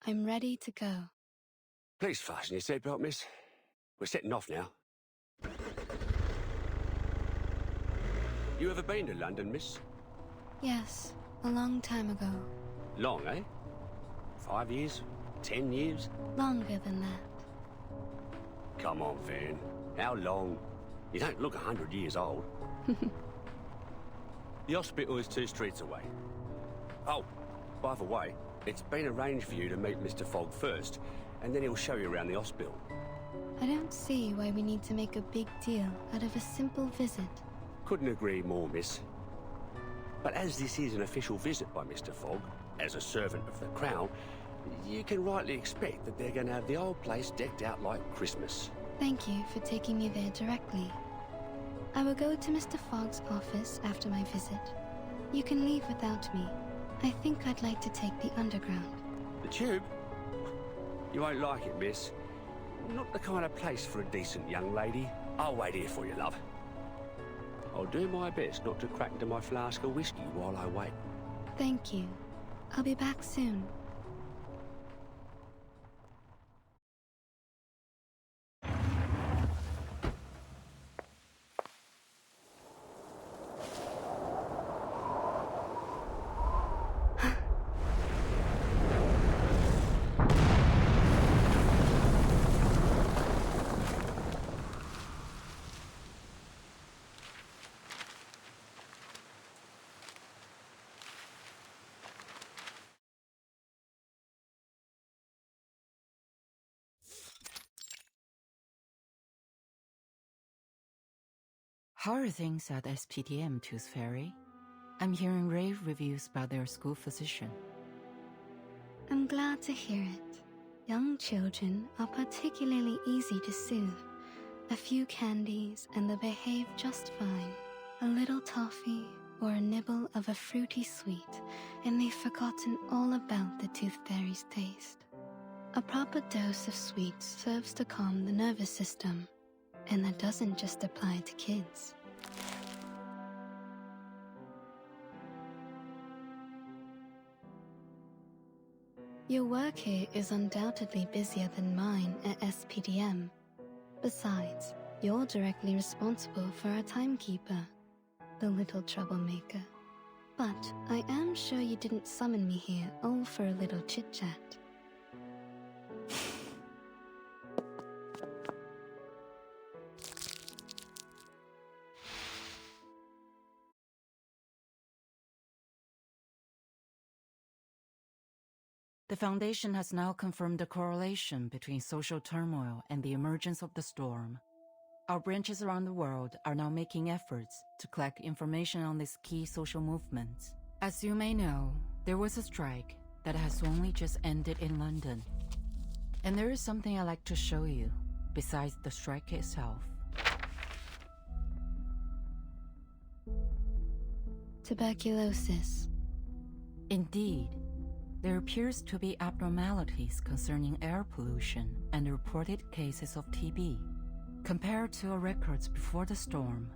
I'm ready to go. Please fasten your seatbelt, miss. We're setting off now. You ever been to London, miss? Yes, a long time ago. Long, eh? 5 years? 10 years? Longer than that. Come on, Van. How long? You don't look 100 years old. The hospital is 2 streets away. Oh, by the way, it's been arranged for you to meet Mr. Fogg first, and then he'll show you around the hospital. I don't see why we need to make a big deal out of a simple visit. Couldn't agree more, miss. But as this is an official visit by Mr. Fogg, as a servant of the Crown, you can rightly expect that they're going to have the old place decked out like Christmas. Thank you for taking me there directly. I will go to Mr. Fogg's office after my visit. You can leave without me. I think I'd like to take the underground. The tube? You won't like it, miss. Not the kind of place for a decent young lady. I'll wait here for you, love. I'll do my best not to crack into my flask of whiskey while I wait. Thank you. I'll be back soon. How are things at SPDM, Tooth Fairy? I'm hearing rave reviews about their school physician. I'm glad to hear it. Young children are particularly easy to soothe. A few candies and they'll behave just fine. A little toffee or a nibble of a fruity sweet and they've forgotten all about the Tooth Fairy's taste. A proper dose of sweets serves to calm the nervous system. And that doesn't just apply to kids. Your work here is undoubtedly busier than mine at SPDM. Besides, you're directly responsible for our timekeeper, the little troublemaker. But I am sure you didn't summon me here all for a little chit-chat. The Foundation has now confirmed the correlation between social turmoil and the emergence of the storm. Our branches around the world are now making efforts to collect information on these key social movements. As you may know, there was a strike that has only just ended in London. And there is something I'd like to show you, besides the strike itself. Tuberculosis. Indeed. There appears to be abnormalities concerning air pollution and reported cases of TB. Compared to our records before the storm,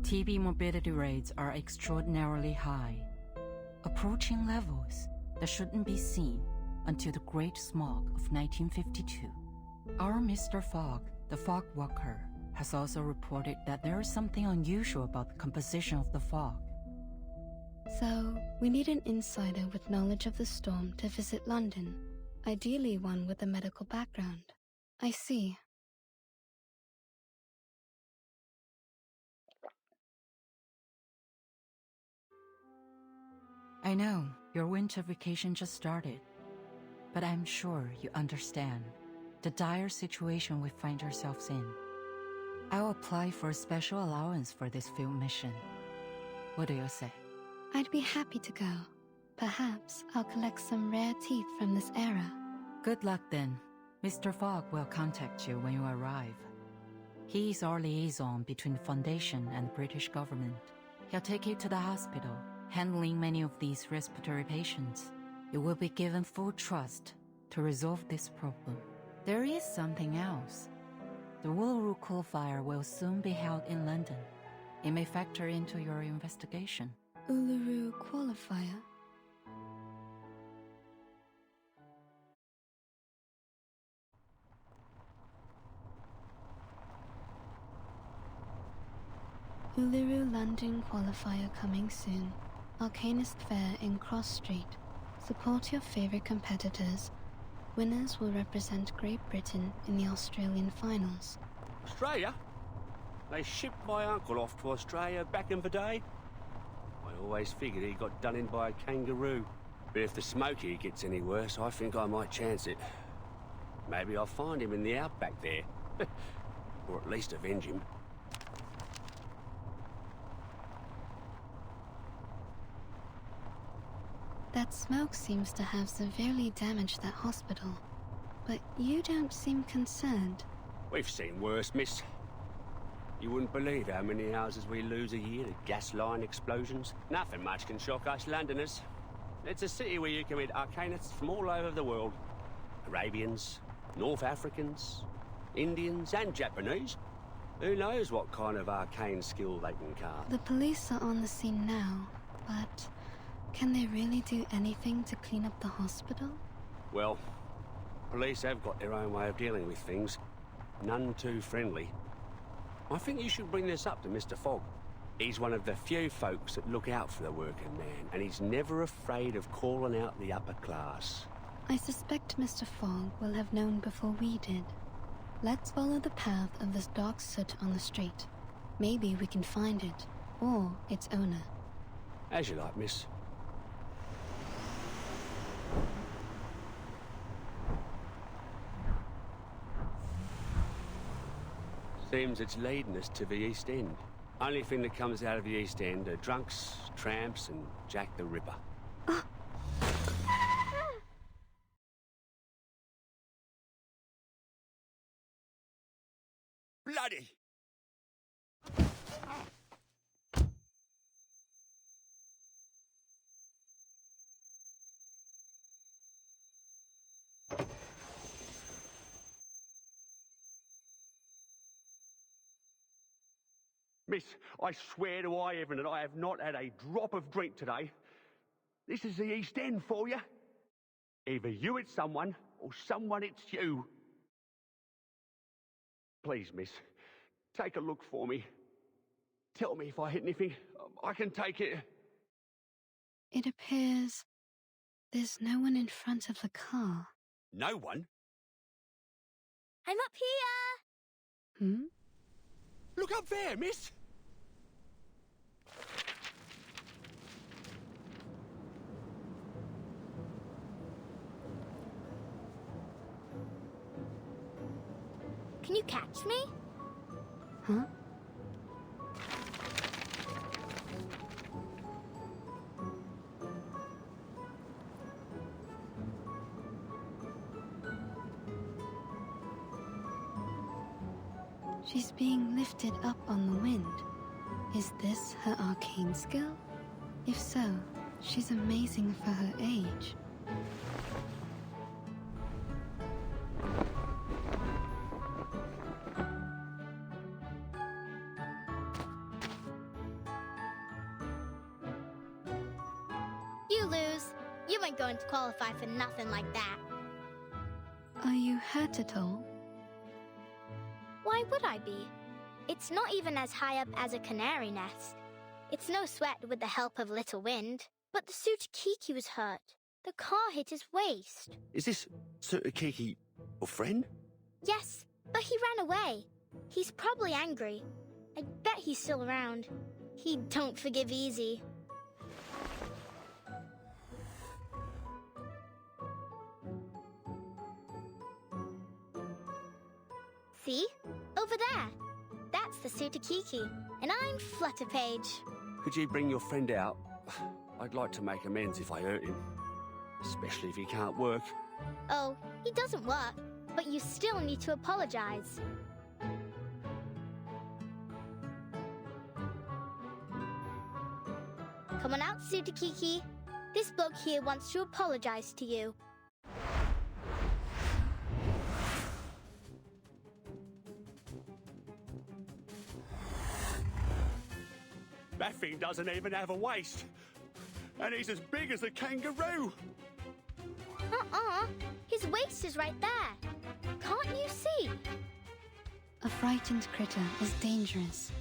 TB morbidity rates are extraordinarily high, approaching levels that shouldn't be seen until the Great Smog of 1952. Our Mr. Fogg, the fog walker, has also reported that there is something unusual about the composition of the fog. So, we need an insider with knowledge of the storm to visit London, ideally one with a medical background. I see. I know, your winter vacation just started, but I'm sure you understand the dire situation we find ourselves in. I'll apply for a special allowance for this field mission. What do you say? I'd be happy to go. Perhaps I'll collect some rare teeth from this era. Good luck then. Mr. Fogg will contact you when you arrive. He is our liaison between the Foundation and the British government. He'll take you to the hospital, handling many of these respiratory patients. You will be given full trust to resolve this problem. There is something else. The Uluru coal fire will soon be held in London. It may factor into your investigation. Uluru qualifier? Uluru London qualifier coming soon. Arcanist Fair in Cross Street. Support your favorite competitors. Winners will represent Great Britain in the Australian finals. Australia? They shipped my uncle off to Australia back in the day. I always figured he got done in by a kangaroo. But if the smoky gets any worse, I think I might chance it. Maybe I'll find him in the outback there. Or at least avenge him. That smoke seems to have severely damaged that hospital. But you don't seem concerned. We've seen worse, miss. You wouldn't believe how many houses we lose a year to gas line explosions. Nothing much can shock us Londoners. It's a city where you can meet arcanists from all over the world. Arabians, North Africans, Indians and Japanese. Who knows what kind of arcane skill they can cast. The police are on the scene now, but can they really do anything to clean up the hospital? Well, police have got their own way of dealing with things. None too friendly. I think you should bring this up to Mr. Fogg. He's one of the few folks that look out for the working man, and he's never afraid of calling out the upper class. I suspect Mr. Fogg will have known before we did. Let's follow the path of this dark soot on the street. Maybe we can find it, or its owner. As you like, miss. Seems it's leading us to the East End. Only thing that comes out of the East End are drunks, tramps, and Jack the Ripper. Bloody! Miss, I swear to high heaven that I have not had a drop of drink today. This is the East End for you. Either you it's someone, or someone it's you. Please, miss, take a look for me. Tell me if I hit anything. I can take it. It appears there's no one in front of the car. No one? I'm up here! Look up there, miss! Can you catch me? Huh? She's being lifted up on the wind. Is this her arcane skill? If so, she's amazing for her age. You lose. You ain't going to qualify for nothing like that. Are you hurt at all? Why would I be? It's not even as high up as a canary nest. It's no sweat with the help of little wind. But the Sutakiki was hurt. The car hit his waist. Is this Sutakiki your friend? Yes, but he ran away. He's probably angry. I bet he's still around. He don't forgive easy. See? Over there. That's the Sutakiki, and I'm Flutterpage. Could you bring your friend out? I'd like to make amends if I hurt him. Especially if he can't work. Oh, he doesn't work, but you still need to apologize. Come on out, Sutakiki. This bloke here wants to apologize to you. That thing doesn't even have a waist. And he's as big as a kangaroo. His waist is right there. Can't you see? A frightened critter is dangerous.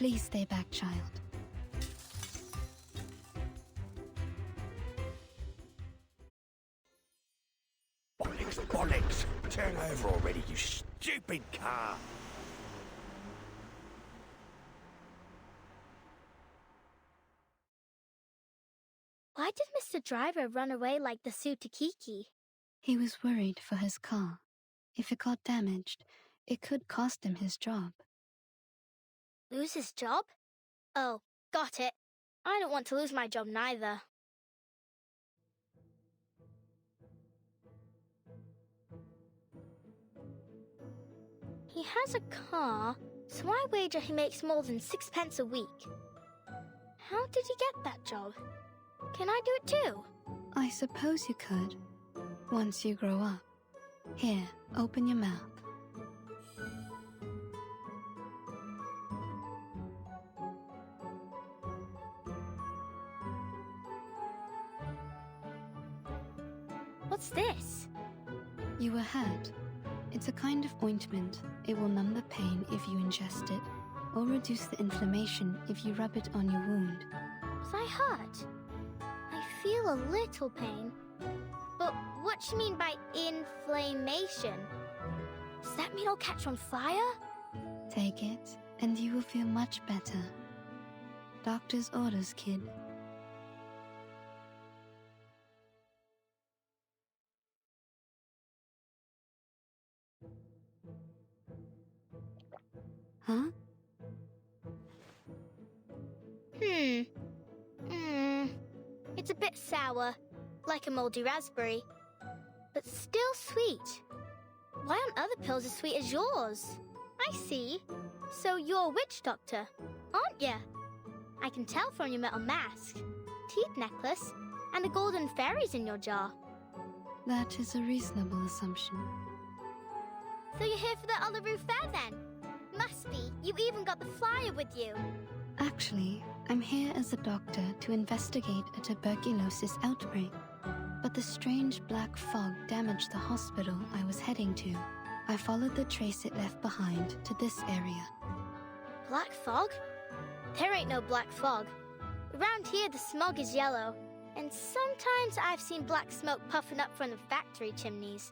Please stay back, child. Bollocks, bollocks! Turn over already, you stupid car! Why did Mr. Driver run away like the Sutakiki? He was worried for his car. If it got damaged, it could cost him his job. Lose his job? Oh, got it. I don't want to lose my job neither. He has a car, so I wager he makes more than 6 pence a week. How did he get that job? Can I do it too? I suppose you could, once you grow up. Here, open your mouth. What's this? You were hurt. It's a kind of ointment. It will numb the pain if you ingest it, or reduce the inflammation if you rub it on your wound. Was I hurt? I feel a little pain. But what do you mean by inflammation? Does that mean I'll catch on fire? Take it, and you will feel much better. Doctor's orders, kid. Huh? It's a bit sour, like a moldy raspberry, but still sweet. Why aren't other pills as sweet as yours? I see. So you're a witch doctor, aren't ya? I can tell from your metal mask, teeth necklace, and the golden fairies in your jar. That is a reasonable assumption. So you're here for the Uluru Fair then? Must be. You even got the flyer with you. Actually, I'm here as a doctor to investigate a tuberculosis outbreak. But the strange black fog damaged the hospital I was heading to. I followed the trace it left behind to this area. Black fog? There ain't no black fog. Around here the smog is yellow, and sometimes I've seen black smoke puffing up from the factory chimneys.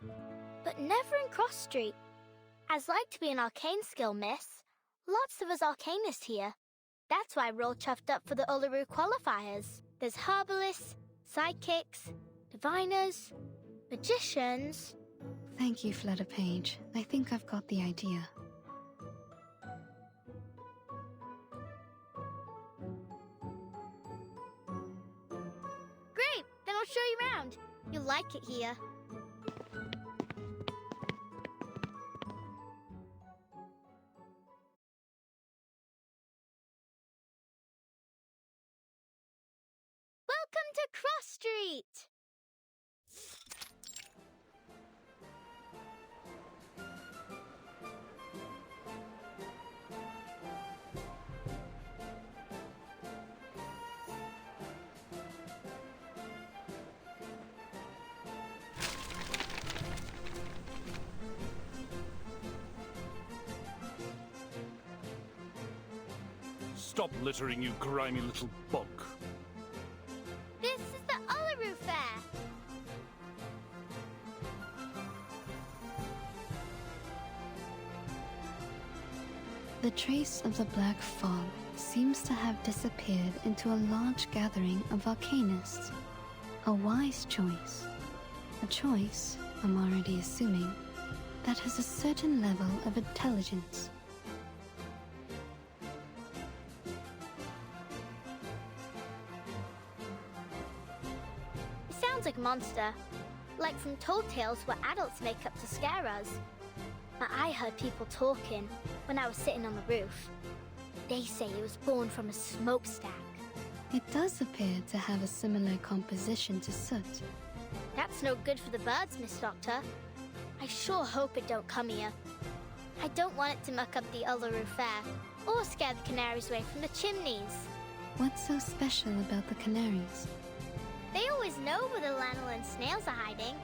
But never in Cross Street. As like to be an arcane skill, miss. Lots of us arcanists here. That's why we're all chuffed up for the Uluru qualifiers. There's herbalists, psychics, diviners, magicians. Thank you, Flutter Page. I think I've got the idea. Great! Then I'll show you around. You'll like it here. Welcome to Cross Street! Stop littering, you grimy little bug. This is the Uluru Fair. The trace of the black fog seems to have disappeared into a large gathering of arcanists. A wise choice. A choice, I'm already assuming, that has a certain level of intelligence. It sounds like a monster, like from tall tales where adults make up to scare us. But I heard people talking when I was sitting on the roof. They say it was born from a smokestack. It does appear to have a similar composition to soot. That's no good for the birds, Miss Doctor. I sure hope it don't come here. I don't want it to muck up the Uluru Fair, or scare the canaries away from the chimneys. What's so special about the canaries? They always know where the lanolin snails are hiding.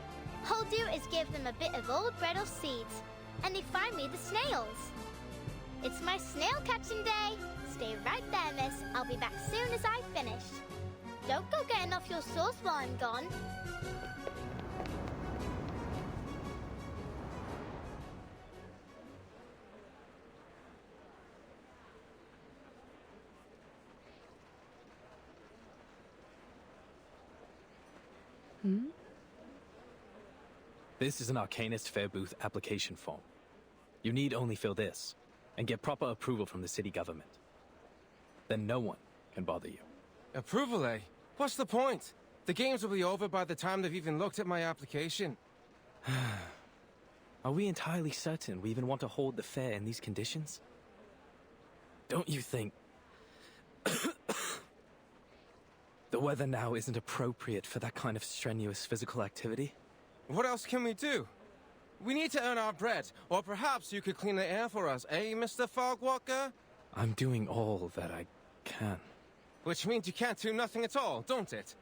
All I'll do is give them a bit of old bread or seeds, and they find me the snails. It's my snail catching day. Stay right there, miss. I'll be back soon as I finish. Don't go getting off your sauce while I'm gone. This is an Arcanist Fair Booth application form. You need only fill this, and get proper approval from the city government. Then no one can bother you. Approval, eh? What's the point? The games will be over by the time they've even looked at my application. Are we entirely certain we even want to hold the fair in these conditions? Don't you think the weather now isn't appropriate for that kind of strenuous physical activity? What else can we do? We need to earn our bread, or perhaps you could clean the air for us, eh, Mr. Fogwalker? I'm doing all that I can. Which means you can't do nothing at all, don't it?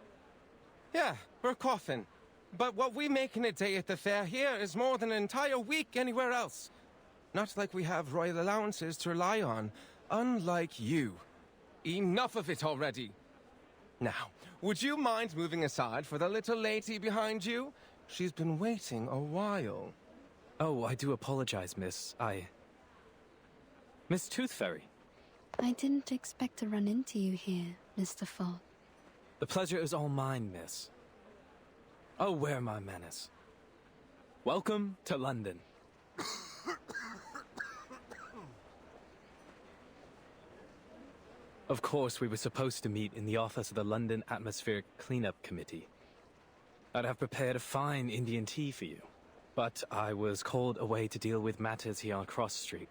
Yeah, we're coughing. But what we make in a day at the fair here is more than an entire week anywhere else. Not like we have royal allowances to rely on, unlike you. Enough of it already. Now, would you mind moving aside for the little lady behind you? She's been waiting a while. Oh, I do apologize, miss. Miss Tooth Fairy. I didn't expect to run into you here, Mr. Fogg. The pleasure is all mine, miss. Oh, where my manners. Welcome to London. Of course, we were supposed to meet in the office of the London Atmospheric Cleanup Committee. I'd have prepared a fine Indian tea for you, but I was called away to deal with matters here on Cross Street.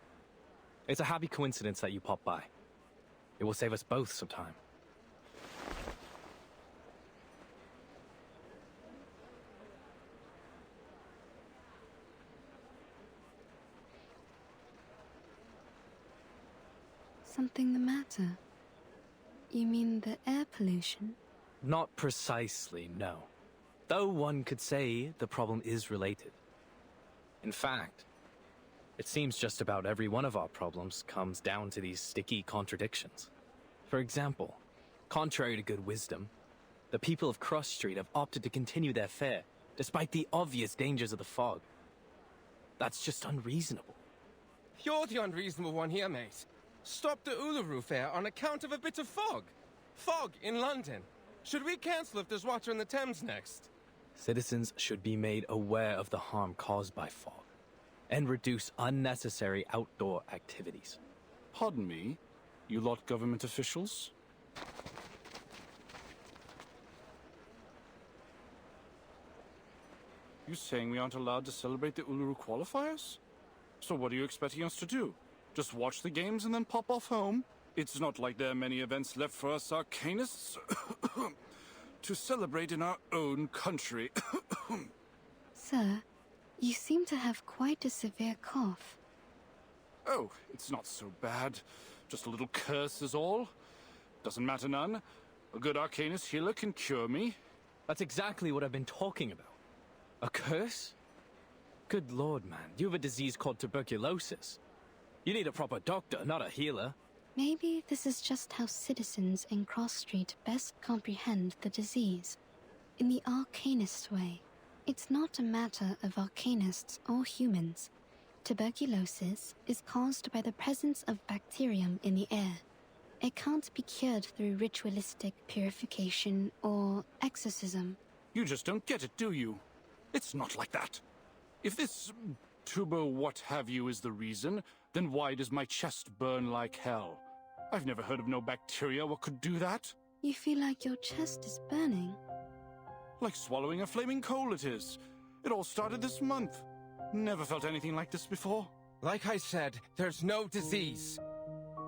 It's a happy coincidence that you popped by. It will save us both some time. Something the matter? You mean the air pollution? Not precisely, no. Though one could say the problem is related. In fact, it seems just about every one of our problems comes down to these sticky contradictions. For example, contrary to good wisdom, the people of Cross Street have opted to continue their fair, despite the obvious dangers of the fog. That's just unreasonable. You're the unreasonable one here, mate. Stop the Uluru Fair on account of a bit of fog. Fog in London. Should we cancel if there's water in the Thames next? Citizens should be made aware of the harm caused by fog, and reduce unnecessary outdoor activities. Pardon me, you lot government officials? You saying we aren't allowed to celebrate the Uluru qualifiers? So what are you expecting us to do? Just watch the games and then pop off home? It's not like there are many events left for us Arcanists to celebrate in our own country. Sir, you seem to have quite a severe cough. Oh, it's not so bad. Just a little curse is all. Doesn't matter none. A good Arcanist healer can cure me. That's exactly what I've been talking about. A curse? Good lord, man. You have a disease called tuberculosis. You need a proper doctor, not a healer. Maybe this is just how citizens in Cross Street best comprehend the disease. In the Arcanist way. It's not a matter of Arcanists or humans. Tuberculosis is caused by the presence of bacterium in the air. It can't be cured through ritualistic purification or exorcism. You just don't get it, do you? It's not like that. If this tuber what have you is the reason, then why does my chest burn like hell? I've never heard of no bacteria what could do that. You feel like your chest is burning? Like swallowing a flaming coal it is. It all started this month. Never felt anything like this before. Like I said, there's no disease.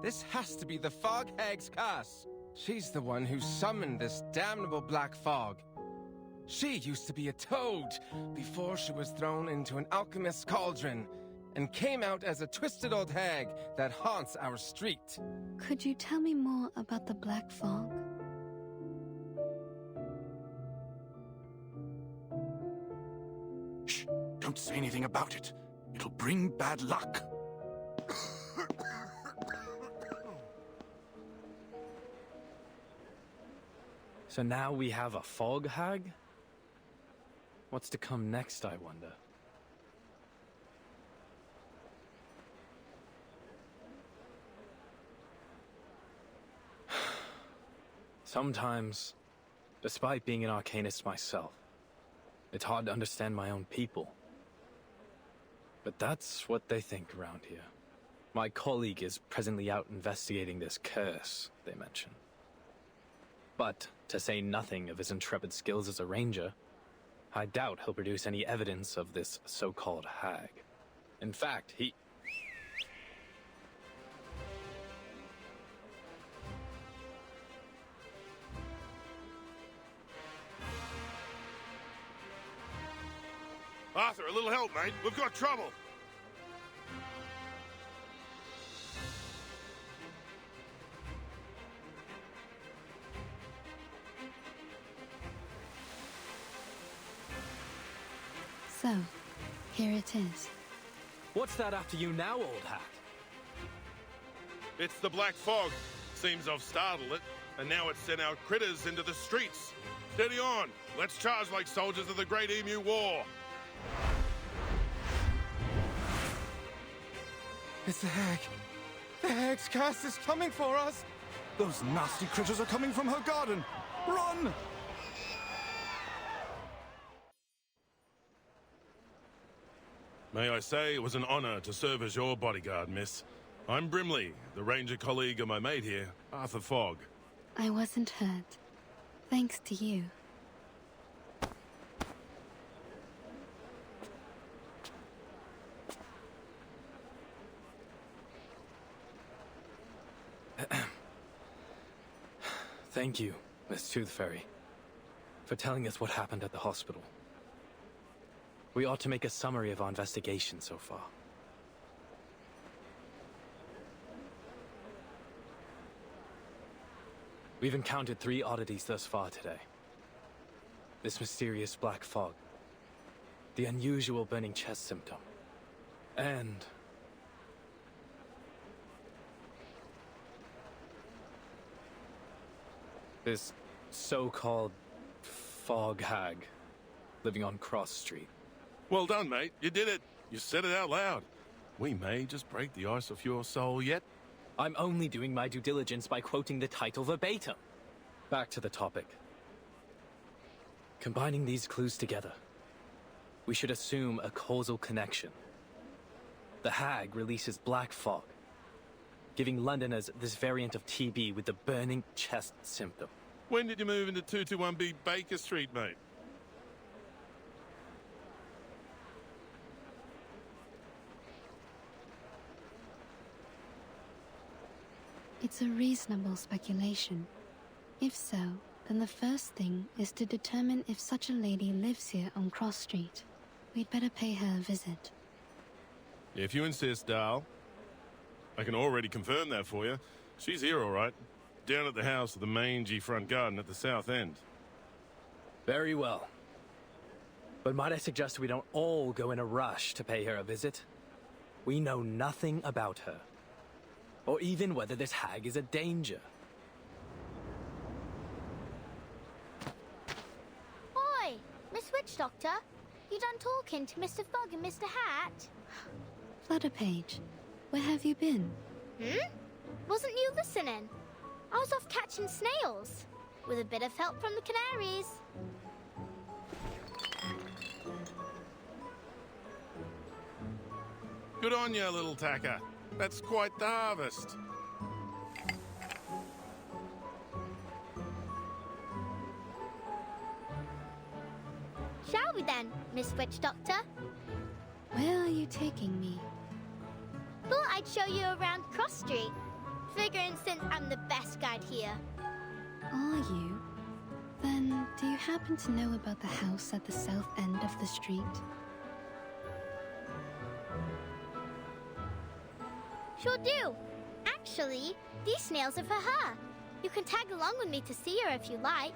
This has to be the Fog Hag's curse. She's the one who summoned this damnable black fog. She used to be a toad before she was thrown into an alchemist's cauldron and came out as a twisted old hag that haunts our street. Could you tell me more about the black fog? Shh! Don't say anything about it. It'll bring bad luck. So now we have a fog hag? What's to come next, I wonder? Sometimes, despite being an arcanist myself, it's hard to understand my own people. But that's what they think around here. My colleague is presently out investigating this curse they mention. But, to say nothing of his intrepid skills as a ranger, I doubt he'll produce any evidence of this so-called hag. In fact, he... Arthur, a little help, mate. We've got trouble. So, here it is. What's that after you now, old hat? It's the Black Fog. Seems I've startled it, and now it's sent our critters into the streets. Steady on. Let's charge like soldiers of the Great Emu War. It's the hag. The hag's curse is coming for us. Those nasty critters are coming from her garden. Run! May I say, it was an honor to serve as your bodyguard, miss. I'm Brimley, the ranger colleague of my mate here, Arthur Fogg. I wasn't hurt. Thanks to you. Thank you, Miss Tooth Fairy, for telling us what happened at the hospital. We ought to make a summary of our investigation so far. We've encountered 3 oddities thus far today. This mysterious black fog, the unusual burning chest symptom, and... this so-called fog hag living on Cross Street. Well done, mate. You did it. You said it out loud. We may just break the ice of your soul yet. I'm only doing my due diligence by quoting the title verbatim. Back to the topic. Combining these clues together, we should assume a causal connection. The hag releases black fog, giving Londoners this variant of TB with the burning chest symptom. When did you move into 221B Baker Street, mate? It's a reasonable speculation. If so, then the first thing is to determine if such a lady lives here on Cross Street. We'd better pay her a visit. If you insist, Dal. I can already confirm that for you. She's here, all right. Down at the house of the mangy front garden at the south end. Very well. But might I suggest we don't all go in a rush to pay her a visit? We know nothing about her, or even whether this hag is a danger. Oi, Miss Witch Doctor. You done talking to Mr. Fogg and Mr. Hat? Flutterpage, where have you been? Wasn't you listening? I was off catching snails, with a bit of help from the canaries. Good on you, little tacker. That's quite the harvest. Shall we then, Miss Witch Doctor? Where are you taking me? Thought I'd show you around Cross Street. Figuring since I'm the best guide here. Are you? Then, do you happen to know about the house at the south end of the street? Sure do. Actually, these snails are for her. You can tag along with me to see her if you like.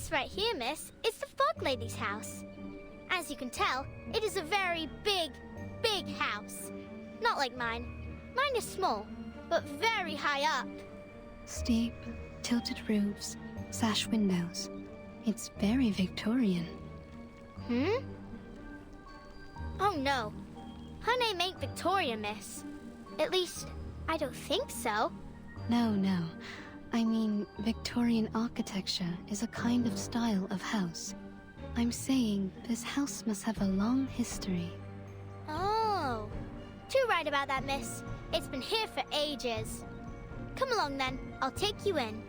This right here, miss, is the Fog Lady's house. As you can tell, it is a very big, big house. Not like mine. Mine is small, but very high up. Steep, tilted roofs, sash windows. It's very Victorian. Oh no. Her name ain't Victoria, miss. At least, I don't think so. No. I mean, Victorian architecture is a kind of style of house. I'm saying this house must have a long history. Oh. Too right about that, miss. It's been here for ages. Come along then, I'll take you in.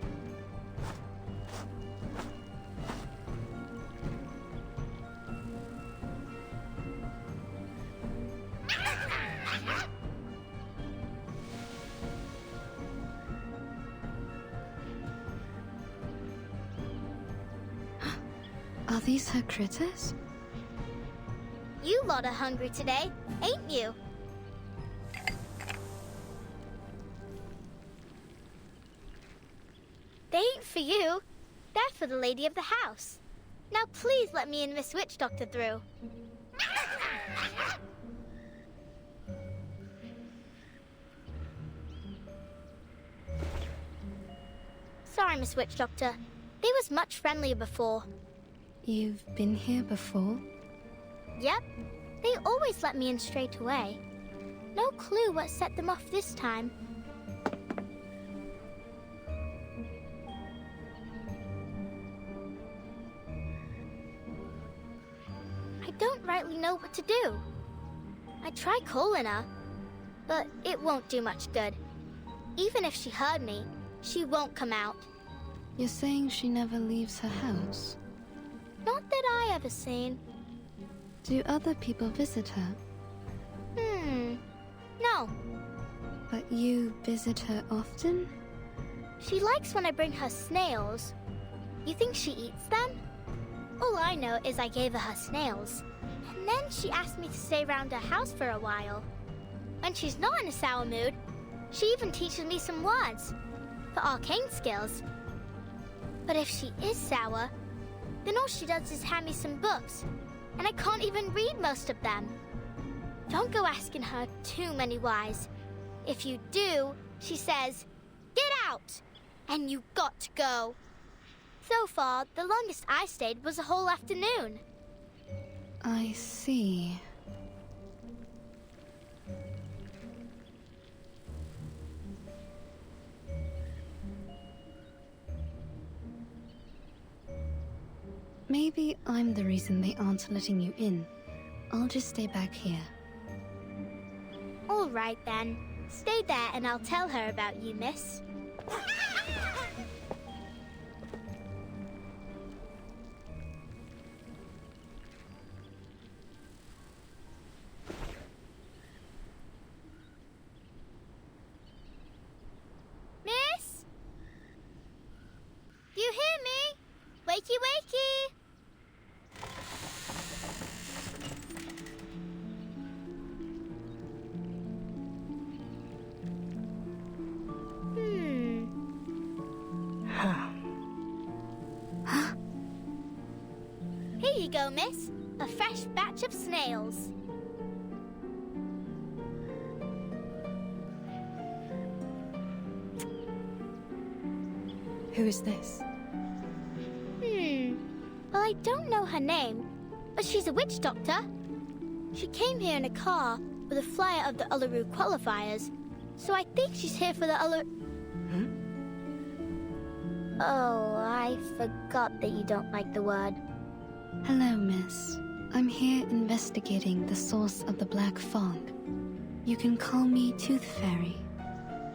Are these her critters? You lot are hungry today, ain't you? They ain't for you. They're for the lady of the house. Now please let me and Miss Witch Doctor through. Sorry, Miss Witch Doctor. They was much friendlier before. You've been here before? Yep. They always let me in straight away. No clue what set them off this time. I don't rightly know what to do. I try calling her, but it won't do much good. Even if she heard me, she won't come out. You're saying she never leaves her house? Not that I ever seen. Do other people visit her? No. But you visit her often? She likes when I bring her snails. You think she eats them? All I know is I gave her snails. And then she asked me to stay around her house for a while. When she's not in a sour mood, she even teaches me some words for arcane skills. But if she is sour, then all she does is hand me some books, and I can't even read most of them. Don't go asking her too many whys. If you do, she says, "Get out!" And you got to go. So far, the longest I stayed was a whole afternoon. I see. Maybe I'm the reason they aren't letting you in. I'll just stay back here. All right, then. Stay there and I'll tell her about you, miss. Miss? Do you hear me? Wakey, wakey! Here you go, miss. A fresh batch of snails. Who is this? Well, I don't know her name, but she's a witch doctor. She came here in a car with a flyer of the Uluru qualifiers, so I think she's here for the Uluru... Oh, I forgot that you don't like the word. Hello, miss. I'm here investigating the source of the black fog. You can call me Tooth Fairy.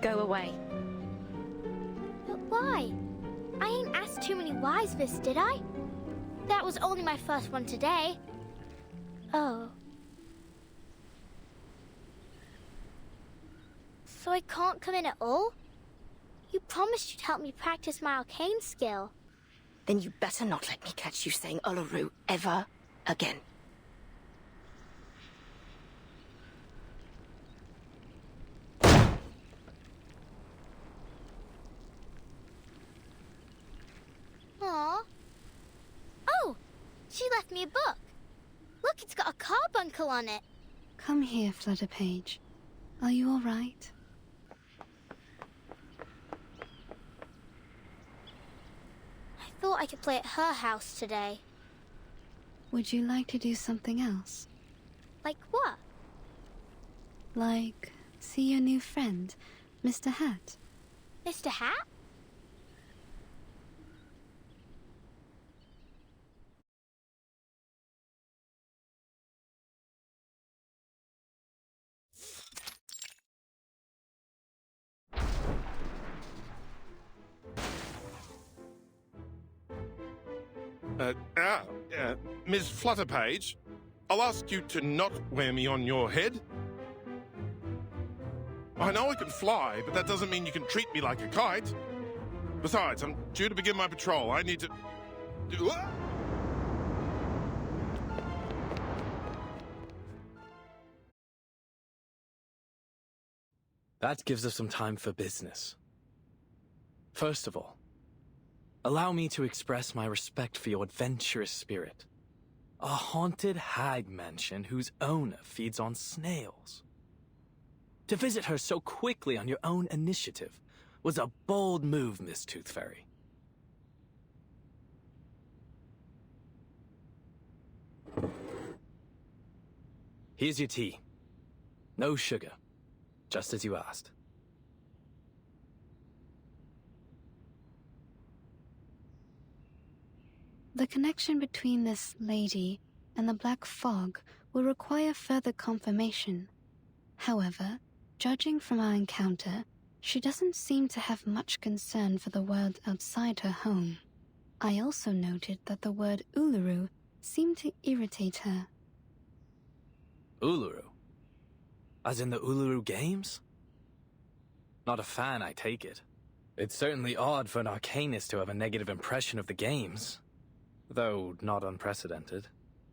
Go away. But why? I ain't asked too many whys, miss, did I? That was only my first one today. Oh. So I can't come in at all? You promised you'd help me practice my arcane skill. Then you better not let me catch you saying Uluru ever again. Aw. left me a book. Look, it's got a carbuncle on it. Come here, Flutterpage. Are you all right? I thought I could play at her house today. Would you like to do something else? Like what? Like, see your new friend, Mr. Hat? Mr. Hat? Miss Flutterpage, I'll ask you to not wear me on your head. I know I can fly, but that doesn't mean you can treat me like a kite. Besides, I'm due to begin my patrol. I need to... That gives us some time for business. First of all, allow me to express my respect for your adventurous spirit. A haunted hag mansion whose owner feeds on snails. To visit her so quickly on your own initiative was a bold move, Miss Tooth Fairy. Here's your tea. No sugar, just as you asked. The connection between this lady and the Black Fog will require further confirmation. However, judging from our encounter, she doesn't seem to have much concern for the world outside her home. I also noted that the word Uluru seemed to irritate her. Uluru? As in the Uluru Games? Not a fan, I take it. It's certainly odd for an arcanist to have a negative impression of the games. Though not unprecedented.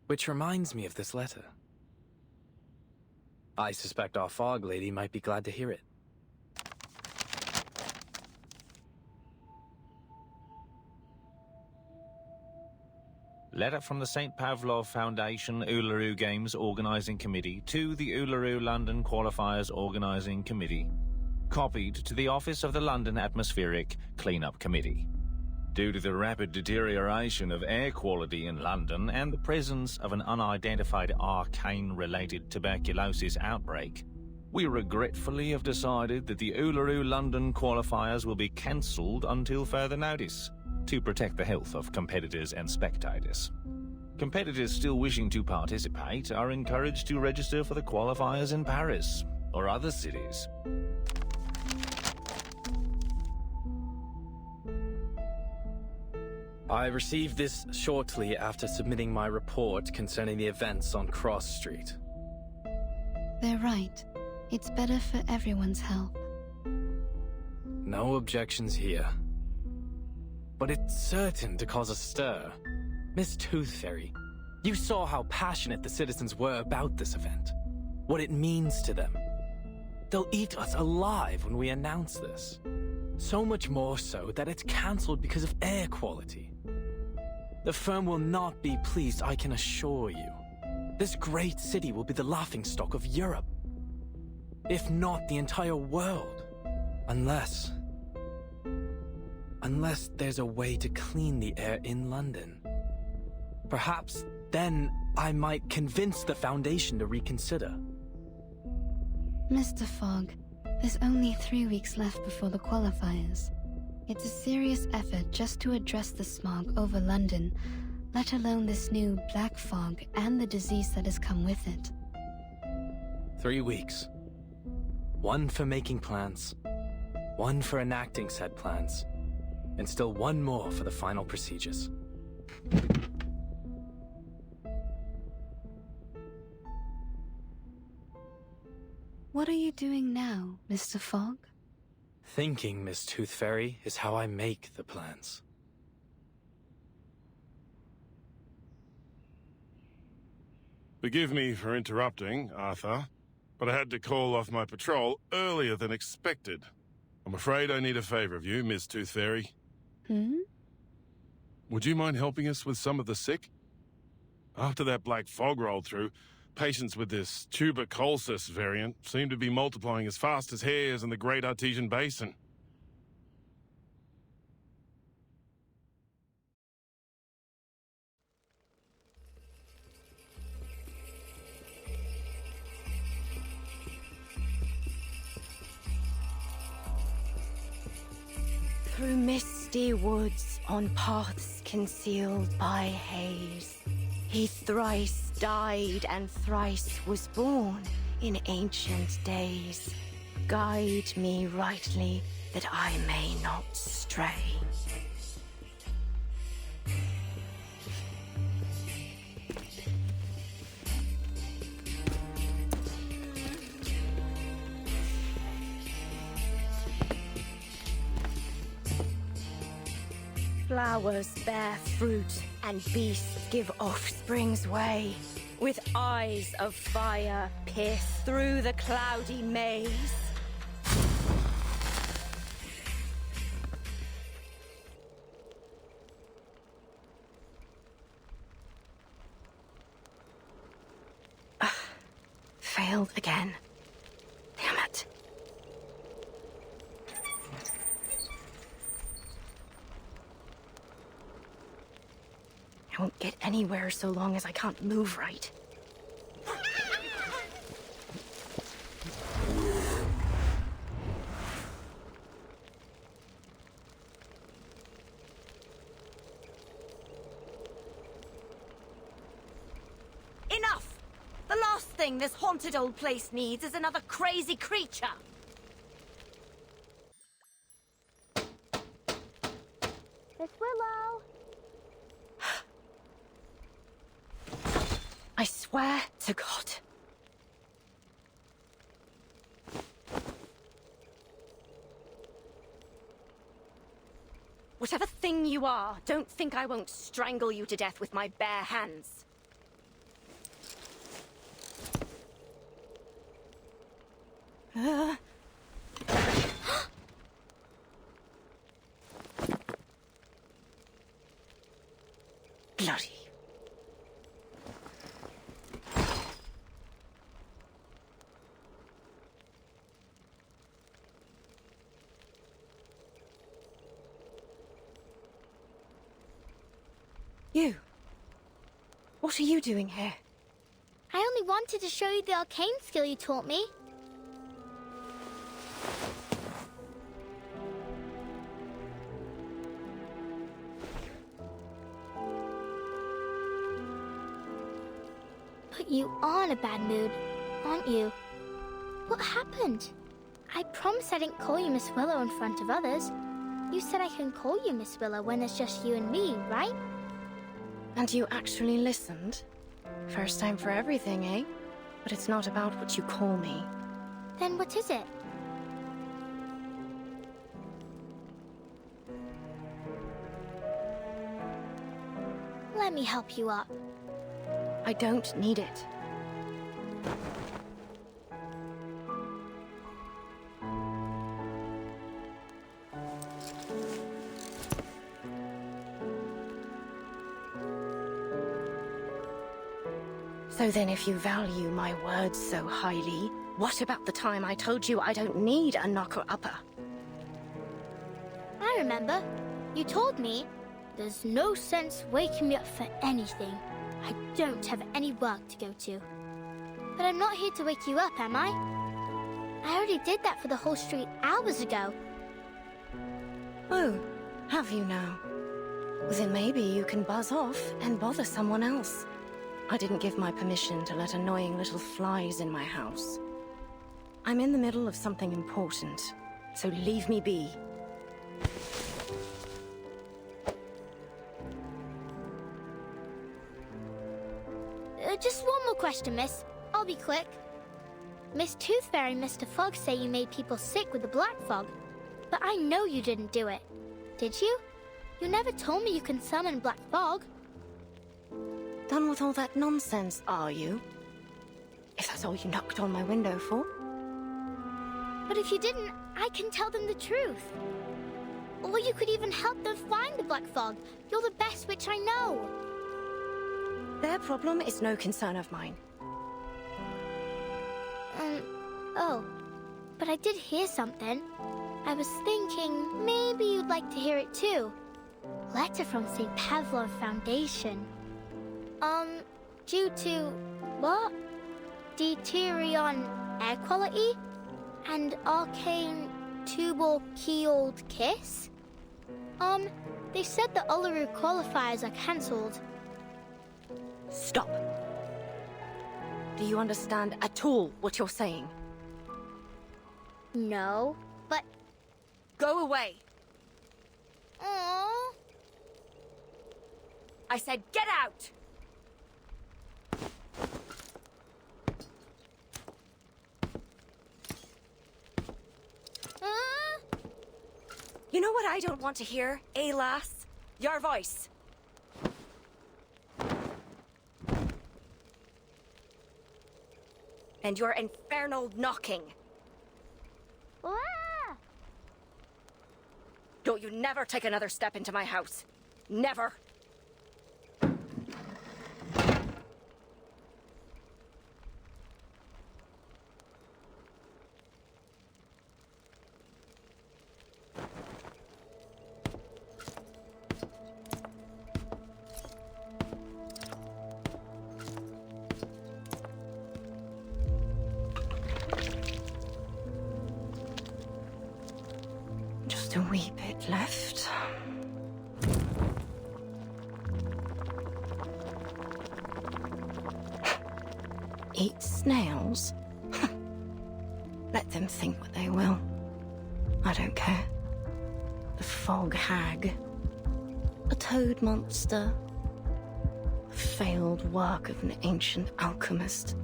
Which reminds me of this letter. I suspect our fog lady might be glad to hear it. Letter from the St. Pavlov Foundation Uluru Games Organising Committee to the Uluru London Qualifiers Organising Committee. Copied to the Office of the London Atmospheric Cleanup Committee. Due to the rapid deterioration of air quality in London and the presence of an unidentified arcane-related tuberculosis outbreak, we regretfully have decided that the Uluru London qualifiers will be cancelled until further notice, to protect the health of competitors and spectators. Competitors still wishing to participate are encouraged to register for the qualifiers in Paris or other cities. I received this shortly after submitting my report concerning the events on Cross Street. They're right. It's better for everyone's health. No objections here. But it's certain to cause a stir. Miss Tooth Fairy, you saw how passionate the citizens were about this event. What it means to them. They'll eat us alive when we announce this. So much more so that it's cancelled because of air quality. The firm will not be pleased, I can assure you. This great city will be the laughingstock of Europe. If not the entire world. Unless there's a way to clean the air in London. Perhaps then I might convince the Foundation to reconsider. Mr. Fogg, there's only 3 weeks left before the qualifiers. It's a serious effort just to address the smog over London, let alone this new black fog and the disease that has come with it. 3 weeks. 1 for making plans, 1 for enacting said plans, and still 1 more for the final procedures. What are you doing now, Mr. Fogg? Thinking, Miss Tooth Fairy, is how I make the plans. Forgive me for interrupting, Arthur, but I had to call off my patrol earlier than expected. I'm afraid I need a favor of you, Miss Tooth Fairy. Hmm? Would you mind helping us with some of the sick? After that black fog rolled through, patients with this tuberculosis variant seem to be multiplying as fast as hares in the Great Artesian Basin. Through misty woods, on paths concealed by haze, he thrice died and thrice was born in ancient days. Guide me rightly, that I may not stray. Flowers bear fruit, and beasts give offspring's way. With eyes of fire, pierce through the cloudy maze. Failed again. Damn it. I won't get anywhere so long as I can't move right. Enough! The last thing this haunted old place needs is another crazy creature! Miss Willow! I swear to God. Whatever thing you are, don't think I won't strangle you to death with my bare hands. Bloody. You. What are you doing here? I only wanted to show you the arcane skill you taught me. But you are in a bad mood, aren't you? What happened? I promised I didn't call you Miss Willow in front of others. You said I can call you Miss Willow when it's just you and me, right? And you actually listened? First time for everything, eh? But it's not about what you call me. Then what is it? Let me help you up. I don't need it. So then if you value my words so highly, what about the time I told you I don't need a knocker-upper? I remember. You told me there's no sense waking me up for anything. I don't have any work to go to. But I'm not here to wake you up, am I? I already did that for the whole street hours ago. Oh, have you now? Then maybe you can buzz off and bother someone else. I didn't give my permission to let annoying little flies in my house. I'm in the middle of something important, so leave me be. Just one more question, miss. I'll be quick. Miss Tooth Fairy and Mr. Fog say you made people sick with the black fog, but I know you didn't do it. Did you? You never told me you can summon black fog. Done with all that nonsense, are you? If that's all you knocked on my window for? But if you didn't, I can tell them the truth. Or you could even help them find the black fog. You're the best witch I know. Their problem is no concern of mine. Oh. But I did hear something. I was thinking maybe you'd like to hear it too. Letter from St. Pavlov Foundation. Due to... what? Deterion air quality? And arcane tubal-keeled kiss? They said the Uluru qualifiers are cancelled. Stop. Do you understand at all what you're saying? No, but... Go away. Aww. I said get out! You know what I don't want to hear, eh, lass? Your voice. And your infernal knocking. Ah! Don't you never take another step into my house. Never. Just a wee bit left. Eat snails? Let them think what they will. I don't care. A fog hag. A toad monster. A failed work of an ancient alchemist.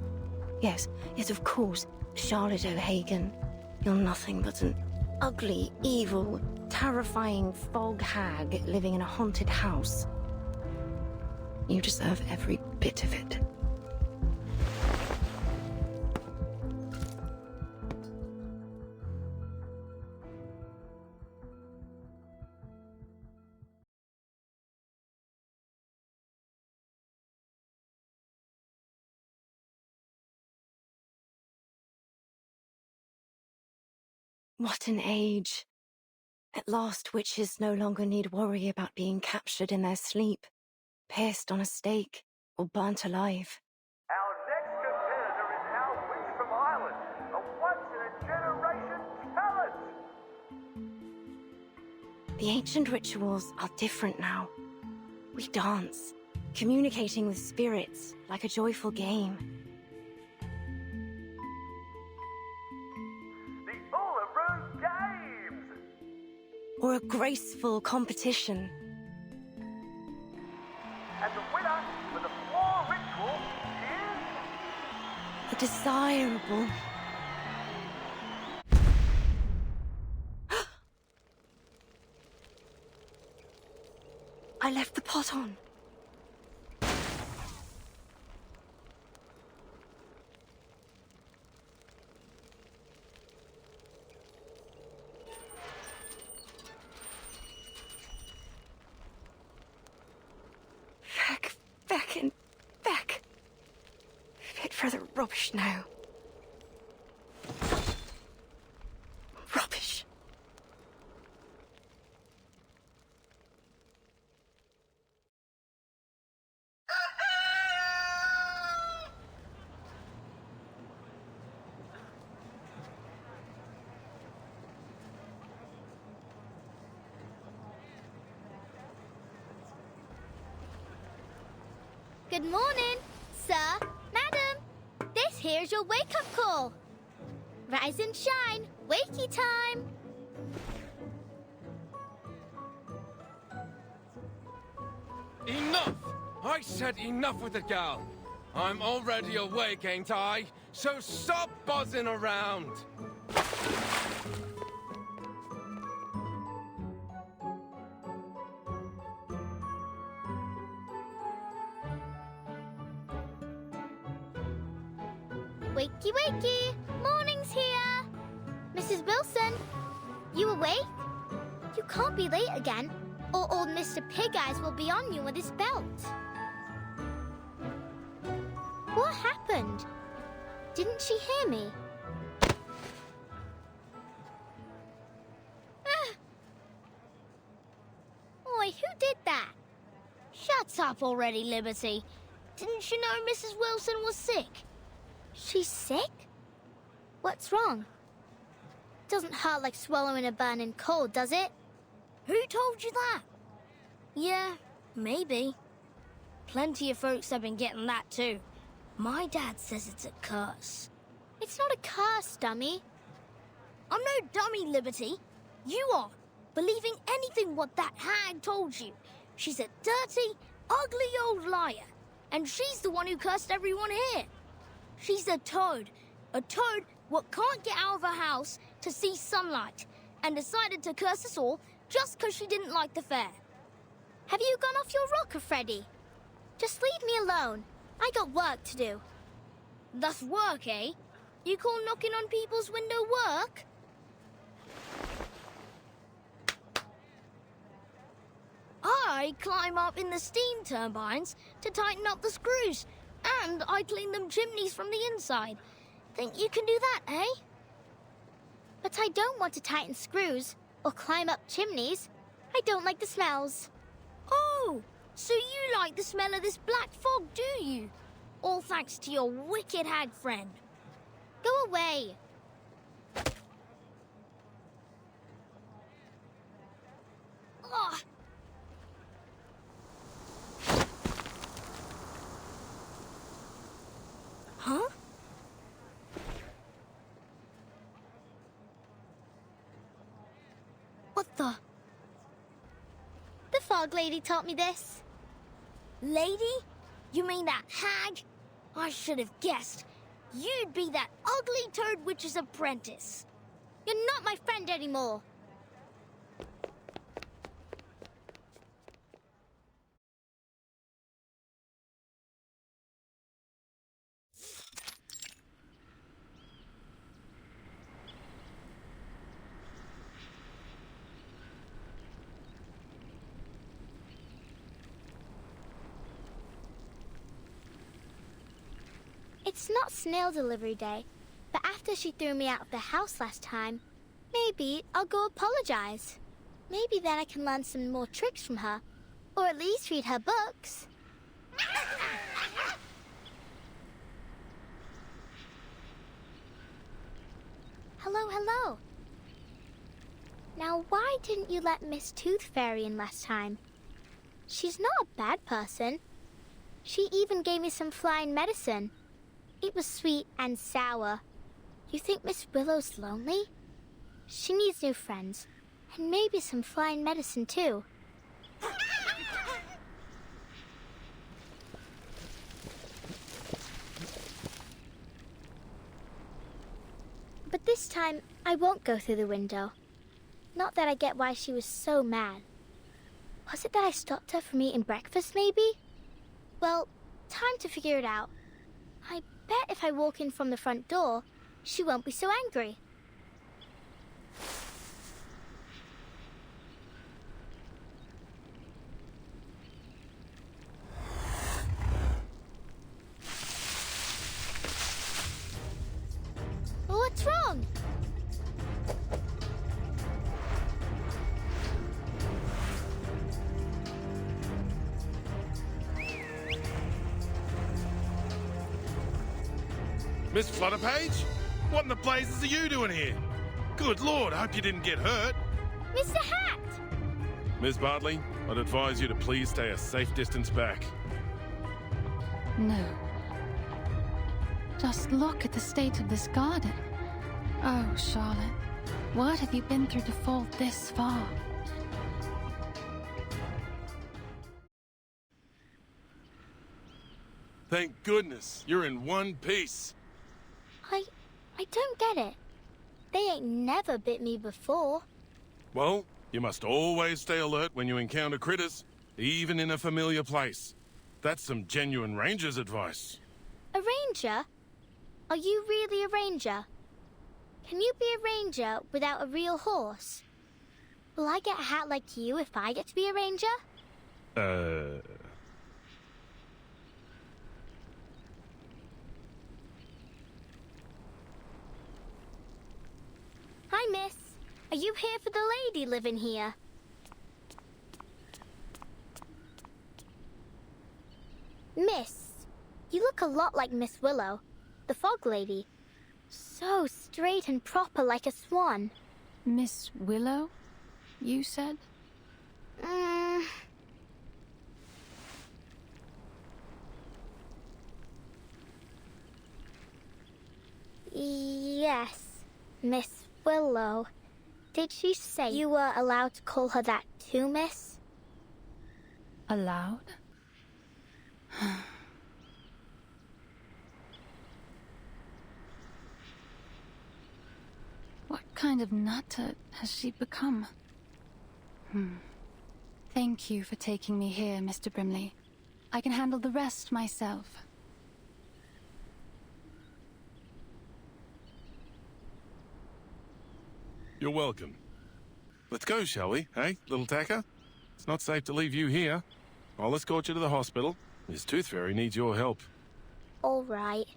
Yes, of course, Charlotte O'Hagan. You're nothing but an ugly, evil, terrifying fog hag living in a haunted house. You deserve every bit of it. What an age. At last, witches no longer need worry about being captured in their sleep, pierced on a stake, or burnt alive. Our next competitor is our witch from Ireland, a once-in-a-generation talent. The ancient rituals are different now. We dance, communicating with spirits like a joyful game. The Uluru Games! Or a graceful competition. And the winner for the floor ritual is... A desirable. I left the pot on. Back and back. Fit for the rubbish now. Rubbish. Good morning, sir, madam. This here's your wake-up call. Rise and shine, wakey time. Enough! I said enough with the gal. I'm already awake, ain't I? So stop buzzing around. Wakey, wakey! Morning's here! Mrs. Wilson, you awake? You can't be late again, or old Mr. Pig Eyes will be on you with his belt. What happened? Didn't she hear me? Oi, who did that? Shut up already, Liberty. Didn't you know Mrs. Wilson was sick? She's sick? What's wrong? Doesn't hurt like swallowing a burning coal, does it? Who told you that? Yeah, maybe. Plenty of folks have been getting that too. My dad says it's a curse. It's not a curse, dummy. I'm no dummy, Liberty. You are, believing anything what that hag told you. She's a dirty, ugly old liar. And she's the one who cursed everyone here. She's a toad what can't get out of her house to see sunlight, and decided to curse us all just 'cause she didn't like the fair. Have you gone off your rocker, Freddy? Just leave me alone. I got work to do. That's work, eh? You call knocking on people's window work? I climb up in the steam turbines to tighten up the screws, and I clean them chimneys from the inside. Think you can do that, eh? But I don't want to tighten screws or climb up chimneys. I don't like the smells. Oh, so you like the smell of this black fog, do you? All thanks to your wicked hag friend. Go away. Ugh. Huh? What the? The fog lady taught me this. Lady? You mean that hag? I should have guessed. You'd be that ugly toad witch's apprentice. You're not my friend anymore. It's not snail delivery day, but after she threw me out of the house last time, maybe I'll go apologize. Maybe then I can learn some more tricks from her, or at least read her books. Hello, hello. Now, why didn't you let Miss Tooth Fairy in last time? She's not a bad person. She even gave me some flying medicine. It was sweet and sour. You think Miss Willow's lonely? She needs new friends, and maybe some flying medicine too. But this time, I won't go through the window. Not that I get why she was so mad. Was it that I stopped her from eating breakfast, maybe? Well, time to figure it out. I bet if I walk in from the front door, she won't be so angry. What's wrong? Miss Flutterpage? What in the blazes are you doing here? Good Lord, I hope you didn't get hurt. Mr. Hat! Miss Bartley, I'd advise you to please stay a safe distance back. No. Just look at the state of this garden. Oh, Charlotte, what have you been through to fall this far? Thank goodness, you're in one piece. I don't get it. They ain't never bit me before. Well, you must always stay alert when you encounter critters, even in a familiar place. That's some genuine ranger's advice. A ranger? Are you really a ranger? Can you be a ranger without a real horse? Will I get a hat like you if I get to be a ranger? Hi, miss. Are you here for the lady living here? Miss, you look a lot like Miss Willow, the fog lady. So straight and proper like a swan. Miss Willow, you said? Yes, Miss Willow. Did she say you were allowed to call her that too, miss? Allowed? What kind of nutter has she become? Thank you for taking me here, Mr. Brimley. I can handle the rest myself. You're welcome. Let's go, shall we? Hey, little tacker? It's not safe to leave you here. I'll escort you to the hospital. This Tooth Fairy needs your help. All right.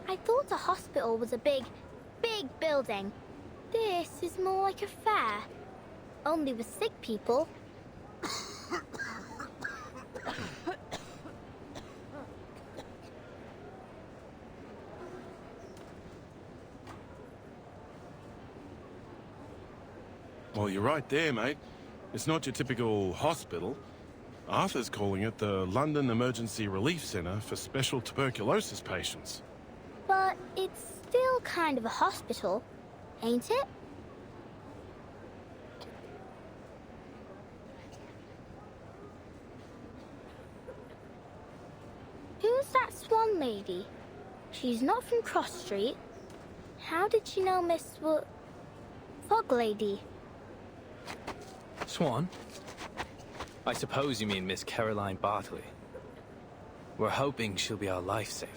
I thought a hospital was a big building. This is more like a fair. Only with sick people. Well, you're right there, mate. It's not your typical hospital. Arthur's calling it the London Emergency Relief Centre for Special Tuberculosis Patients. But it's still kind of a hospital, ain't it? Who's that swan lady? She's not from Cross Street. How did she know Miss Fog Lady? Swan? I suppose you mean Miss Caroline Bartley. We're hoping she'll be our lifesaver.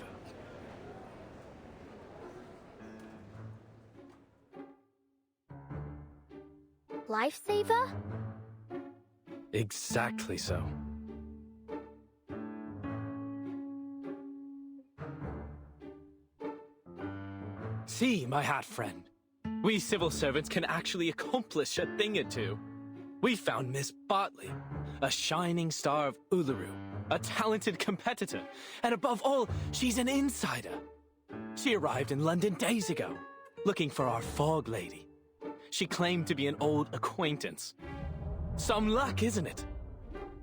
Lifesaver? Exactly so. See, my hat friend. We civil servants can actually accomplish a thing or two. We found Miss Bartley, a shining star of Uluru, a talented competitor, and above all, she's an insider. She arrived in London days ago, looking for our fog lady. She claimed to be an old acquaintance. Some luck, isn't it?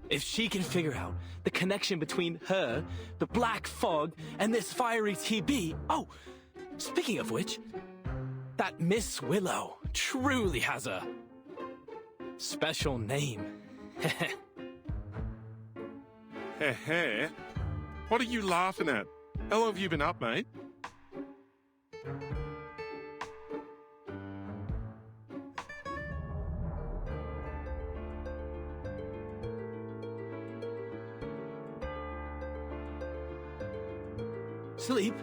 If she can figure out the connection between her, the black fog, and this fiery TB... Oh, speaking of which, that Miss Willow truly has a special name. Heh. What are you laughing at? How long have you been up, mate? Sleep?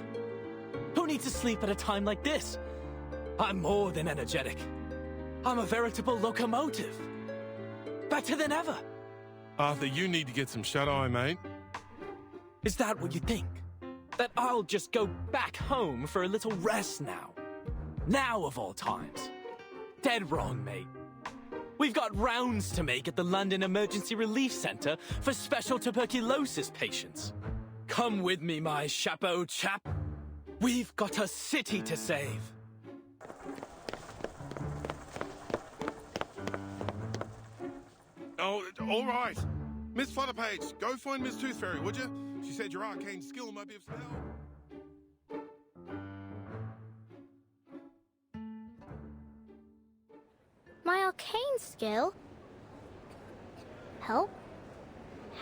Who needs to sleep at a time like this? I'm more than energetic. I'm a veritable locomotive. Better than ever. Arthur, you need to get some shut-eye, mate. Is that what you think? That I'll just go back home for a little rest now? Now of all times? Dead wrong, mate. We've got rounds to make at the London Emergency Relief Centre for special tuberculosis patients. Come with me, my chapeau chap. We've got a city to save. Oh, all right. Miss Flutterpage, go find Miss Tooth Fairy, would you? She said your arcane skill might be of some help. My arcane skill? Help?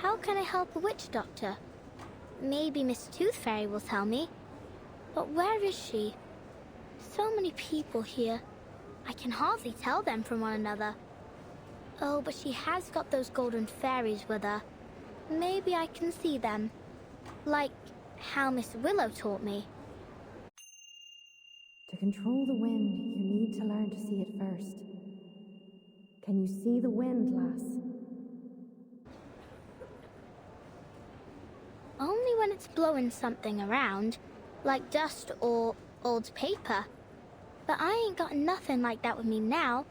How can I help a witch doctor? Maybe Miss Tooth Fairy will tell me. But where is she? So many people here. I can hardly tell them from one another. Oh, but she has got those golden fairies with her. maybe I can see them. Like how Miss Willow taught me. To control the wind, you need to learn to see it first. Can you see the wind, lass? Only when it's blowing something around, like dust or old paper. But I ain't got nothing like that with me now.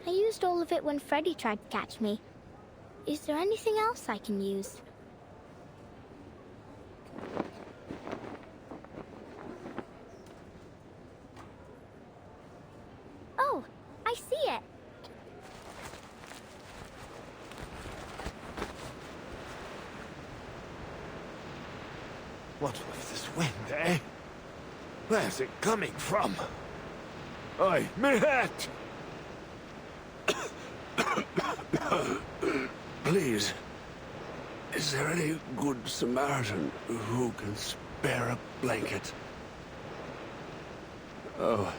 I used all of it when Freddy tried to catch me. Is there anything else I can use? Oh, I see it. What with this wind, eh? Where's it coming from? Oi, me hat! Please, is there any good Samaritan who can spare a blanket? Oh,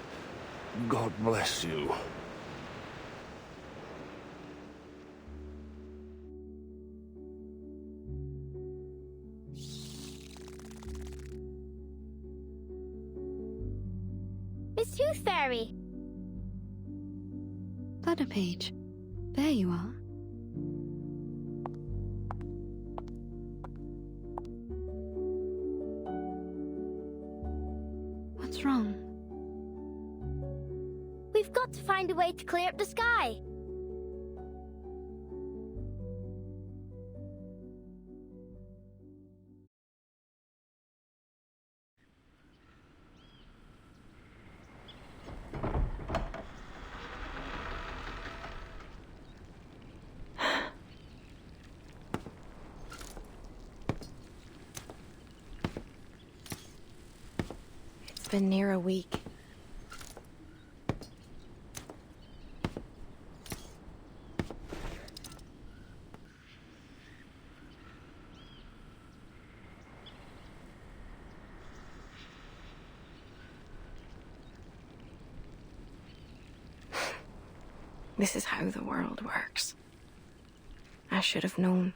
God bless you. Miss Tooth Fairy! Butterpage, there you are. What's wrong? We've got to find a way to clear up the sky. It's been near a week. This is how the world works. I should have known.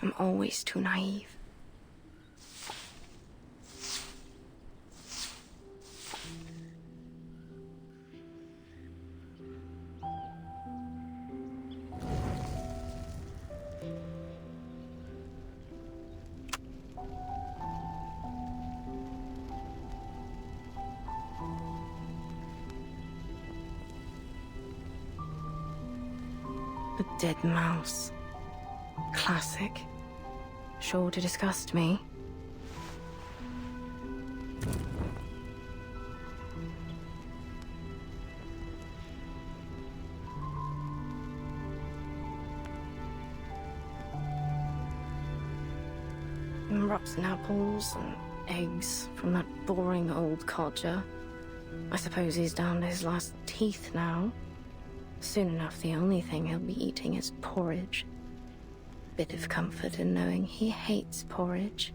I'm always too naive. A dead mouse. Classic. Sure to disgust me. And rotten apples and eggs from that boring old codger. I suppose he's down to his last teeth now. Soon enough, the only thing he'll be eating is porridge. Bit of comfort in knowing he hates porridge.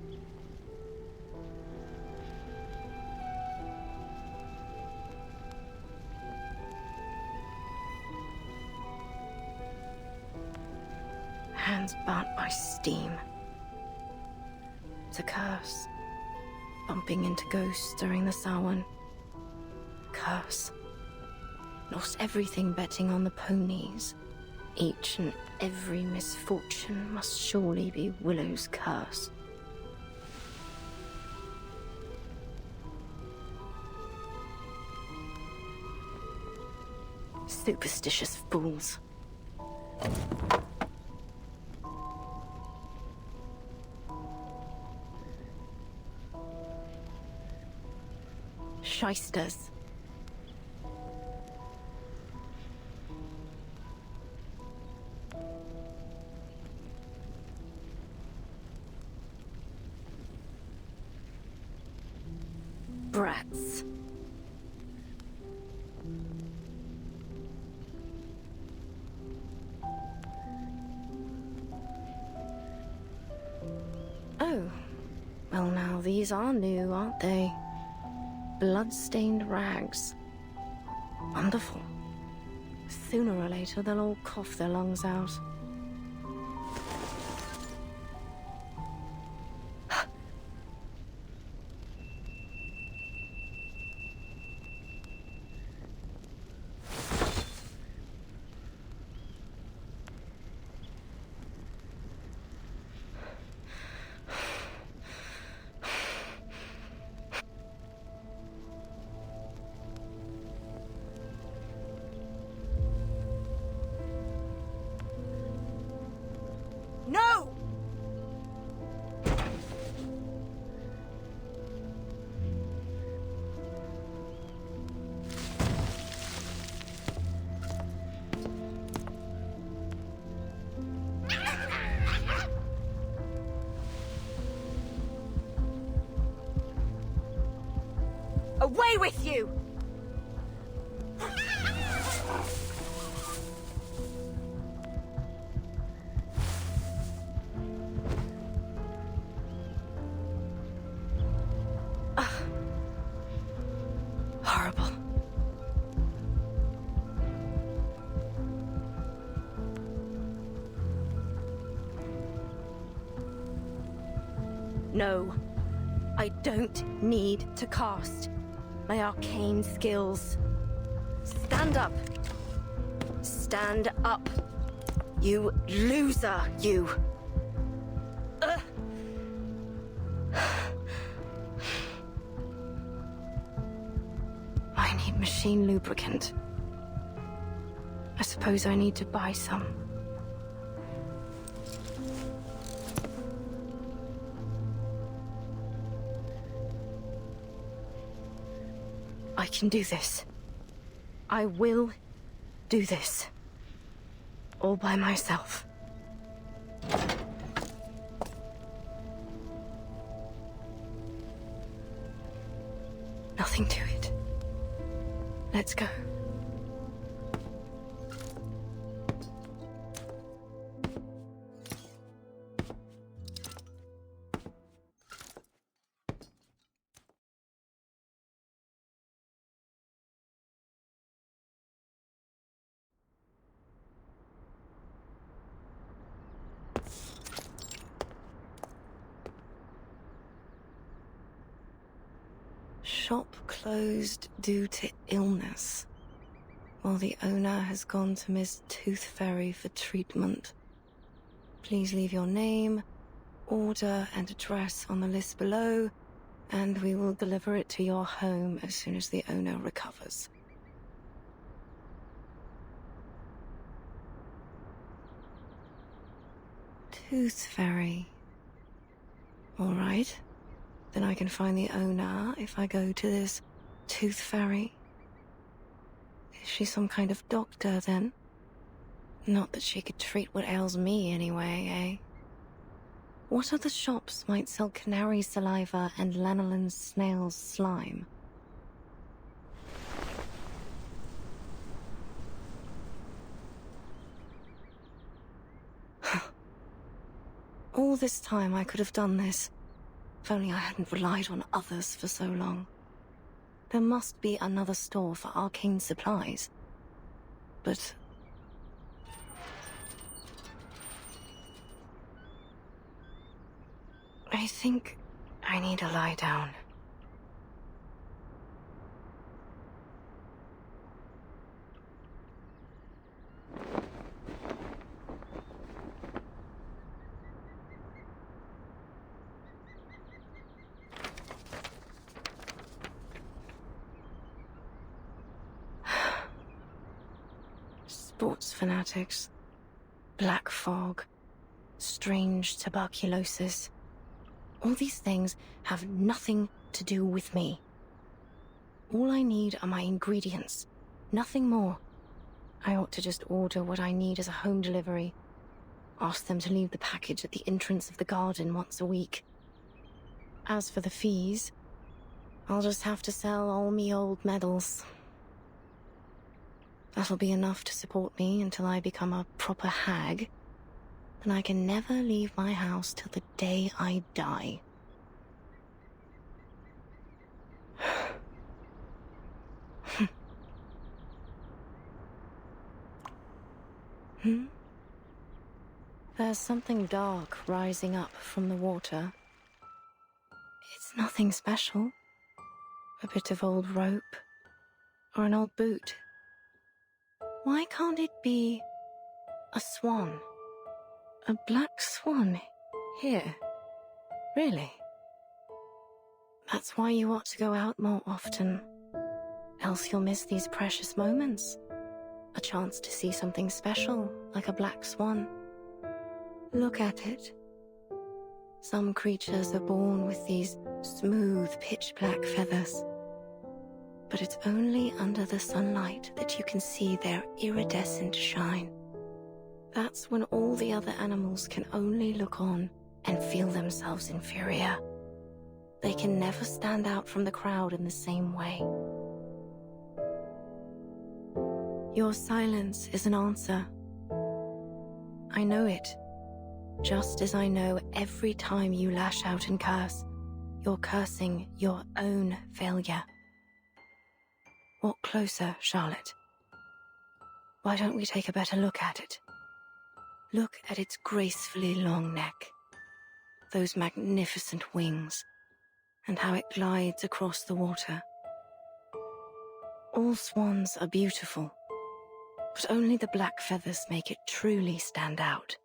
Hands burnt by steam. It's a curse. Bumping into ghosts during the Samhain. Curse. Lost everything betting on the ponies. Each and every misfortune must surely be Willow's curse. Superstitious fools. Shysters. Brats. Oh, well now these are new, aren't they? Blood-stained rags. Wonderful. Sooner or later they'll all cough their lungs out. Away with you! Horrible. No, I don't need to cast my arcane skills. Stand up. Stand up. You loser, you. I need machine lubricant. I suppose I need to buy some. I can do this. I will do this. All by myself. Nothing to it. Let's go. Shop closed due to illness, while the owner has gone to Miss Tooth Fairy for treatment. Please leave your name, order, and address on the list below, and we will deliver it to your home as soon as the owner recovers. Tooth Fairy. All right. Then I can find the owner if I go to this Tooth Fairy. Is she some kind of doctor, then? Not that she could treat what ails me anyway, eh? What other shops might sell canary saliva and lanolin snail's slime? All this time I could have done this. If only I hadn't relied on others for so long. There must be another store for arcane supplies. But... I think I need to lie down. Sports fanatics, black fog, strange tuberculosis. All these things have nothing to do with me. All I need are my ingredients, nothing more. I ought to just order what I need as a home delivery. Ask them to leave the package at the entrance of the garden once a week. As for the fees, I'll just have to sell all me old medals. That'll be enough to support me until I become a proper hag. Then I can never leave my house till the day I die. There's something dark rising up from the water. It's nothing special. A bit of old rope, or an old boot. Why can't it be a swan? A black swan here? Really? That's why you ought to go out more often. Else you'll miss these precious moments. A chance to see something special, like a black swan. Look at it. Some creatures are born with these smooth, pitch-black feathers. But it's only under the sunlight that you can see their iridescent shine. That's when all the other animals can only look on and feel themselves inferior. they can never stand out from the crowd in the same way. Your silence is an answer. I know it, just as I know every time you lash out and curse, you're cursing your own failure. Walk closer, Charlotte. Why don't we take a better look at it? Look at its gracefully long neck, those magnificent wings, and how it glides across the water. All swans are beautiful, but only the black feathers make it truly stand out.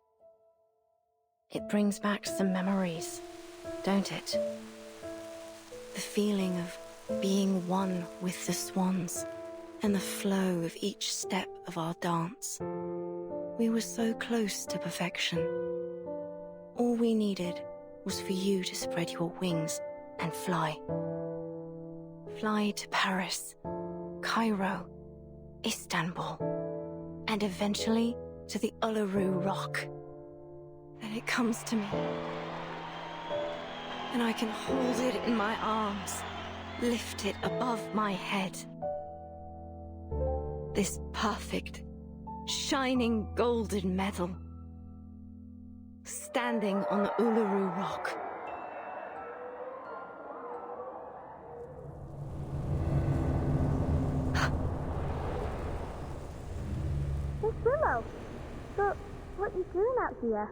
It brings back some memories, don't it? The feeling of being one with the swans and the flow of each step of our dance. We were so close to perfection. All we needed was for you to spread your wings and fly. Fly to Paris, Cairo, Istanbul, and eventually to the Uluru Rock. Then it comes to me, and I can hold it in my arms, lift it above my head. This perfect, shining golden medal, standing on the Uluru Rock. Miss Willow, but what are you doing out here?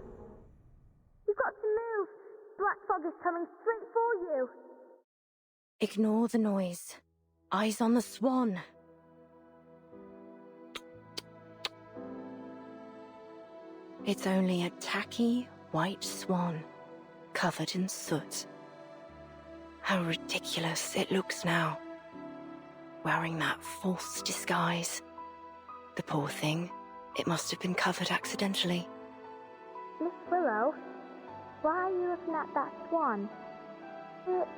You've got to move. Black fog is coming straight for you. Ignore the noise. Eyes on the swan. It's only a tacky white swan, covered in soot. How ridiculous it looks now, wearing that false disguise. The poor thing, it must have been covered accidentally. Miss Willow, why are you looking at that swan? It's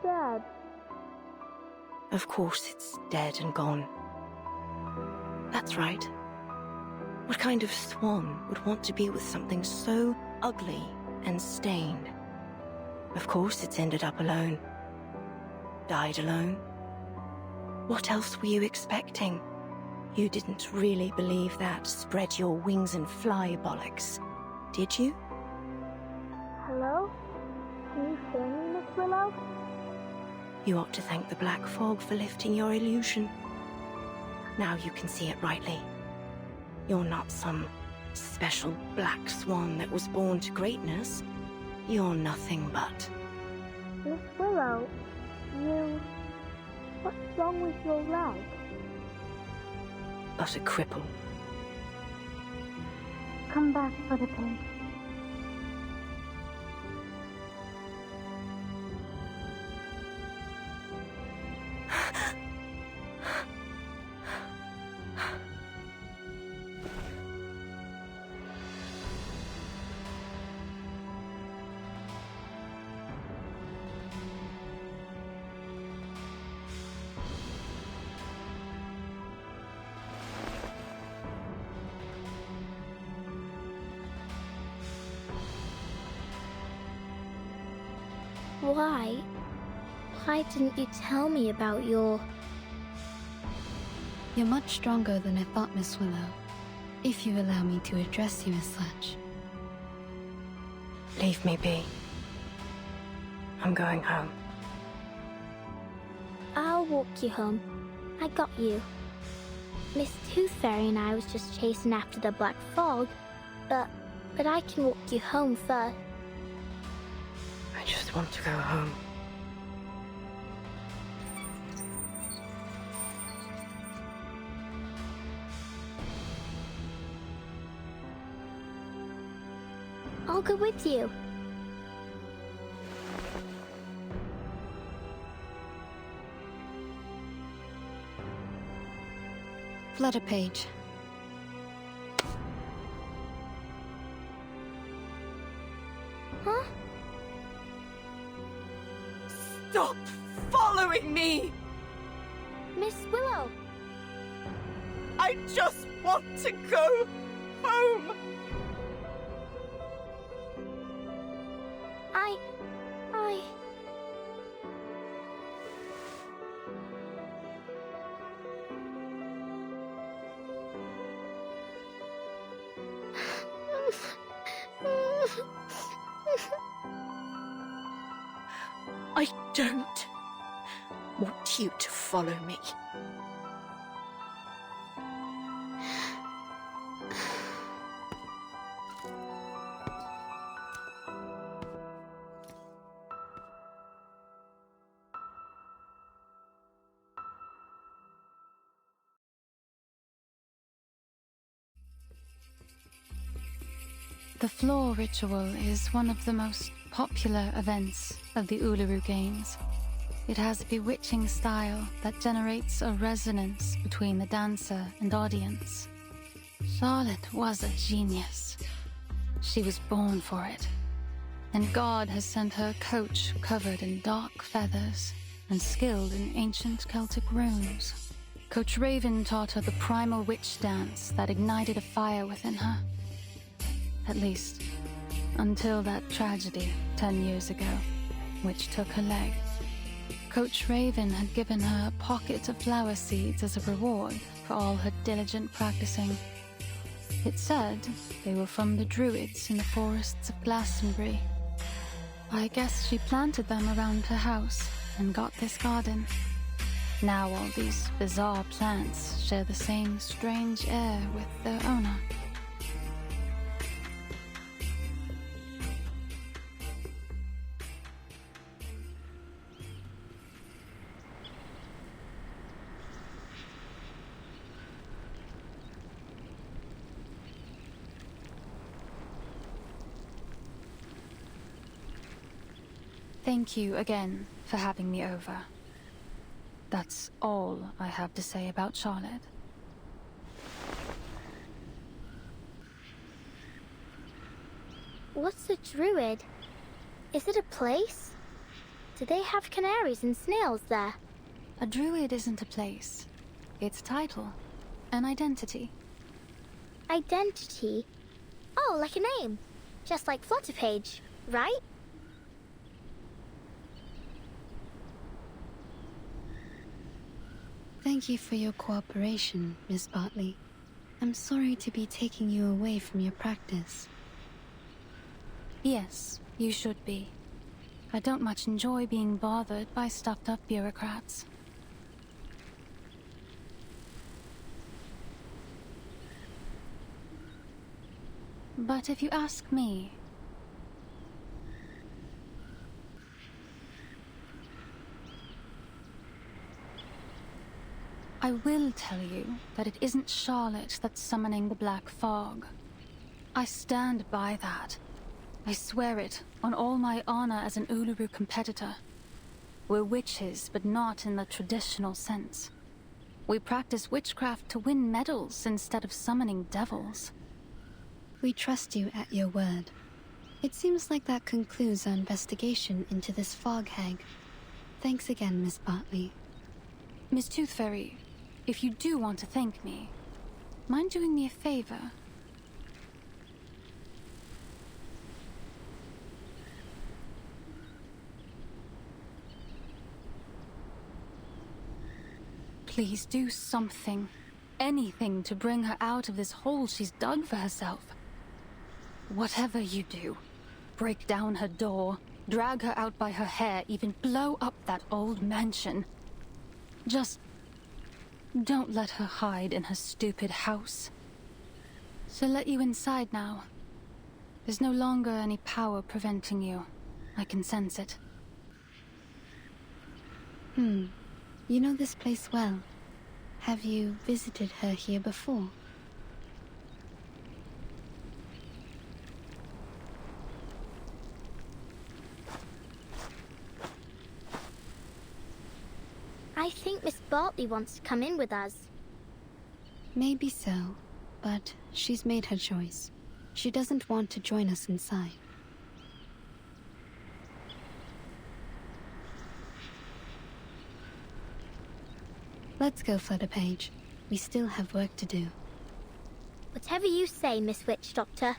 dead. Of course it's dead and gone. That's right. What kind of swan would want to be with something so ugly and stained? Of course it's ended up alone. Died alone. What else were you expecting? You didn't really believe that spread your wings and fly bollocks, did you? Hello? Can you hear me, Miss Willow? You ought to thank the black fog for lifting your illusion. Now you can see it rightly. You're not some special black swan that was born to greatness. You're nothing but... Miss Willow, what's wrong with your leg? but a cripple. Come back for the pig. Why didn't you tell me about your... You're much stronger than I thought, Miss Willow, if you allow me to address you as such. Leave me be. I'm going home. I'll walk you home. I got you. Miss Tooth Fairy and I was just chasing after the black fog, but I can walk you home first. I just want to go home. I'll go with you. Flutter Page. Huh? Stop following me! Miss Willow! I just want to go home! don't want you to follow me. The floor ritual is one of the most popular events of the Uluru Games. It has a bewitching style that generates a resonance between the dancer and audience. Charlotte was a genius. She was born for it. And God has sent her a coach covered in dark feathers and skilled in ancient Celtic runes. Coach Raven taught her the primal witch dance that ignited a fire within her. At least, until that tragedy 10 years ago, which took her leg. Coach Raven had given her a pocket of flower seeds as a reward for all her diligent practicing. It said they were from the druids in the forests of Glastonbury. I guess she planted them around her house and got this garden. Now all these bizarre plants share the same strange air with their owner. Thank you again for having me over. That's all I have to say about Charlotte. What's a druid? Is it a place? Do they have canaries and snails there? A druid isn't a place. It's a title. An identity. Identity? Oh, like a name. Just like Flutterpage, right? Thank you for your cooperation, Miss Bartley. I'm sorry to be taking you away from your practice. Yes, you should be. I don't much enjoy being bothered by stuffed-up bureaucrats. But if you ask me, I will tell you that it isn't Charlotte that's summoning the Black Fog. I stand by that. I swear it on all my honor as an Uluru competitor. We're witches, but not in the traditional sense. We practice witchcraft to win medals instead of summoning devils. We trust you at your word. It seems like that concludes our investigation into this fog hag. Thanks again, Miss Bartley. Miss Tooth Fairy, if you do want to thank me, mind doing me a favor? Please do something. Anything to bring her out of this hole she's dug for herself. Whatever you do, break down her door, drag her out by her hair, even blow up that old mansion. Just don't let her hide in her stupid house. She'll let you inside now. There's no longer any power preventing you. I can sense it. You know this place well. Have you visited her here before? I think Miss Bartley wants to come in with us. Maybe so, but she's made her choice. She doesn't want to join us inside. Let's go, Flutterpage. We still have work to do. Whatever you say, Miss Witch Doctor.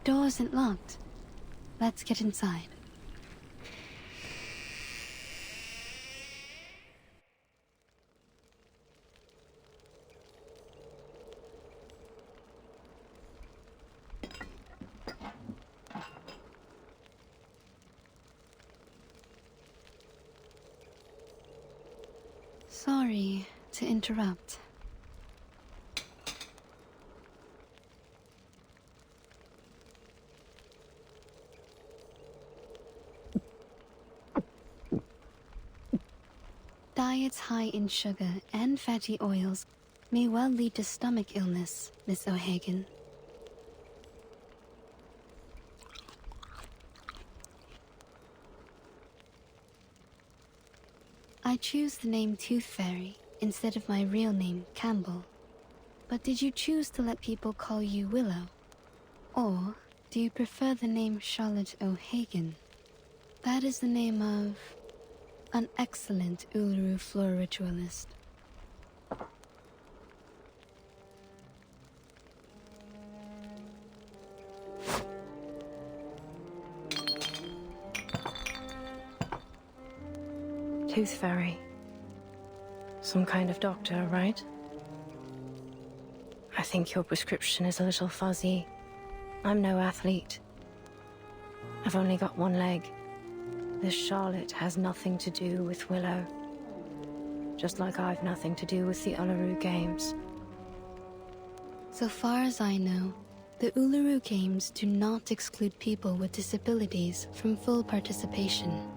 door isn't locked. Let's get inside. Sorry to interrupt. Diets high in sugar and fatty oils may well lead to stomach illness, Miss O'Hagan. I choose the name Tooth Fairy instead of my real name, Campbell. But did you choose to let people call you Willow? Or do you prefer the name Charlotte O'Hagan? That is the name of an excellent Uluru floor ritualist. Tooth Fairy. Some kind of doctor, right? I think your prescription is a little fuzzy. I'm no athlete. I've only got one leg. This Charlotte has nothing to do with Willow. Just like I've nothing to do with the Uluru Games. So far as I know, the Uluru Games do not exclude people with disabilities from full participation.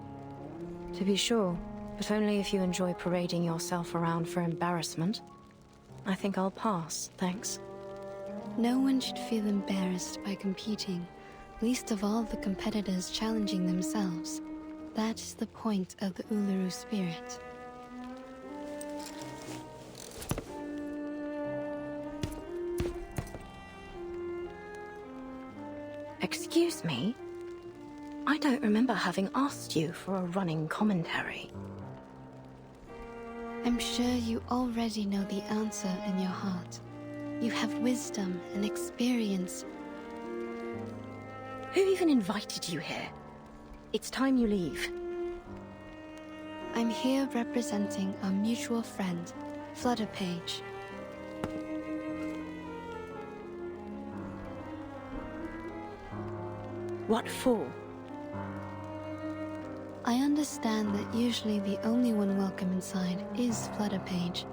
To be sure, but only if you enjoy parading yourself around for embarrassment. I think I'll pass, thanks. No one should feel embarrassed by competing, least of all the competitors challenging themselves. That is the point of the Uluru spirit. Excuse me? I don't remember having asked you for a running commentary. I'm sure you already know the answer in your heart. You have wisdom and experience. Who even invited you here? It's time you leave. I'm here representing our mutual friend, Flutterpage. What for? I understand that usually the only one welcome inside is Flutterpage,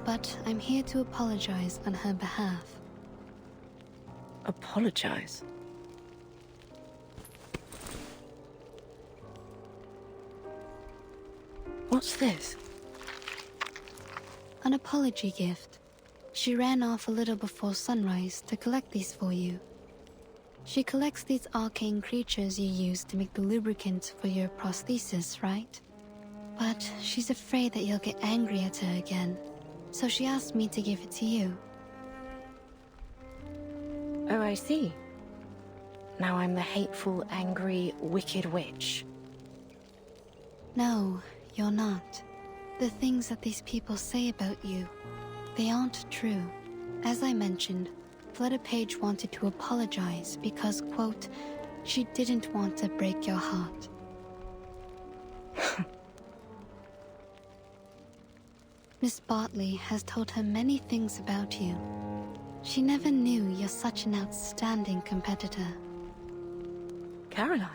but I'm here to apologize on her behalf. Apologize? What's this? An apology gift. She ran off a little before sunrise to collect these for you. She collects these arcane creatures you use to make the lubricant for your prosthesis, right? But she's afraid that you'll get angry at her again, so she asked me to give it to you. Oh, I see. Now I'm the hateful, angry, wicked witch. No, you're not. The things that these people say about you, they aren't true. As I mentioned, Flutterpage wanted to apologize because, quote, she didn't want to break your heart. Miss Bartley has told her many things about you. She never knew you're such an outstanding competitor. Caroline?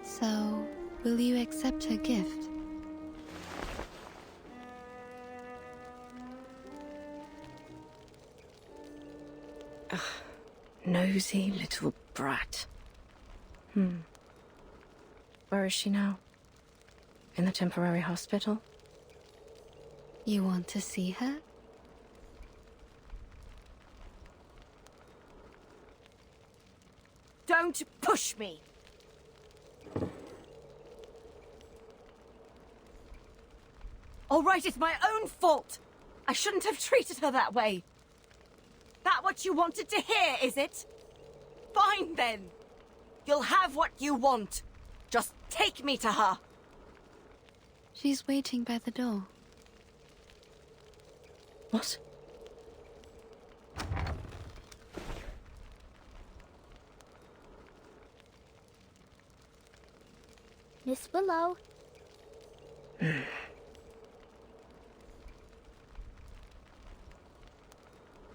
So, will you accept her gift? Nosy little brat. Where is she now? In the temporary hospital? You want to see her? Don't push me! All right, it's my own fault. I shouldn't have treated her that way. That what you wanted to hear, is it? Fine, then. You'll have what you want. Just take me to her. She's waiting by the door. What? Miss Willow.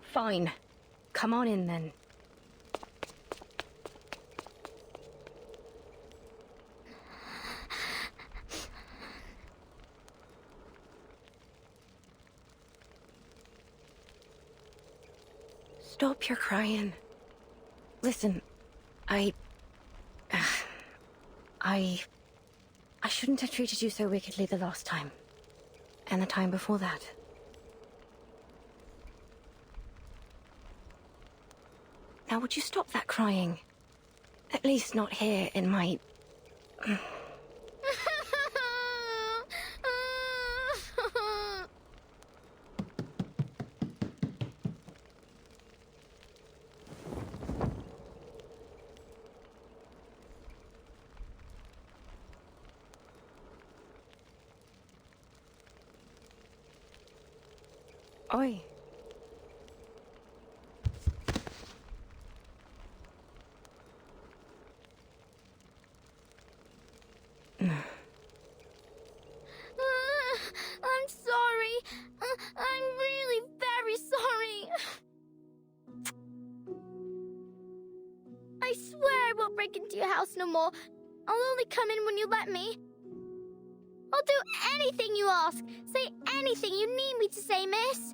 Fine. Come on in then. Stop your crying. Listen, I shouldn't have treated you so wickedly the last time. And the time before that. Now would you stop that crying? At least not here in my... Oi. I'm sorry. I'm really very sorry. I swear I won't break into your house no more. I'll only come in when you let me. I'll do anything you ask. Say anything you need me to say, miss.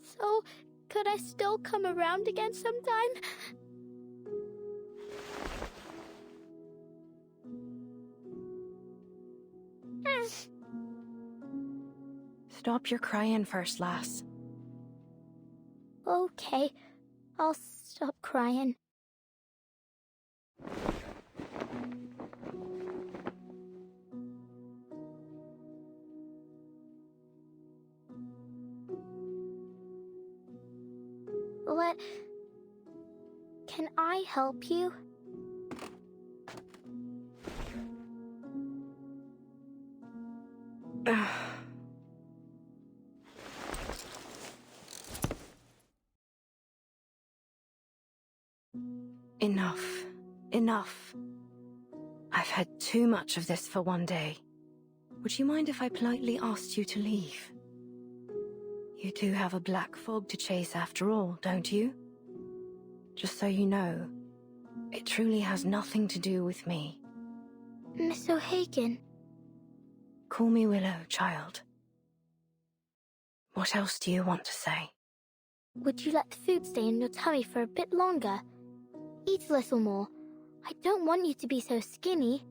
So, could I still come around again sometime? Stop your crying first, lass. Okay, I'll stop crying. Can I help you? Enough. Enough. I've had too much of this for one day. Would you mind if I politely asked you to leave? You do have a black fog to chase after all, don't you? Just so you know, it truly has nothing to do with me. Miss O'Hagan. Call me Willow, child. What else do you want to say? Would you let the food stay in your tummy for a bit longer? Eat a little more. I don't want you to be so skinny.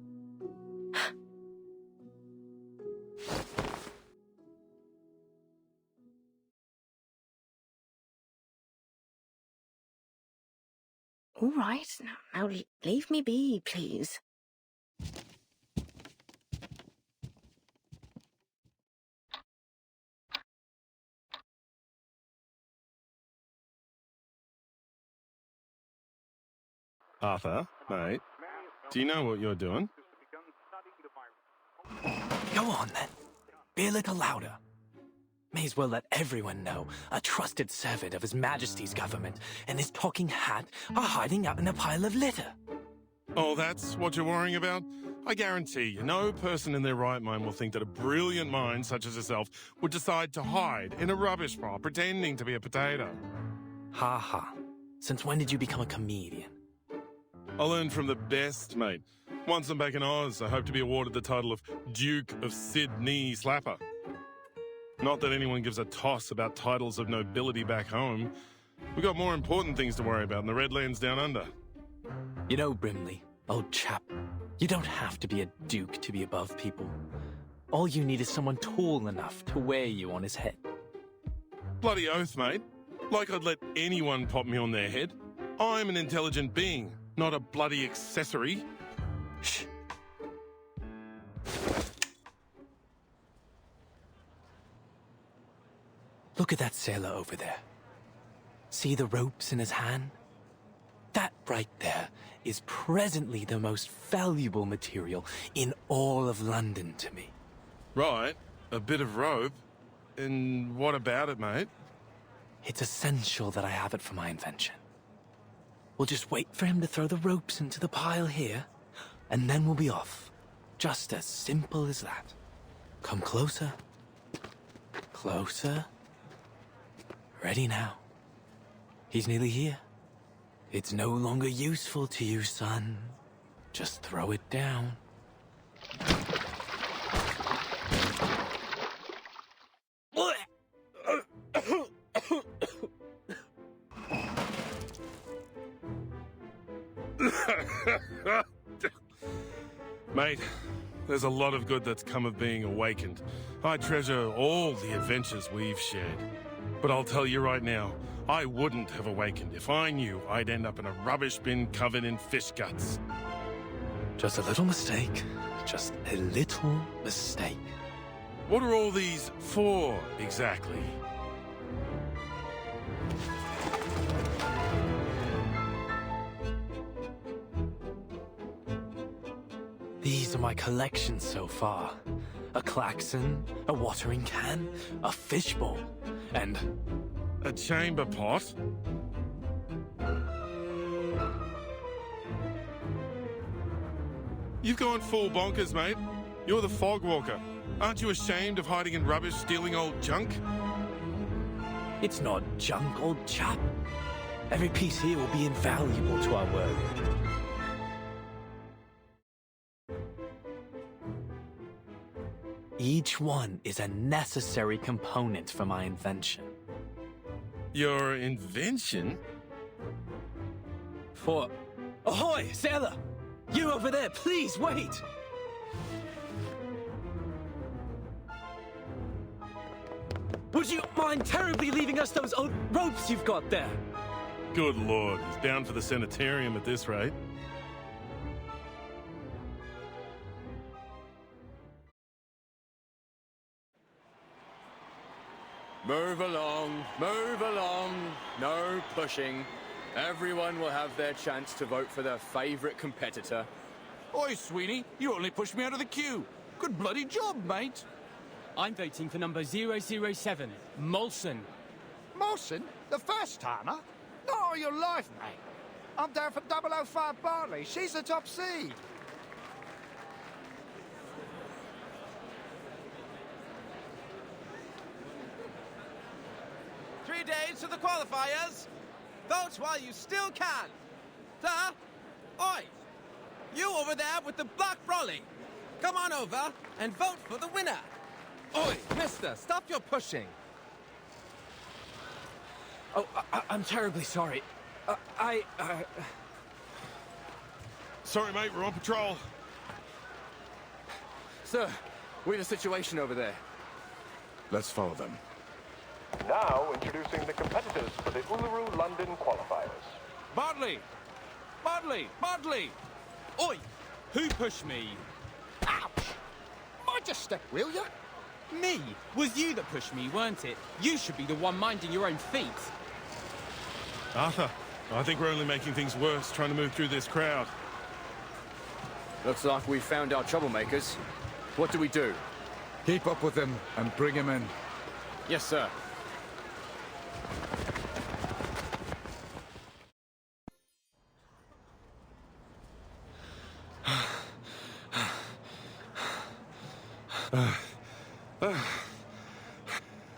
All right, now leave me be, please. Arthur, mate, do you know what you're doing? Go on, then. Be a little louder. May as well let everyone know a trusted servant of His Majesty's government and his talking hat are hiding out in a pile of litter. Oh, that's what you're worrying about? I guarantee you, no person in their right mind will think that a brilliant mind such as yourself would decide to hide in a rubbish pile pretending to be a potato. Ha ha. Since when did you become a comedian? I learned from the best, mate. Once I'm back in Oz, I hope to be awarded the title of Duke of Sydney Slapper. Not that anyone gives a toss about titles of nobility back home. We've got more important things to worry about in the Redlands down under. You know, Brimley, old chap, you don't have to be a duke to be above people. All you need is someone tall enough to wear you on his head. Bloody oath, mate. Like I'd let anyone pop me on their head. I'm an intelligent being, not a bloody accessory. Shh. Look at that sailor over there. See the ropes in his hand? That right there is presently the most valuable material in all of London to me. Right, a bit of rope. And what about it, mate? It's essential that I have it for my invention. We'll just wait for him to throw the ropes into the pile here, and then we'll be off. Just as simple as that. Come closer. Closer. Ready now. He's nearly here. It's no longer useful to you, son. Just throw it down. Mate, there's a lot of good that's come of being awakened. I treasure all the adventures we've shared. But I'll tell you right now, I wouldn't have awakened if I knew I'd end up in a rubbish bin covered in fish guts. Just a little mistake. Just a little mistake. What are all these for, exactly? These are my collections so far. A klaxon, a watering can, a fishbowl, and... a chamber pot? You've gone full bonkers, mate. You're the fog walker. Aren't you ashamed of hiding in rubbish, stealing old junk? It's not junk, old chap. Every piece here will be invaluable to our work. Each one is a necessary component for my invention. Your invention? For... Ahoy, sailor! You over there, please wait! Would you mind terribly leaving us those old ropes you've got there? Good lord, he's bound for the sanitarium at this rate. Move along, no pushing. Everyone will have their chance to vote for their favourite competitor. Oi, Sweeney, you only pushed me out of the queue. Good bloody job, mate. I'm voting for number 007, Molson. Molson? The first timer? Not all your life, mate. I'm down for 005 Bartley. She's the top seed. Days to the qualifiers. Vote while you still can. Oi! You over there with the black brolly. Come on over and vote for the winner. Oi, mister, stop your pushing. Oh, I'm terribly sorry. Sorry, mate, we're on patrol. Sir, we have a situation over there. Let's follow them. Now introducing the competitors for the Uluru London qualifiers. Bartley! Bartley! Bartley! Oi! Who pushed me? Ouch! Mind your step, will ya? Me? Was you that pushed me, weren't it? You should be the one minding your own feet. Arthur, I think we're only making things worse trying to move through this crowd. Looks like we found our troublemakers. What do we do? Keep up with them and bring him in. Yes, sir.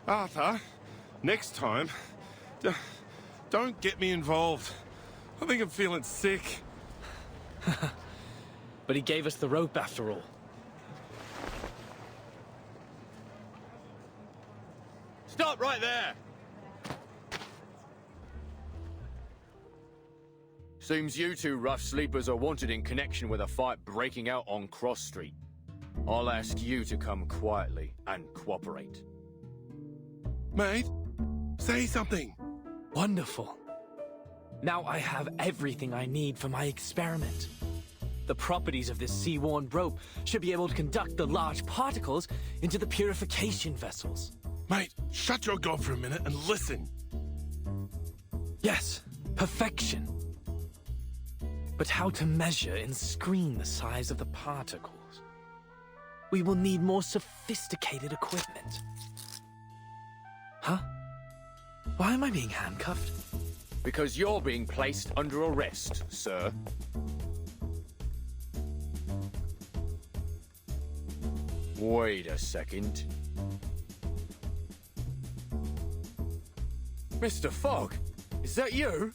Arthur, next time, don't get me involved. I think I'm feeling sick. But he gave us the rope after all. Stop right there! Seems you two rough sleepers are wanted in connection with a fight breaking out on Cross Street. I'll ask you to come quietly and cooperate. Mate, say something. Wonderful. Now I have everything I need for my experiment. The properties of this sea-worn rope should be able to conduct the large particles into the purification vessels. Mate, shut your gob for a minute and listen. Yes, perfection. But how to measure and screen the size of the particles? We will need more sophisticated equipment. Huh? Why am I being handcuffed? Because you're being placed under arrest, sir. Wait a second. Mr. Fogg, is that you?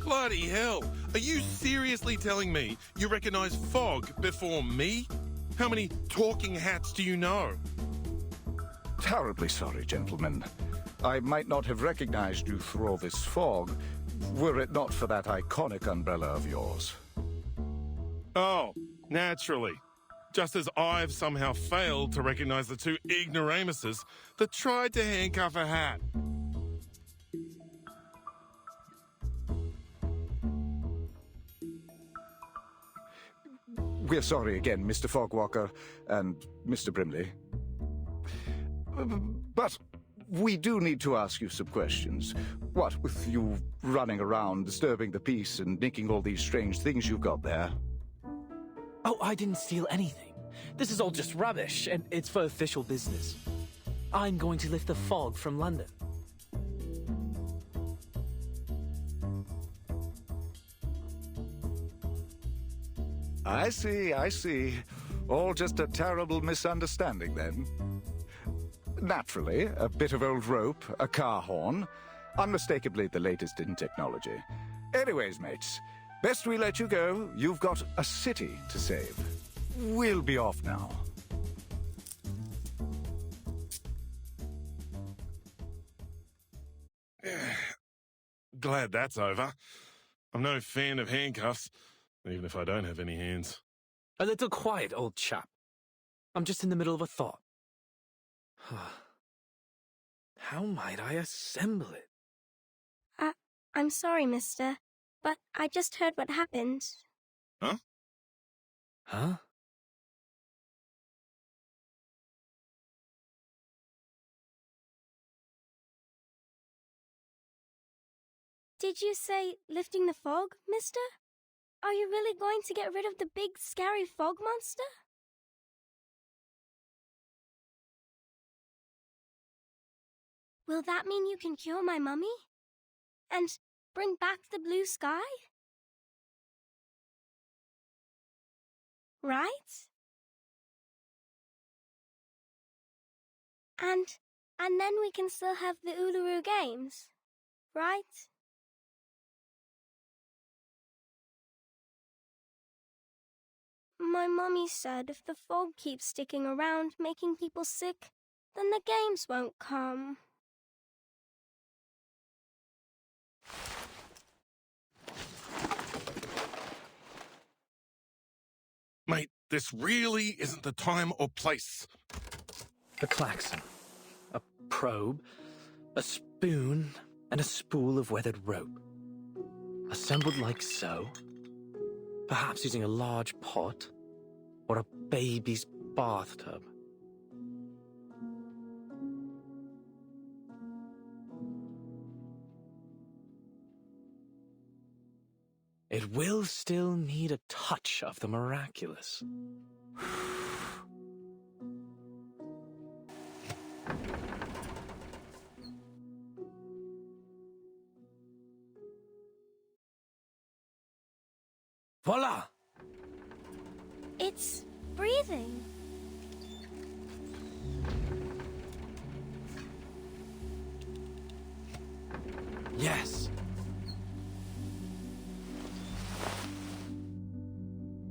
Bloody hell! Are you seriously telling me you recognize Fogg before me? How many talking hats do you know? Terribly sorry, gentlemen. I might not have recognized you through all this fog, were it not for that iconic umbrella of yours. Oh, naturally. Just as I've somehow failed to recognize the two ignoramuses that tried to handcuff a hat. We're sorry again, Mr. Fogwalker and Mr. Brimley. But we do need to ask you some questions. What with you running around, disturbing the peace, and nicking all these strange things you've got there? Oh, I didn't steal anything. This is all just rubbish, and it's for official business. I'm going to lift the fog from London. I see. All just a terrible misunderstanding, then. Naturally, a bit of old rope, a car horn. Unmistakably the latest in technology. Anyways, mates, best we let you go. You've got a city to save. We'll be off now. Glad that's over. I'm no fan of handcuffs, even if I don't have any hands. A little quiet, old chap. I'm just in the middle of a thought. How might I assemble it? I'm sorry, mister, but I just heard what happened. Huh? Huh? Did you say lifting the fog, mister? Are you really going to get rid of the big, scary fog monster? Will that mean you can cure my mummy? And bring back the blue sky? Right? And then we can still have the Uluru Games, right? My mummy said if the fog keeps sticking around making people sick, then the games won't come. Mate, this really isn't the time or place. A klaxon, a probe, a spoon, and a spool of weathered rope. Assembled like so. Perhaps using a large pot or a baby's bathtub. It will still need a touch of the miraculous. Voila! It's breathing. Yes.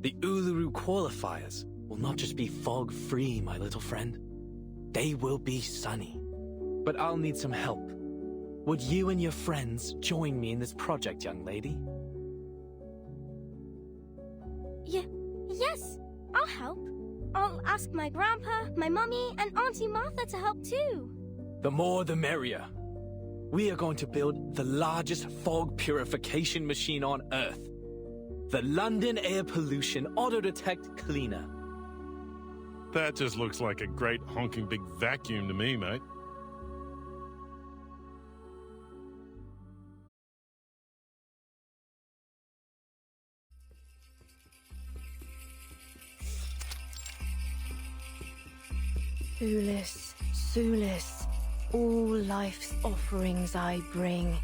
The Uluru qualifiers will not just be fog-free, my little friend. They will be sunny. But I'll need some help. Would you and your friends join me in this project, young lady? Yes, I'll help. I'll ask my grandpa, my mummy, and Auntie Martha to help too. The more the merrier. We are going to build the largest fog purification machine on Earth. The London Air Pollution Auto-Detect Cleaner. That just looks like a great honking big vacuum to me, mate. Ulyss, Sulis, all life's offerings I bring,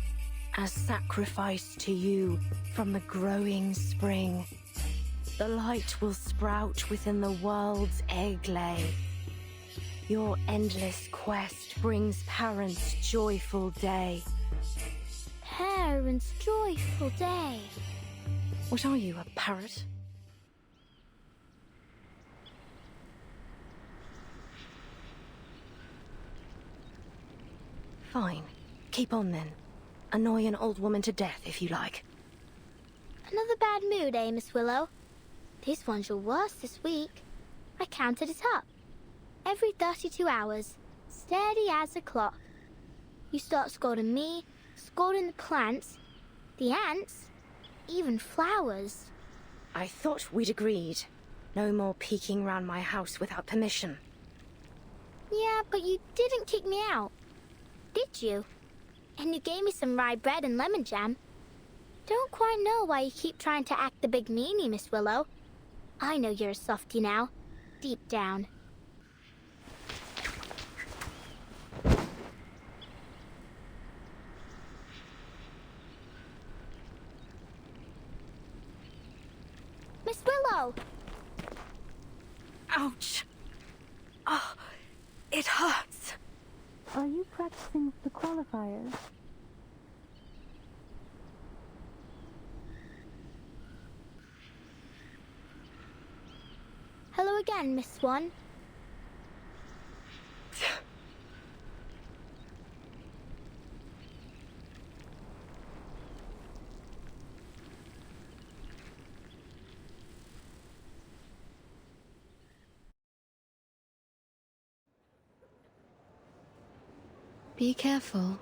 as sacrifice to you from the growing spring. The light will sprout within the world's egg lay. Your endless quest brings parents' joyful day. Parents' joyful day. What are you, a parrot? Fine. Keep on then. Annoy an old woman to death if you like. Another bad mood, eh, Miss Willow? This one's your worst this week. I counted it up. Every 32 hours, steady as a clock. You start scolding me, scolding the plants, the ants, even flowers. I thought we'd agreed. No more peeking round my house without permission. Yeah, but you didn't kick me out, did you? And you gave me some rye bread and lemon jam. Don't quite know why you keep trying to act the big meanie, Miss Willow. I know you're a softie now, deep down. Miss Willow! Ouch! Oh, it hurts. Are you practicing the qualifiers? Hello again, Miss Swan. Be careful.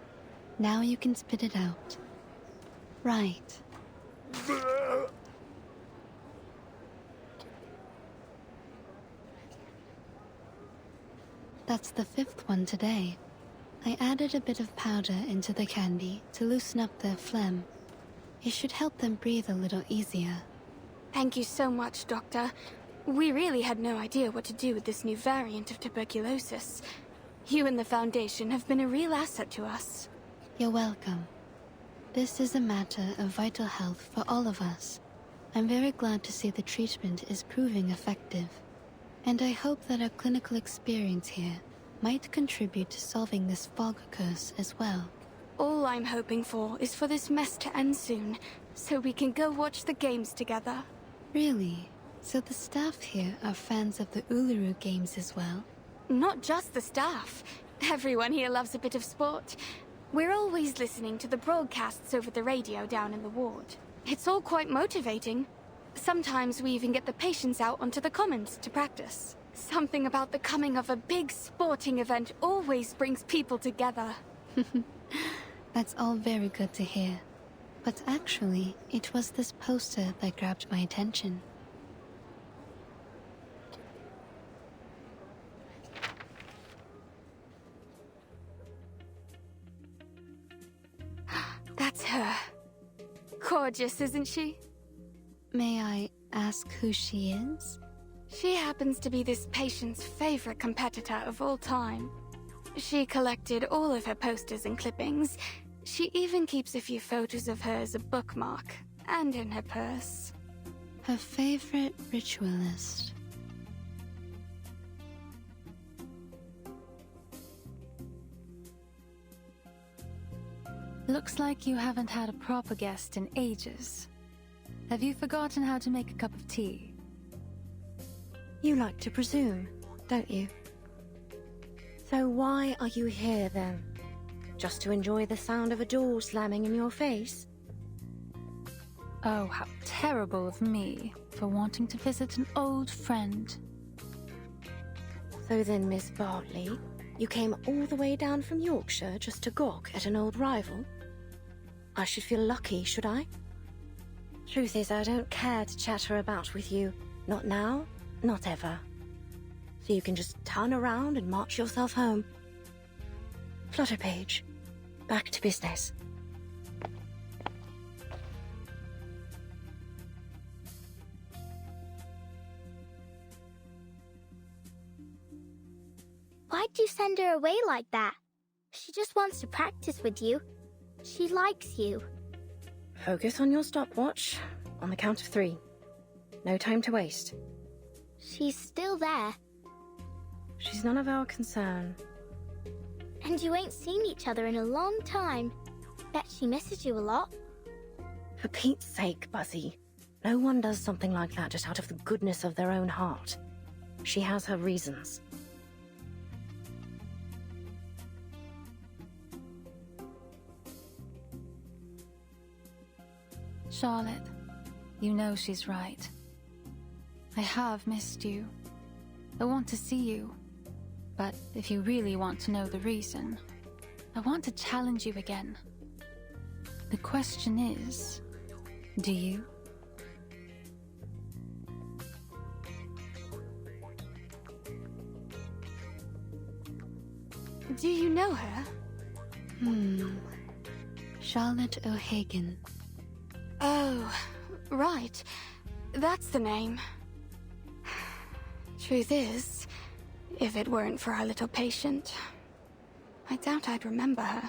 Now you can spit it out. Right. That's the 5th one today. I added a bit of powder into the candy to loosen up their phlegm. It should help them breathe a little easier. Thank you so much, Doctor. We really had no idea what to do with this new variant of tuberculosis. You and the Foundation have been a real asset to us. You're welcome. This is a matter of vital health for all of us. I'm very glad to see the treatment is proving effective. And I hope that our clinical experience here might contribute to solving this fog curse as well. All I'm hoping for is for this mess to end soon, so we can go watch the games together. Really? So the staff here are fans of the Uluru games as well? Not just the staff. Everyone here loves a bit of sport. We're always listening to the broadcasts over the radio down in the ward. It's all quite motivating. Sometimes we even get the patients out onto the commons to practice. Something about the coming of a big sporting event always brings people together. That's all very good to hear. But actually, it was this poster that grabbed my attention. That's her. Gorgeous, isn't she? May I ask who she is? She happens to be this patient's favorite competitor of all time. She collected all of her posters and clippings. She even keeps a few photos of her as a bookmark, and in her purse. Her favorite ritualist. Looks like you haven't had a proper guest in ages. Have you forgotten how to make a cup of tea? You like to presume, don't you? So why are you here then? Just to enjoy the sound of a door slamming in your face? Oh, how terrible of me for wanting to visit an old friend. So then, Miss Bartley, you came all the way down from Yorkshire just to gawk at an old rival? I should feel lucky, should I? Truth is, I don't care to chatter about with you. Not now, not ever. So you can just turn around and march yourself home. Flutterpage, back to business. you send her away like that? She just wants to practice with you. She likes you. Focus on your stopwatch. On the count of 3. No time to waste. She's still there. She's none of our concern. And you ain't seen each other in a long time. Bet she misses you a lot. For Pete's sake, Buzzy. No one does something like that just out of the goodness of their own heart. She has her reasons. Charlotte, you know she's right. I have missed you. I want to see you. But if you really want to know the reason, I want to challenge you again. The question is, do you? Do you know her? Charlotte O'Hagan. Oh, right. That's the name. Truth is, if it weren't for our little patient, I doubt I'd remember her.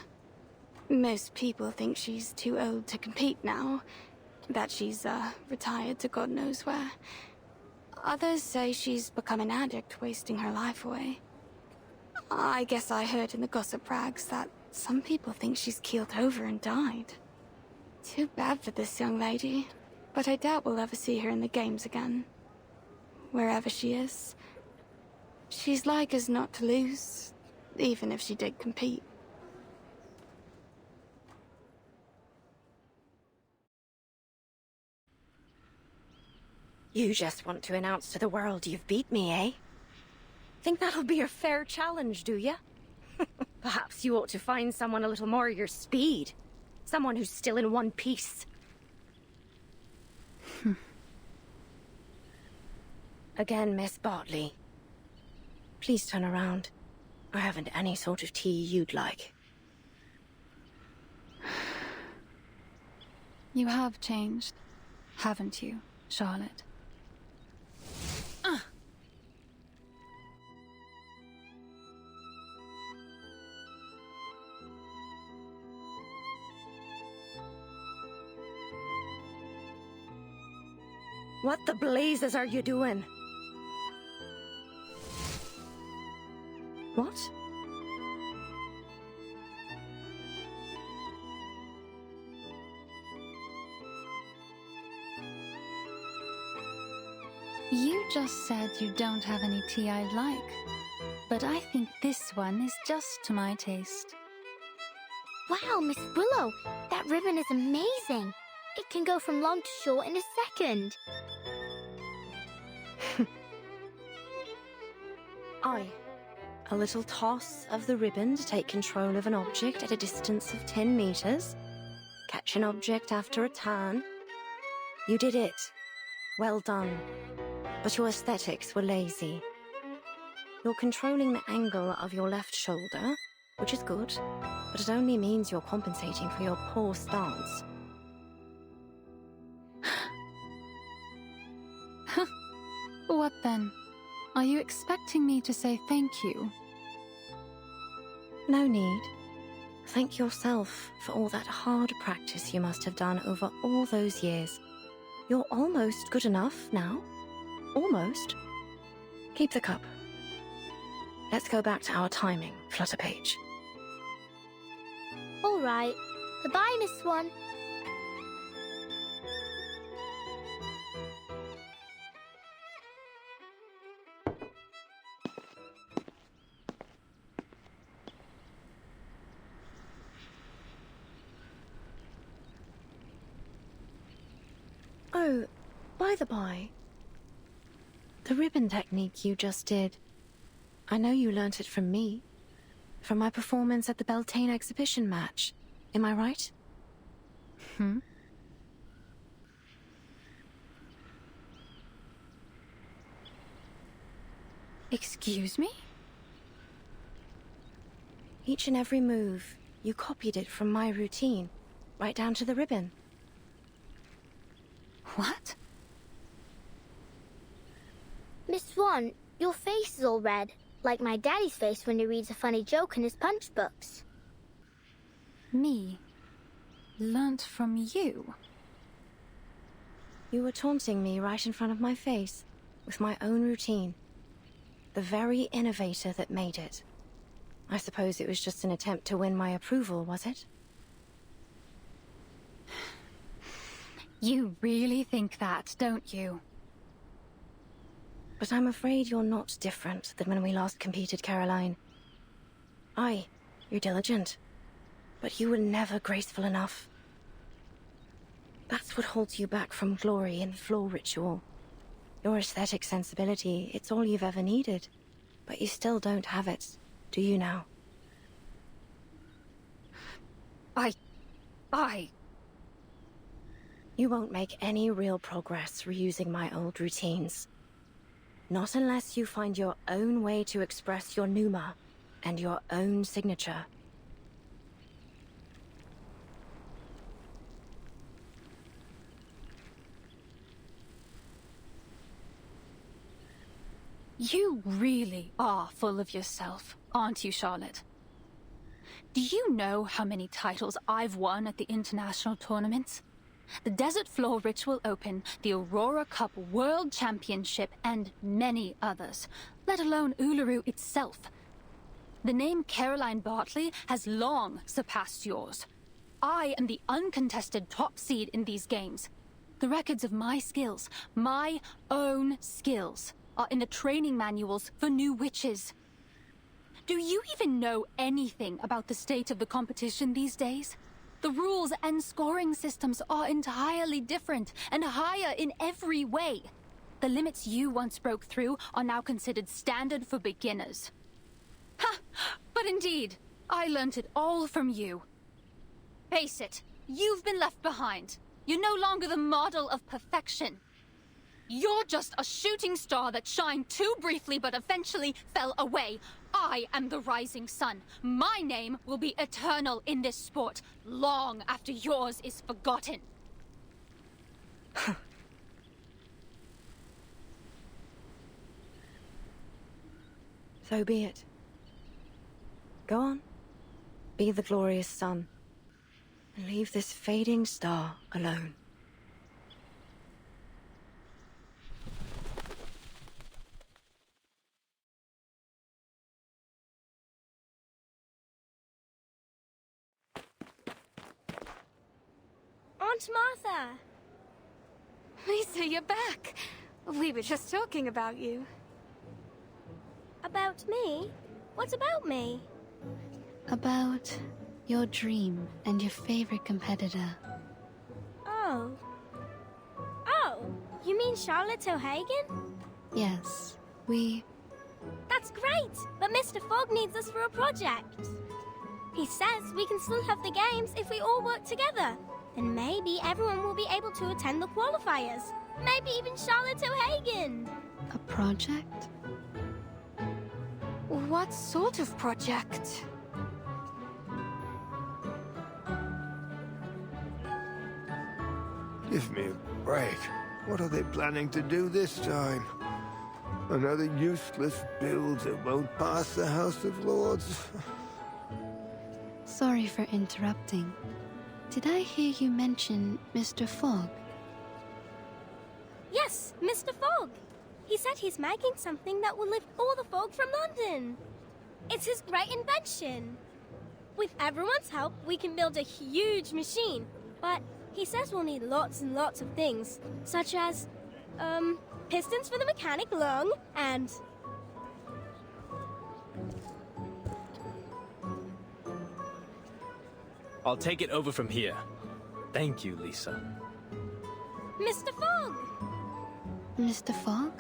Most people think she's too old to compete now, that she's retired to God knows where. Others say she's become an addict, wasting her life away. I guess I heard in the gossip rags that some people think she's keeled over and died. Too bad for this young lady, but I doubt we'll ever see her in the games again. Wherever she is. She's like as not to lose, even if she did compete. You just want to announce to the world you've beat me, eh? Think that'll be a fair challenge, do you? Perhaps you ought to find someone a little more your speed. Someone who's still in one piece. Again, Miss Bartley. Please turn around. I haven't any sort of tea you'd like. You have changed, haven't you, Charlotte? What the blazes are you doing? What? You just said you don't have any tea I'd like, but I think this one is just to my taste. Wow, Miss Willow, that ribbon is amazing. It can go from long to short in a second. A little toss of the ribbon to take control of an object at a distance of 10 meters. Catch an object after a turn. You did it. Well done. But your aesthetics were lazy. You're controlling the angle of your left shoulder, which is good, but it only means you're compensating for your poor stance. What then? Are you expecting me to say thank you? No need. Thank yourself for all that hard practice you must have done over all those years. You're almost good enough now. Almost. Keep the cup. Let's go back to our timing, Flutterpage. All right. Goodbye, Miss Swan. Oh, by the by, the ribbon technique you just did, I know you learnt it from me, from my performance at the Beltane exhibition match. Am I right? Excuse me? Each and every move, you copied it from my routine, right down to the ribbon. What? Miss Swan, your face is all red. Like my daddy's face when he reads a funny joke in his punch books. Me? Learnt from you? You were taunting me right in front of my face, with my own routine. The very innovator that made it. I suppose it was just an attempt to win my approval, was it? You really think that, don't you? But I'm afraid you're not different than when we last competed, Caroline. Aye, you're diligent, but you were never graceful enough. That's what holds you back from glory in floor ritual. Your aesthetic sensibility, it's all you've ever needed. But you still don't have it, do you now? You won't make any real progress reusing my old routines. Not unless you find your own way to express your pneuma and your own signature. You really are full of yourself, aren't you, Charlotte? Do you know how many titles I've won at the international tournaments? The Desert Floor Ritual Open, the Aurora Cup World Championship, and many others, let alone Uluru itself. The name Caroline Bartley has long surpassed yours. I am the uncontested top seed in these games. The records of my skills, my own skills, are in the training manuals for new witches. Do you even know anything about the state of the competition these days? The rules and scoring systems are entirely different and higher in every way. The limits you once broke through are now considered standard for beginners. Ha! But indeed, I learnt it all from you. Face it, you've been left behind. You're no longer the model of perfection. You're just a shooting star that shined too briefly but eventually fell away. I am the rising sun. My name will be eternal in this sport, long after yours is forgotten. So be it. Go on. Be the glorious sun. And leave this fading star alone. Aunt Martha! Lisa, you're back. We were just talking about you. About me? What about me? About your dream and your favorite competitor. Oh. Oh, you mean Charlotte O'Hagan? Yes, That's great, but Mr. Fogg needs us for a project. He says we can still have the games if we all work together. Then maybe everyone will be able to attend the qualifiers. Maybe even Charlotte O'Hagan. A project? What sort of project? Give me a break. What are they planning to do this time? Another useless bill that won't pass the House of Lords? Sorry for interrupting. Did I hear you mention Mr. Fogg? Yes, Mr. Fogg. He said he's making something that will lift all the fog from London. It's his great invention. With everyone's help, we can build a huge machine. But he says we'll need lots and lots of things, such as, pistons for the mechanic lung, and... I'll take it over from here. Thank you, Lisa. Mr. Fogg! Mr. Fogg?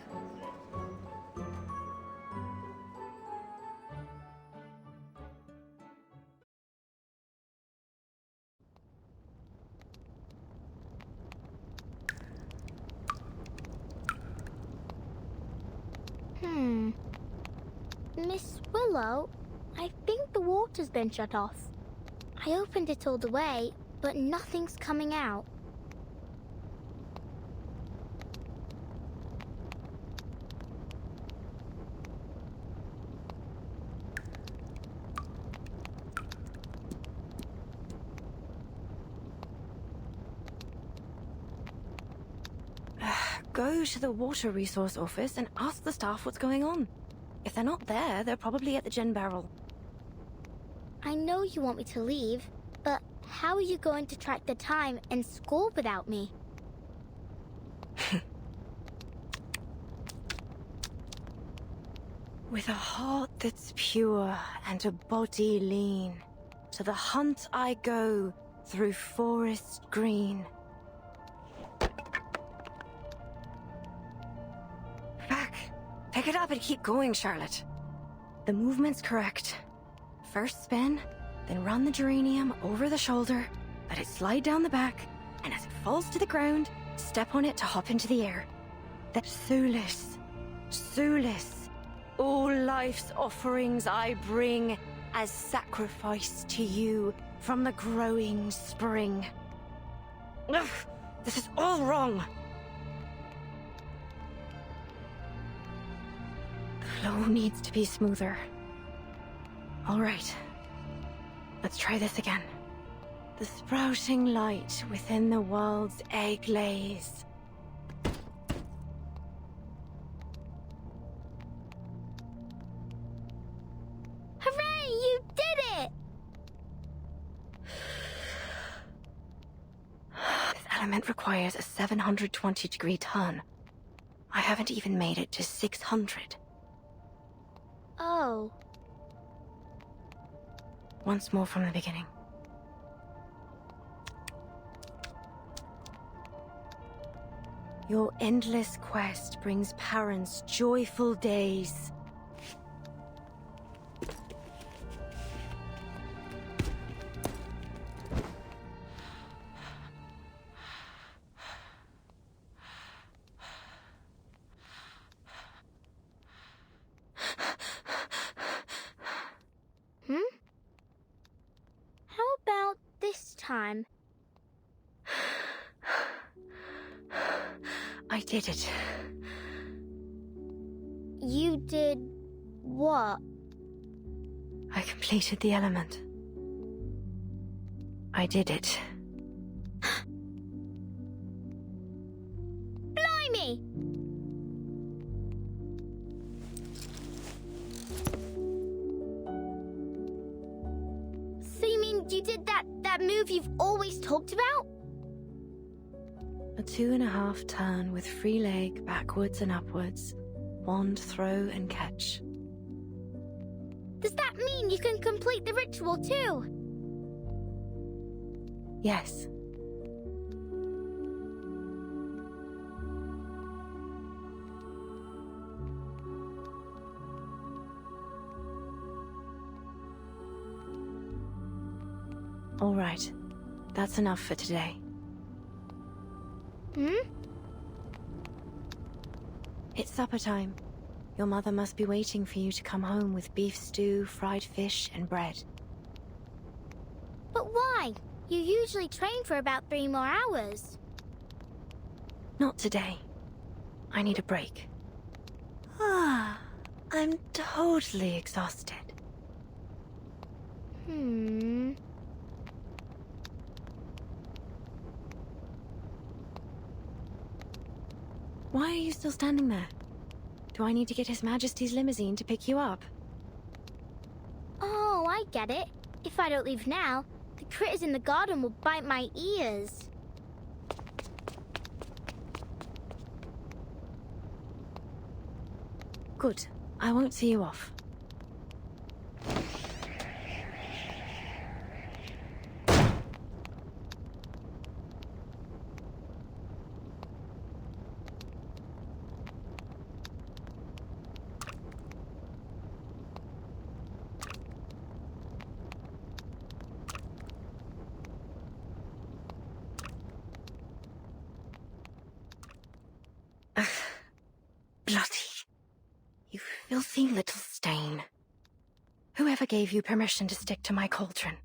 Miss Willow, I think the water's been shut off. I opened it all the way, but nothing's coming out. go to the water resource office and ask the staff what's going on. If they're not there, they're probably at the gin barrel. I know you want me to leave, but how are you going to track the time and score without me? With a heart that's pure and a body lean, to the hunt I go through forest green. Back. Pick it up and keep going, Charlotte. The movement's correct. First spin, then run the geranium over the shoulder, let it slide down the back, and as it falls to the ground, step on it to hop into the air. That Sulis. All life's offerings I bring as sacrifice to you from the growing spring. Ugh, this is all wrong. The flow needs to be smoother. All right, let's try this again. The sprouting light within the world's egg lays. Hooray! You did it! This element requires a 720-degree turn. I haven't even made it to 600. Oh. Once more from the beginning. Your endless quest brings parents joyful days. How about this time? I did it. You did what? I completed the element. I did it. Blimey! So you mean you did that move you've always talked about? A 2.5 turn with free leg backwards and upwards. Wand throw and catch. Does that mean you can complete the ritual too? Yes. All right. That's enough for today. It's supper time. Your mother must be waiting for you to come home with beef stew, fried fish, and bread. But why? You usually train for about 3 more hours. Not today. I need a break. I'm totally exhausted. Why are you still standing there? Do I need to get His Majesty's limousine to pick you up? Oh, I get it. If I don't leave now, the critters in the garden will bite my ears. Good. I won't see you off. Bloody. You filthy little stain. Whoever gave you permission to stick to my cauldron?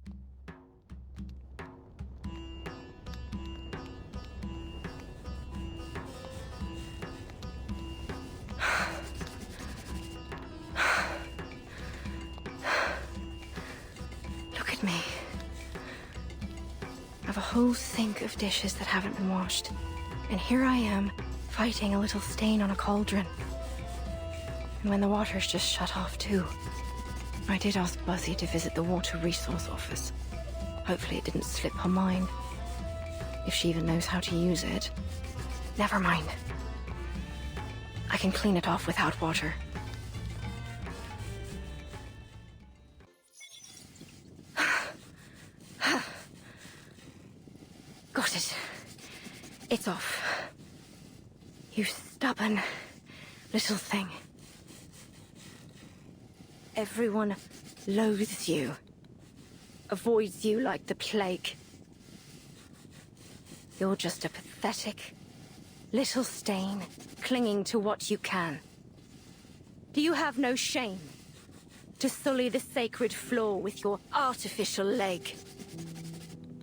Look at me. I have a whole sink of dishes that haven't been washed. And here I am, fighting a little stain on a cauldron. And when the water's just shut off too. I did ask Buzzy to visit the water resource office. Hopefully it didn't slip her mind. If she even knows how to use it. Never mind. I can clean it off without water. Got it. It's off. You stubborn little thing. Everyone loathes you. Avoids you like the plague. You're just a pathetic little stain clinging to what you can. Do you have no shame to sully the sacred floor with your artificial leg?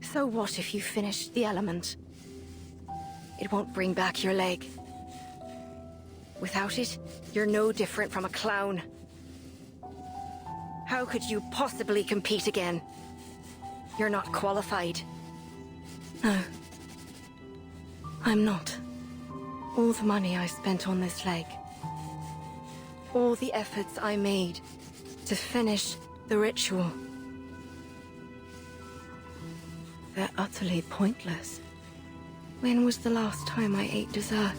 So what if you finish the element? It won't bring back your leg. Without it, you're no different from a clown. How could you possibly compete again? You're not qualified. No. I'm not. All the money I spent on this leg. All the efforts I made to finish the ritual. They're utterly pointless. When was the last time I ate dessert?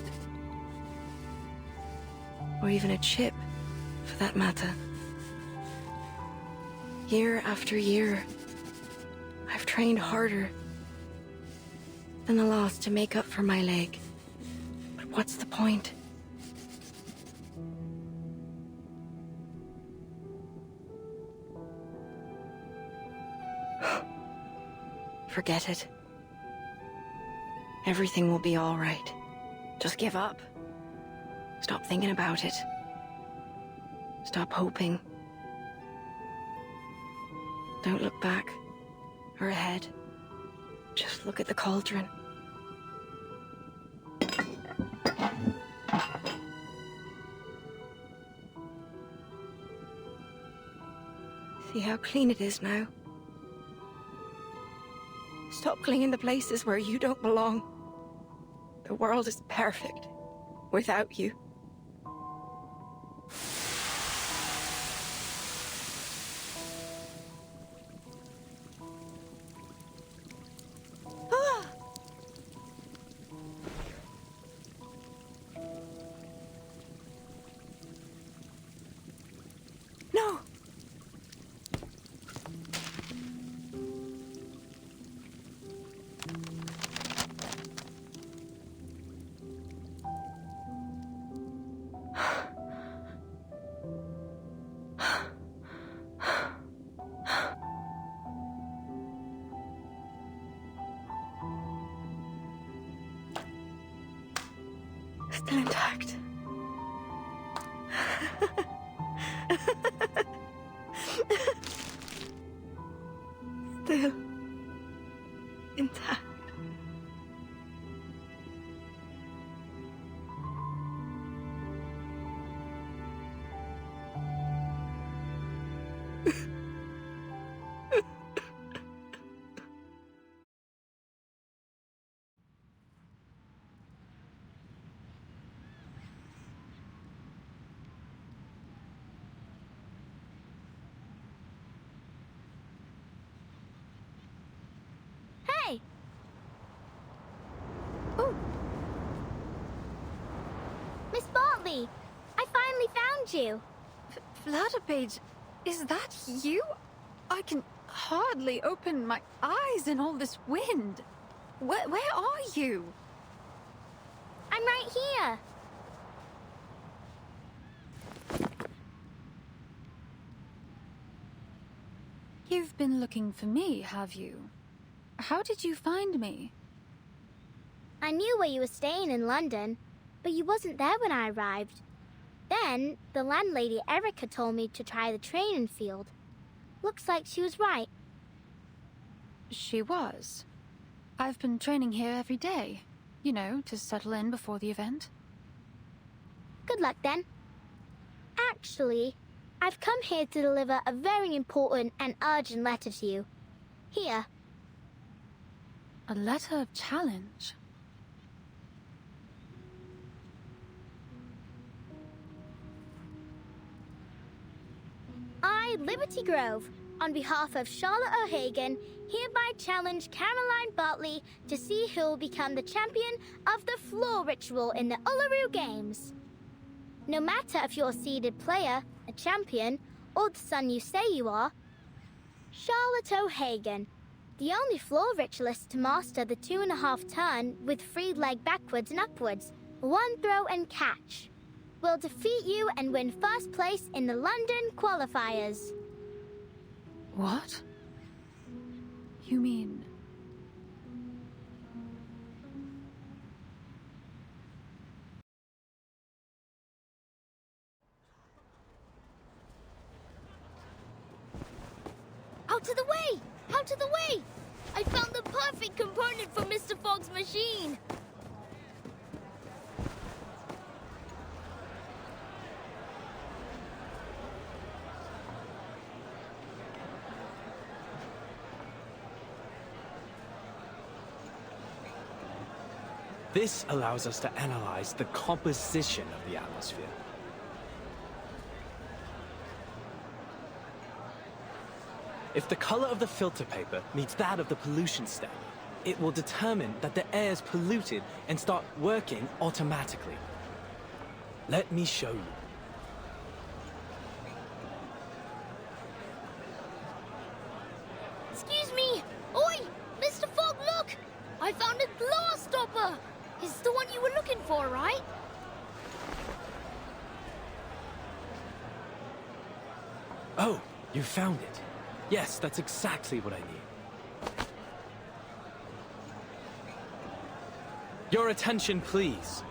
Or even a chip, for that matter. Year after year, I've trained harder than the last to make up for my leg. But what's the point? Forget it. Everything will be all right. Just give up. Stop thinking about it. Stop hoping. Don't look back or ahead. Just look at the cauldron. See how clean it is now? Stop clinging to places where you don't belong. The world is perfect without you. No! Still intact. Still intact. Hey! Oh! Miss Bartley! I finally found you! Flutterpage, is that you? I can hardly open my eyes in all this wind. Where are you? I'm right here! You've been looking for me, have you? How did you find me? I knew where you were staying in London, but you wasn't there when I arrived. Then, the landlady Erica told me to try the training field. Looks like she was right. She was. I've been training here every day. You know, to settle in before the event. Good luck then. Actually, I've come here to deliver a very important and urgent letter to you. Here. A letter of challenge? Liberty Grove, on behalf of Charlotte O'Hagan, hereby challenge Caroline Bartley to see who will become the champion of the floor ritual in the Uluru Games. No matter if you're a seeded player, a champion, or the son you say you are, Charlotte O'Hagan, the only floor ritualist to master the 2.5 turn with free leg backwards and upwards, 1 throw and catch, will defeat you and win first place in the London qualifiers. What? You mean... Out of the way! Out of the way! I found the perfect component for Mr. Fogg's machine! This allows us to analyze the composition of the atmosphere. If the color of the filter paper meets that of the pollution standard, it will determine that the air is polluted and start working automatically. Let me show you. Excuse me! Oi! Mr. Fogg, look! I found a glass stopper! It's the one you were looking for, right? Oh, you found it. Yes, that's exactly what I need. Your attention, please.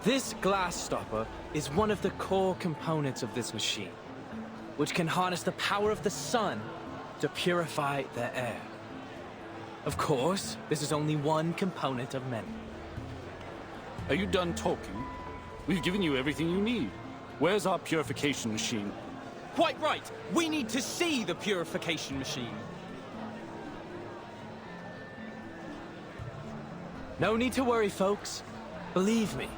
This glass stopper is one of the core components of this machine, which can harness the power of the sun to purify the air. Of course, this is only one component of many. Are you done talking? We've given you everything you need. Where's our purification machine? Quite right! We need to see the purification machine. No need to worry, folks. Believe me,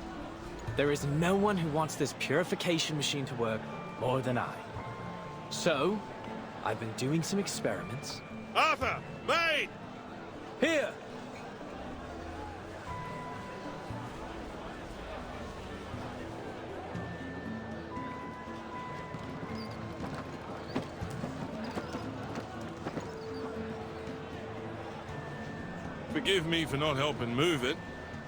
there is no one who wants this purification machine to work more than I. So, I've been doing some experiments. Arthur! Mate! Here! Forgive me for not helping move it.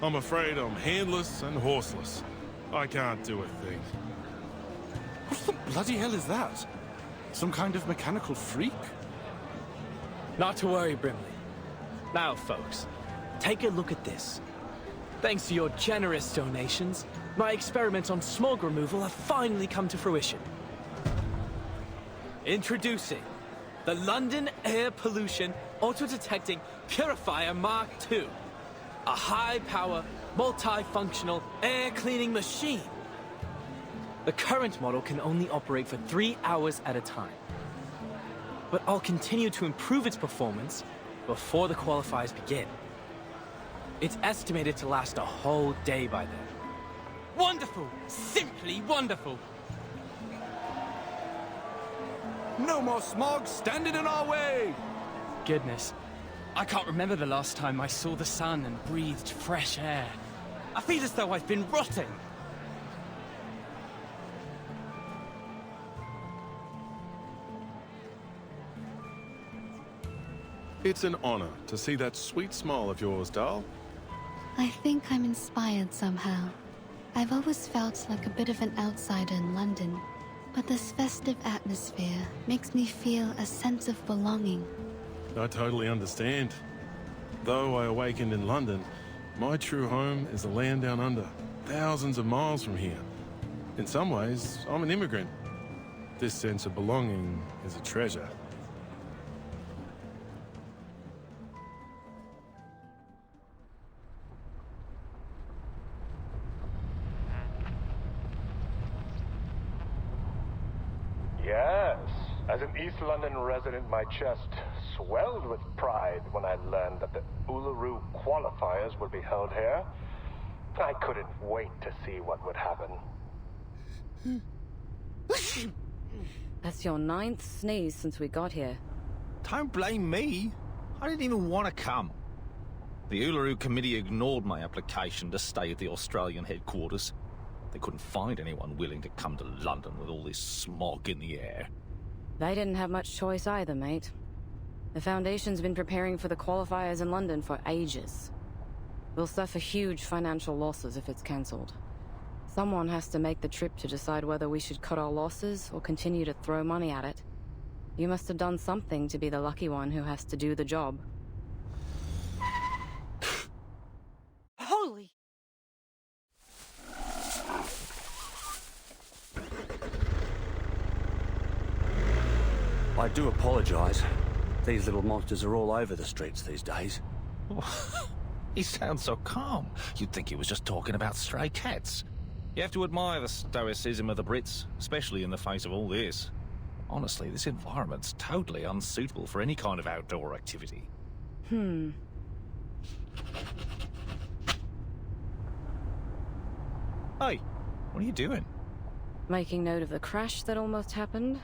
I'm afraid I'm handless and horseless. I can't do a thing. What the bloody hell is that? Some kind of mechanical freak? Not to worry, Brimley. Now, folks, take a look at this. Thanks to your generous donations, my experiments on smog removal have finally come to fruition. Introducing the London Air Pollution Auto-Detecting Purifier Mark II. A high-power, multi-functional air-cleaning machine. The current model can only operate for 3 hours at a time. But I'll continue to improve its performance before the qualifiers begin. It's estimated to last a whole day by then. Wonderful! Simply wonderful! No more smog standing in our way! Goodness. I can't remember the last time I saw the sun and breathed fresh air. I feel as though I've been rotting. It's an honor to see that sweet smile of yours, Dal. I think I'm inspired somehow. I've always felt like a bit of an outsider in London, but this festive atmosphere makes me feel a sense of belonging. I totally understand. Though I awakened in London, my true home is the land down under, thousands of miles from here. In some ways, I'm an immigrant. This sense of belonging is a treasure. Yes. As an East London resident, my chest swelled with pride when I learned that the Uluru qualifiers would be held here. I couldn't wait to see what would happen. That's your 9th sneeze since we got here. Don't blame me. I didn't even want to come. The Uluru Committee ignored my application to stay at the Australian headquarters. They couldn't find anyone willing to come to London with all this smog in the air. They didn't have much choice either, mate. The Foundation's been preparing for the qualifiers in London for ages. We'll suffer huge financial losses if it's cancelled. Someone has to make the trip to decide whether we should cut our losses or continue to throw money at it. You must have done something to be the lucky one who has to do the job. Holy! I do apologise. These little monsters are all over the streets these days. He sounds so calm. You'd think he was just talking about stray cats. You have to admire the stoicism of the Brits, especially in the face of all this. Honestly, this environment's totally unsuitable for any kind of outdoor activity. Hey, what are you doing? Making note of the crash that almost happened.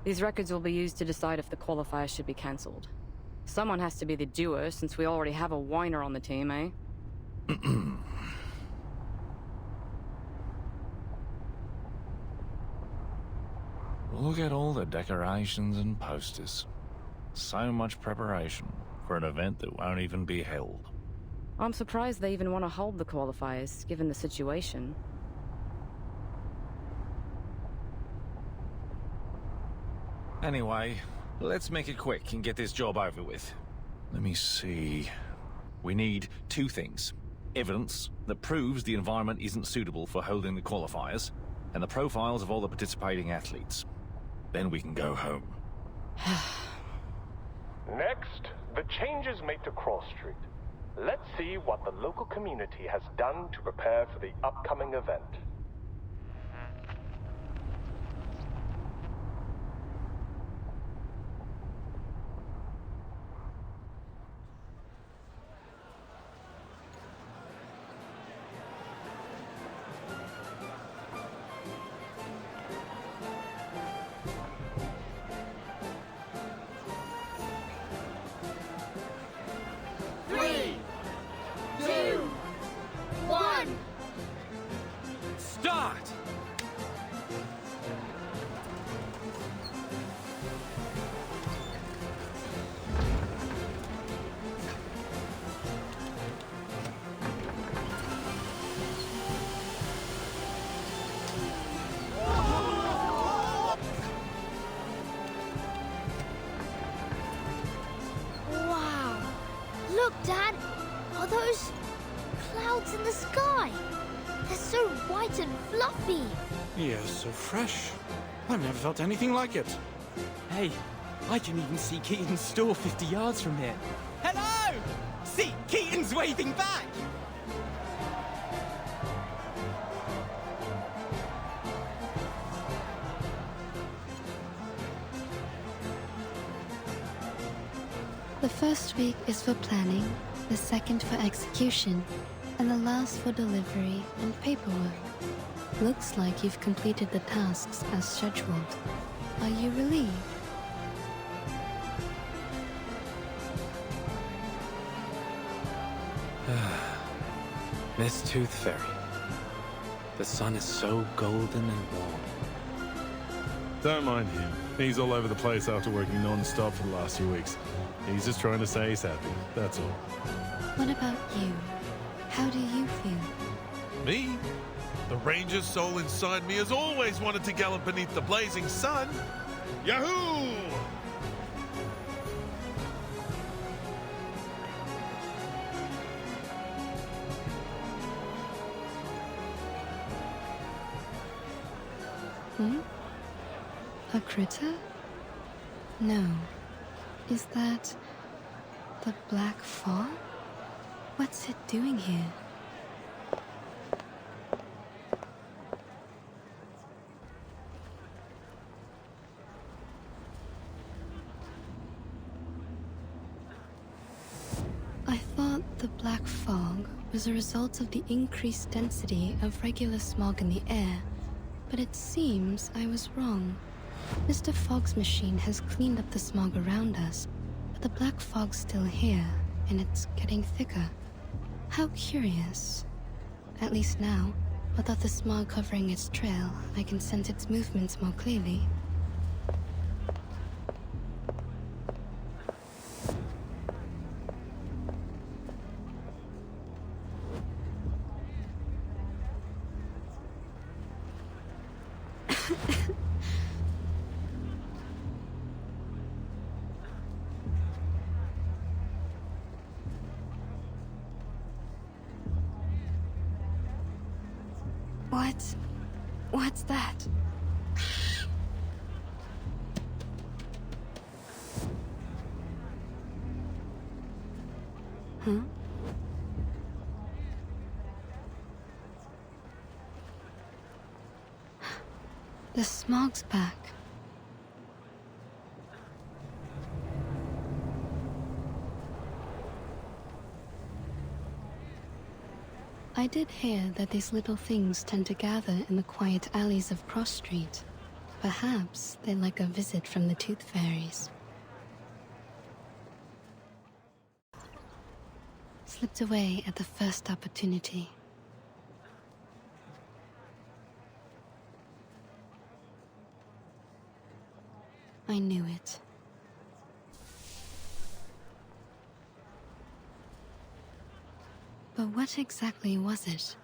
These records will be used to decide if the qualifiers should be cancelled. Someone has to be the doer, since we already have a whiner on the team, eh? Look at all the decorations and posters. So much preparation for an event that won't even be held. I'm surprised they even want to hold the qualifiers, given the situation. Anyway, let's make it quick and get this job over with. Let me see. We need 2 things. Evidence that proves the environment isn't suitable for holding the qualifiers, and the profiles of all the participating athletes. Then we can go home. Next, the changes made to Cross Street. Let's see what the local community has done to prepare for the upcoming event. Start! Wow! Look, Dad! Are those clouds in the sky? They're so white and fluffy. Yes, so fresh. I've never felt anything like it. Hey, I can even see Keaton's store 50 yards from here. Hello! See, Keaton's waving back! The first week is for planning, the second for execution, and the last for delivery and paperwork. Looks like you've completed the tasks as scheduled. Are you relieved? Miss Tooth Fairy. The sun is so golden and warm. Don't mind him. He's all over the place after working non-stop for the last few weeks. He's just trying to say he's happy, that's all. What about you? How do you feel? Me? The Ranger's soul inside me has always wanted to gallop beneath the blazing sun. Yahoo! A critter? No. Is that the black fog? What's it doing here? I thought the black fog was a result of the increased density of regular smog in the air, But it seems I was wrong. Mr. Fogg's machine has cleaned up the smog around us, but the black fog's still here, and it's getting thicker. How curious. At least now, without the smog covering its trail, I can sense its movements more clearly. What's that? Huh? The smog's back. I did hear that these little things tend to gather in the quiet alleys of Cross Street. Perhaps they like a visit from the Tooth Fairies. Slipped away at the first opportunity. I knew it. But what exactly was it?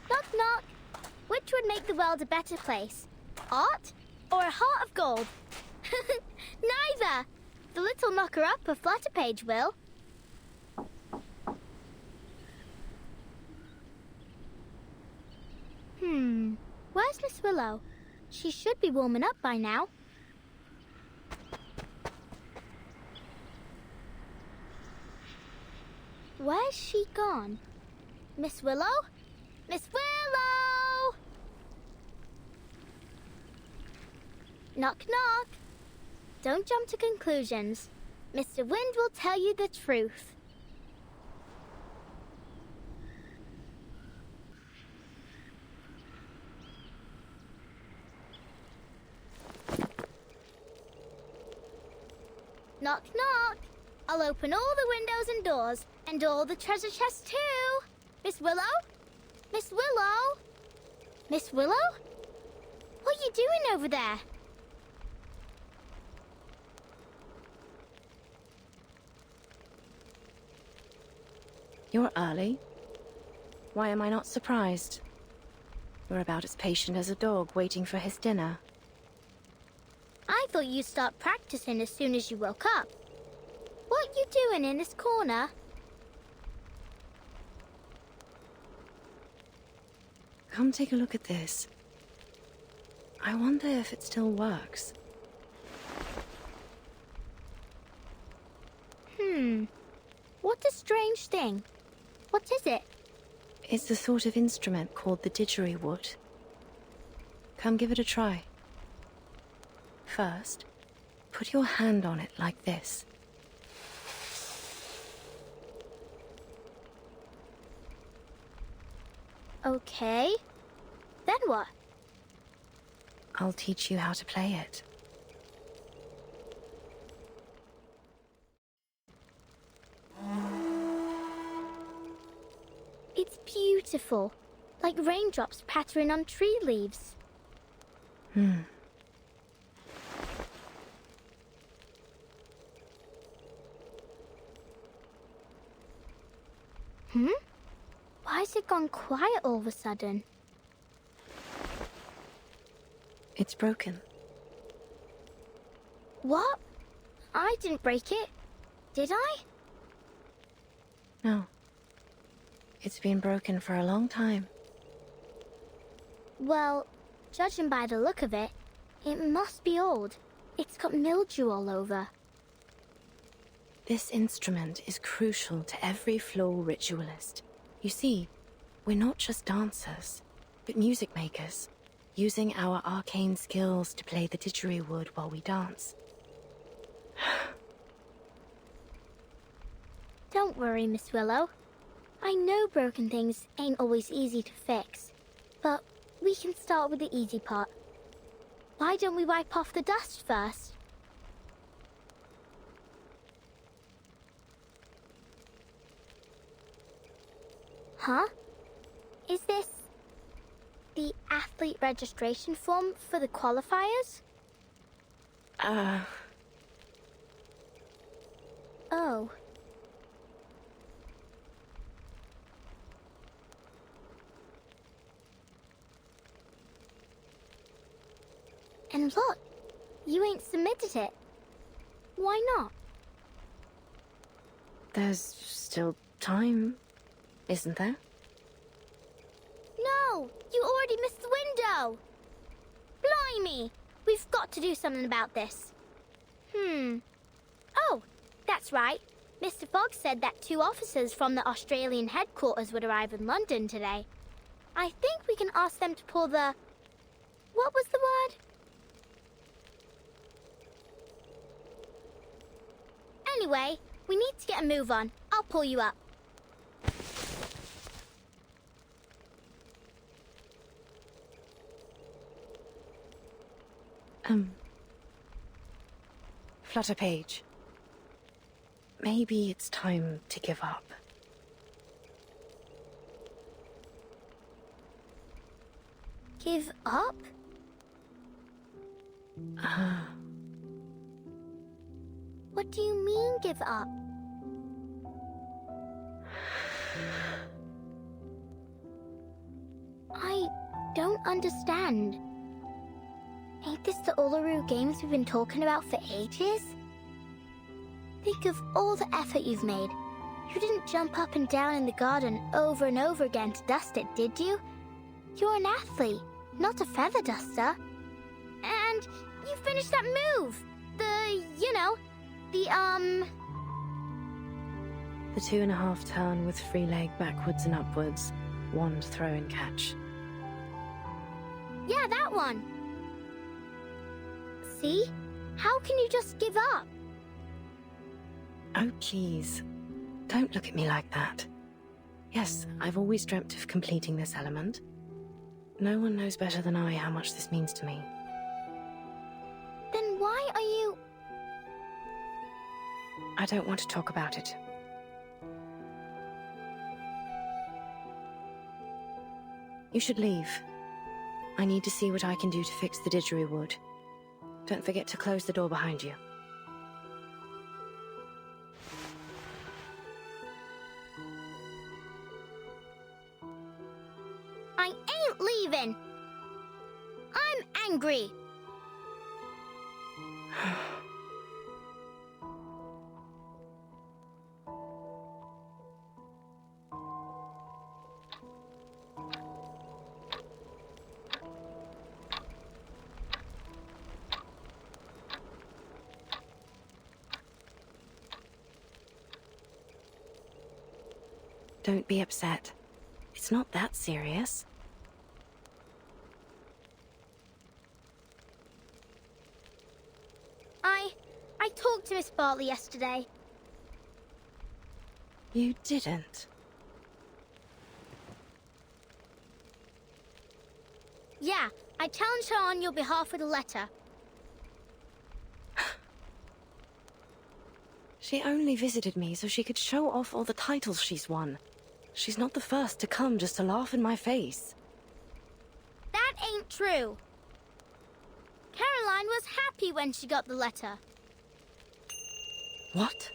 Knock, knock. Which would make the world a better place? Art or a heart of gold? Neither. The little knocker-upper Flutterpage will. Where's Miss Willow? She should be warming up by now. Where's she gone? Miss Willow? Miss Willow! Knock, knock. Don't jump to conclusions. Mr. Wind will tell you the truth. Knock, knock. I'll open all the windows and doors, and all the treasure chests too. Miss Willow? Miss Willow? Miss Willow? What are you doing over there? You're early. Why am I not surprised? You're about as patient as a dog waiting for his dinner. I thought you'd start practicing as soon as you woke up. What you doing in this corner? Come take a look at this. I wonder if it still works. What a strange thing. What is it? It's the sort of instrument called the didgeridoo. Come give it a try. First, put your hand on it like this. Okay. Then what? I'll teach you how to play it. It's beautiful. Like raindrops pattering on tree leaves. Why's it gone quiet all of a sudden? It's broken. What? I didn't break it. Did I? No. It's been broken for a long time. Well, judging by the look of it, it must be old. It's got mildew all over. This instrument is crucial to every floor ritualist. You see, we're not just dancers, but music makers. using our arcane skills to play the didgeridoo while we dance. Don't worry, Miss Willow. I know broken things ain't always easy to fix, but we can start with the easy part. Why don't we wipe off the dust first? Huh? Is this the athlete registration form for the qualifiers? Oh. And look, you ain't submitted it. Why not? There's still time, isn't there? No! You already missed the window! Blimey! We've got to do something about this. Oh, that's right. Mr. Fogg said that 2 officers from the Australian headquarters would arrive in London today. I think we can ask them to pull the... What was the word? Anyway, we need to get a move on. I'll pull you up. Flutterpage. Maybe it's time to give up. Give up? What do you mean, give up? I don't understand. Ain't this the Uluru Games we've been talking about for ages? Think of all the effort you've made. You didn't jump up and down in the garden over and over again to dust it, did you? You're an athlete, not a feather duster. And you finished that move! The 2.5 turn with free leg backwards and upwards, wand throw and catch. Yeah, that one! See? How can you just give up? Oh, please. Don't look at me like that. Yes, I've always dreamt of completing this element. No one knows better than I how much this means to me. Then why are you... I don't want to talk about it. You should leave. I need to see what I can do to fix the didgeridoo. Don't forget to close the door behind you. I ain't leaving! I'm angry! Don't be upset. It's not that serious. I talked to Miss Bartley yesterday. You didn't? Yeah, I challenged her on your behalf with a letter. She only visited me so she could show off all the titles she's won. She's not the first to come just to laugh in my face. That ain't true. Caroline was happy when she got the letter. What?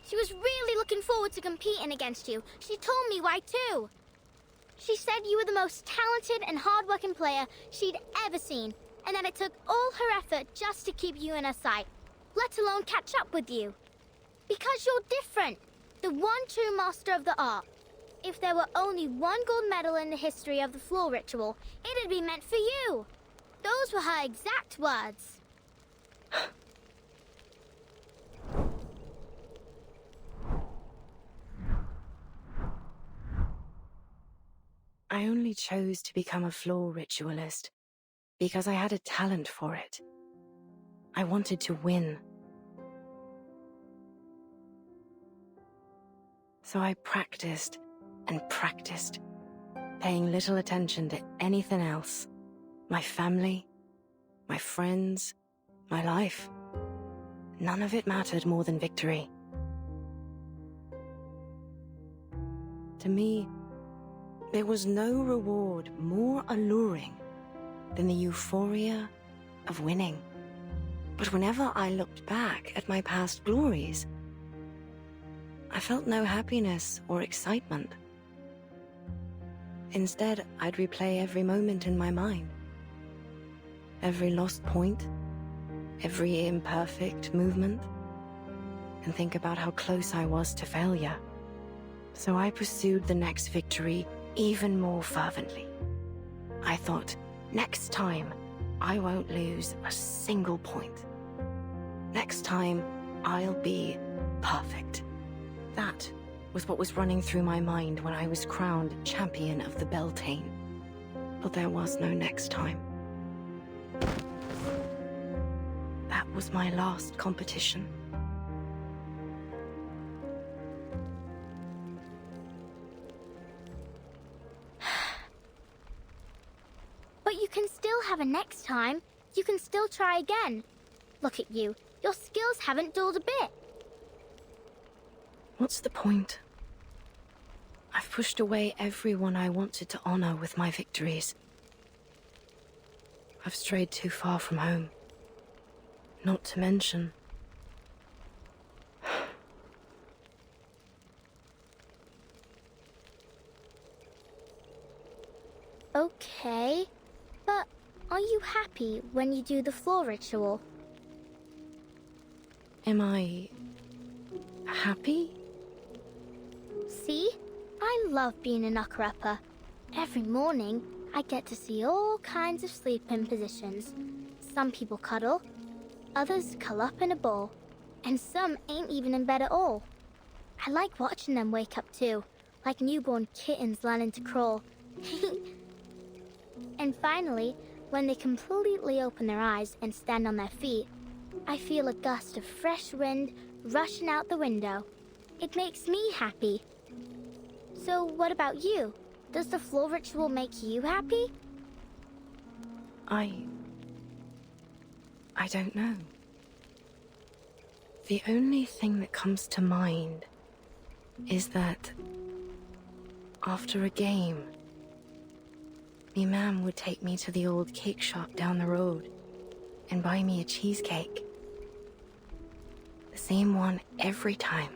She was really looking forward to competing against you. She told me why too. She said you were the most talented and hard-working player she'd ever seen, and that it took all her effort just to keep you in her sight, let alone catch up with you. Because you're different, the one true master of the art. If there were only one gold medal in the history of the floor ritual, it'd be meant for you. Those were her exact words. I only chose to become a floor ritualist because I had a talent for it. I wanted to win. So I practiced and practiced, paying little attention to anything else. My family, my friends, my life. None of it mattered more than victory. To me, there was no reward more alluring than the euphoria of winning. But whenever I looked back at my past glories, I felt no happiness or excitement. Instead, I'd replay every moment in my mind. Every lost point, every imperfect movement, and think about how close I was to failure. So I pursued the next victory even more fervently. I thought, next time, I won't lose a single point. Next time, I'll be perfect. That was what was running through my mind when I was crowned champion of the Beltane. But there was no next time. That was my last competition. But you can still have a next time. You can still try again. Look at you. Your skills haven't dulled a bit. What's the point? I've pushed away everyone I wanted to honor with my victories. I've strayed too far from home. Not to mention... Okay, but are you happy when you do the floor ritual? Am I... happy? See? I love being a knocker-upper. Every morning, I get to see all kinds of sleeping positions. Some people cuddle, others curl up in a ball, and some ain't even in bed at all. I like watching them wake up too, like newborn kittens learning to crawl. And finally, when they completely open their eyes and stand on their feet, I feel a gust of fresh wind rushing out the window. It makes me happy. So what about you? Does the floor ritual make you happy? I don't know. The only thing that comes to mind is that after a game, me mam would take me to the old cake shop down the road and buy me a cheesecake. The same one every time.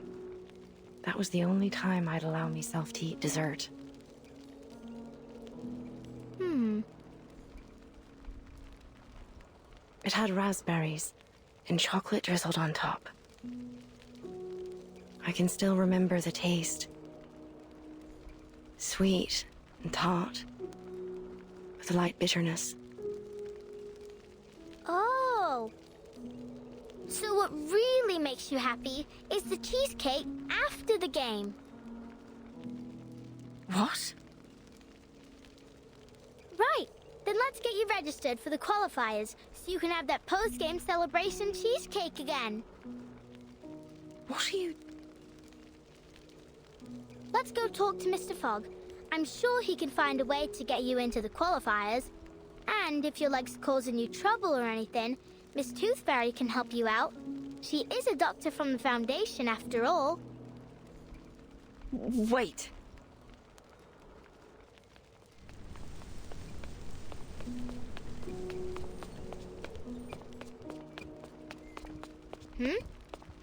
That was the only time I'd allow myself to eat dessert. It had raspberries and chocolate drizzled on top. I can still remember the taste. Sweet and tart, with a light bitterness. Oh! So what really makes you happy is the cheesecake after the game. What? Right. Then let's get you registered for the qualifiers so you can have that post-game celebration cheesecake again. What are you... Let's go talk to Mr. Fogg. I'm sure he can find a way to get you into the qualifiers. And if your leg's causing you trouble or anything, Miss Toothfairy can help you out. She is a doctor from the Foundation, after all. Wait.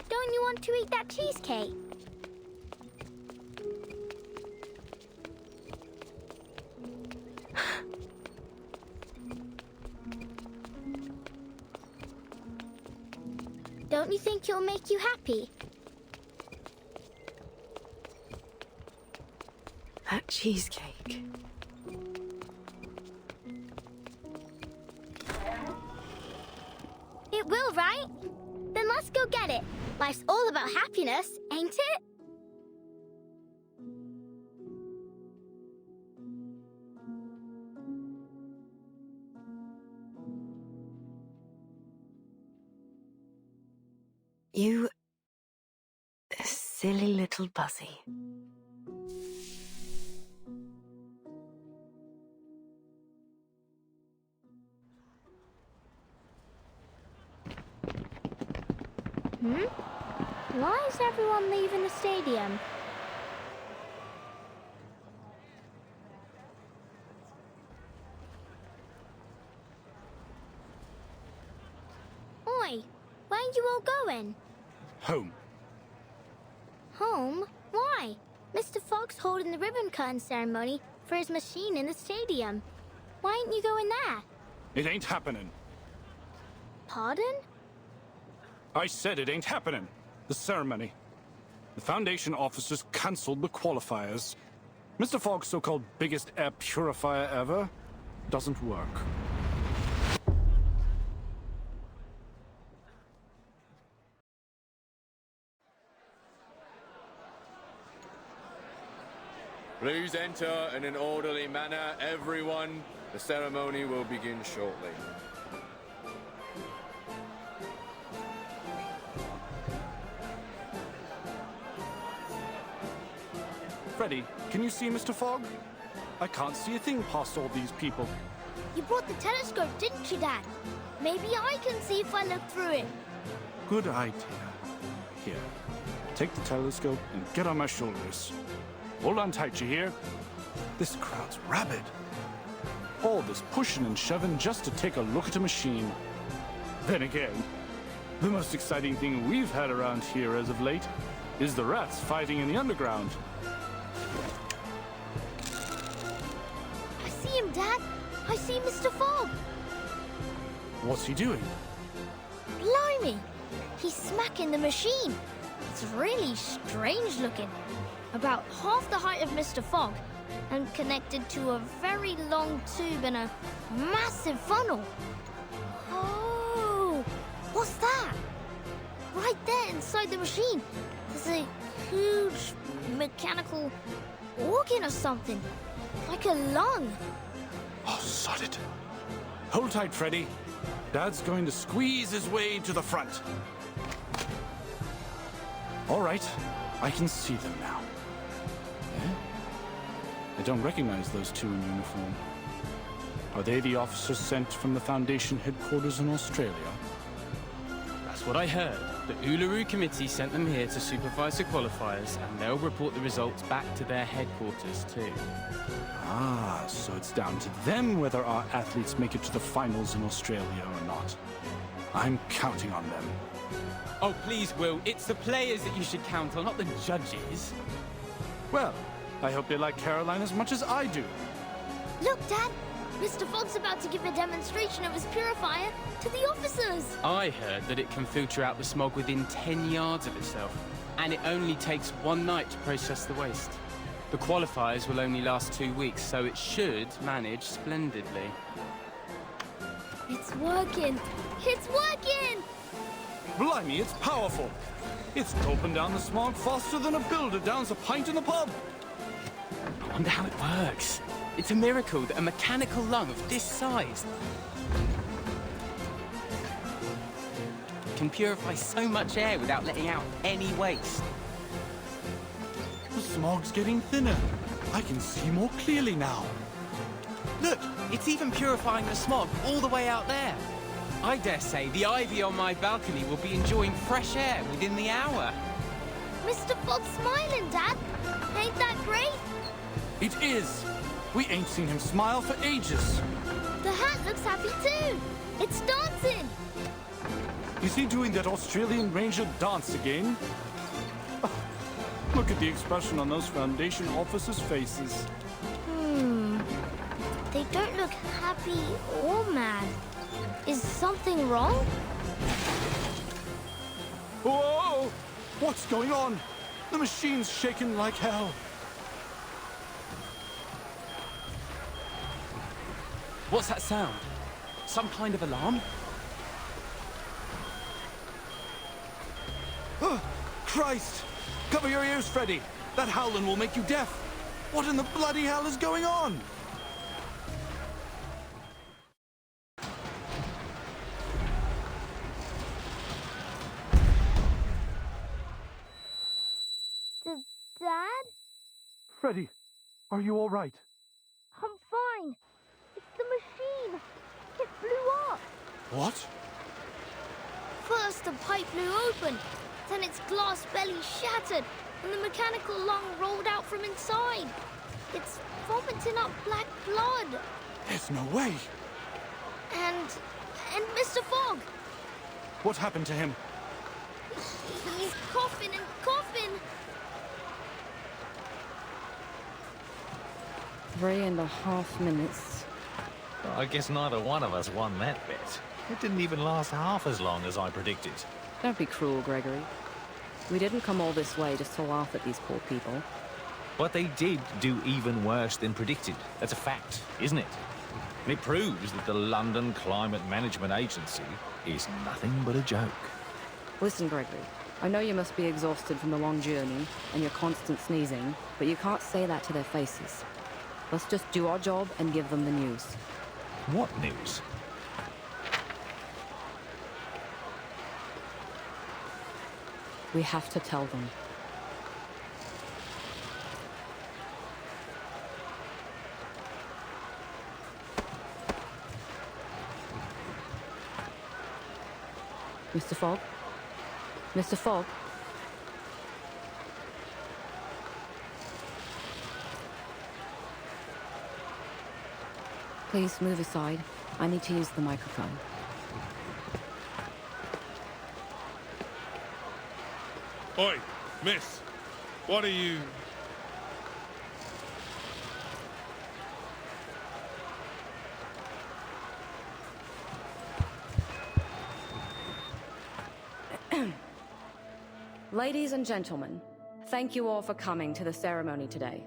Don't you want to eat that cheesecake? Don't you think it'll make you happy? That cheesecake. It will, right? Then let's go get it. Life's all about happiness, ain't it? You... silly little Buzzy. Why is everyone leaving the stadium? Oi, where are you all going? Home. Home? Why? Mr. Fogg's holding the ribbon cutting ceremony for his machine in the stadium. Why ain't you going there? It ain't happening. Pardon? I said it ain't happening. The ceremony. The Foundation officers cancelled the qualifiers. Mr. Fogg's so-called biggest air purifier ever doesn't work. Please enter in an orderly manner, everyone. The ceremony will begin shortly. Freddy, can you see Mr. Fogg? I can't see a thing past all these people. You brought the telescope, didn't you, Dad? Maybe I can see if I look through it. Good idea. Here, take the telescope and get on my shoulders. Hold on tight, you hear? This crowd's rabid. All this pushing and shoving just to take a look at a machine. Then again, the most exciting thing we've had around here as of late is the rats fighting in the underground. I see him, Dad. I see Mr. Fogg. What's he doing? Blimey! He's smacking the machine. It's really strange looking. About half the height of Mr. Fogg, and connected to a very long tube and a massive funnel. Oh! What's that? Right there inside the machine, there's a huge mechanical organ or something. Like a lung. Oh, sod it. Hold tight, Freddy. Dad's going to squeeze his way to the front. All right, I can see them now. Eh? I don't recognize those two in uniform. Are they the officers sent from the Foundation headquarters in Australia? That's what I heard. The Uluru Committee sent them here to supervise the qualifiers, and they'll report the results back to their headquarters too. Ah, so it's down to them whether our athletes make it to the finals in Australia or not. I'm counting on them. Oh, please, Will. It's the players that you should count on, not the judges. Well, I hope they like Caroline as much as I do. Look, Dad. Mr. Fogg's about to give a demonstration of his purifier to the officers. I heard that it can filter out the smog within 10 yards of itself, and it only takes one night to process the waste. The qualifiers will only last 2 weeks, so it should manage splendidly. It's working. It's working! Blimey, it's powerful. It's gulping down the smog faster than a builder downs a pint in the pub. I wonder how it works. It's a miracle that a mechanical lung of this size can purify so much air without letting out any waste. The smog's getting thinner. I can see more clearly now. Look, it's even purifying the smog all the way out there. I dare say the ivy on my balcony will be enjoying fresh air within the hour. Mr. Fogg's smiling, Dad. Ain't that great? It is. We ain't seen him smile for ages. The hat looks happy too. It's dancing. Is he doing that Australian Ranger dance again? Look at the expression on those Foundation officers' faces. They don't look happy or mad. Is something wrong? Whoa! What's going on? The machine's shaking like hell. What's that sound? Some kind of alarm? Oh, Christ! Cover your ears, Freddy. That howling will make you deaf. What in the bloody hell is going on? Freddy, are you all right? I'm fine. It's the machine. It blew up. What? First, the pipe blew open. Then its glass belly shattered, and the mechanical lung rolled out from inside. It's vomiting up black blood. There's no way. And Mr. Fogg. What happened to him? He's coughing and coughing. 3.5 minutes. Well, I guess neither one of us won that bet. It didn't even last half as long as I predicted. Don't be cruel, Gregory. We didn't come all this way just to laugh at these poor people. But they did do even worse than predicted. That's a fact, isn't it? And it proves that the London Climate Management Agency is nothing but a joke. Listen, Gregory. I know you must be exhausted from the long journey and your constant sneezing, but you can't say that to their faces. Let's just do our job and give them the news. What news? We have to tell them. Mr. Fogg? Mr. Fogg? Please move aside. I need to use the microphone. Oi, miss. What are you... Ladies and gentlemen, thank you all for coming to the ceremony today.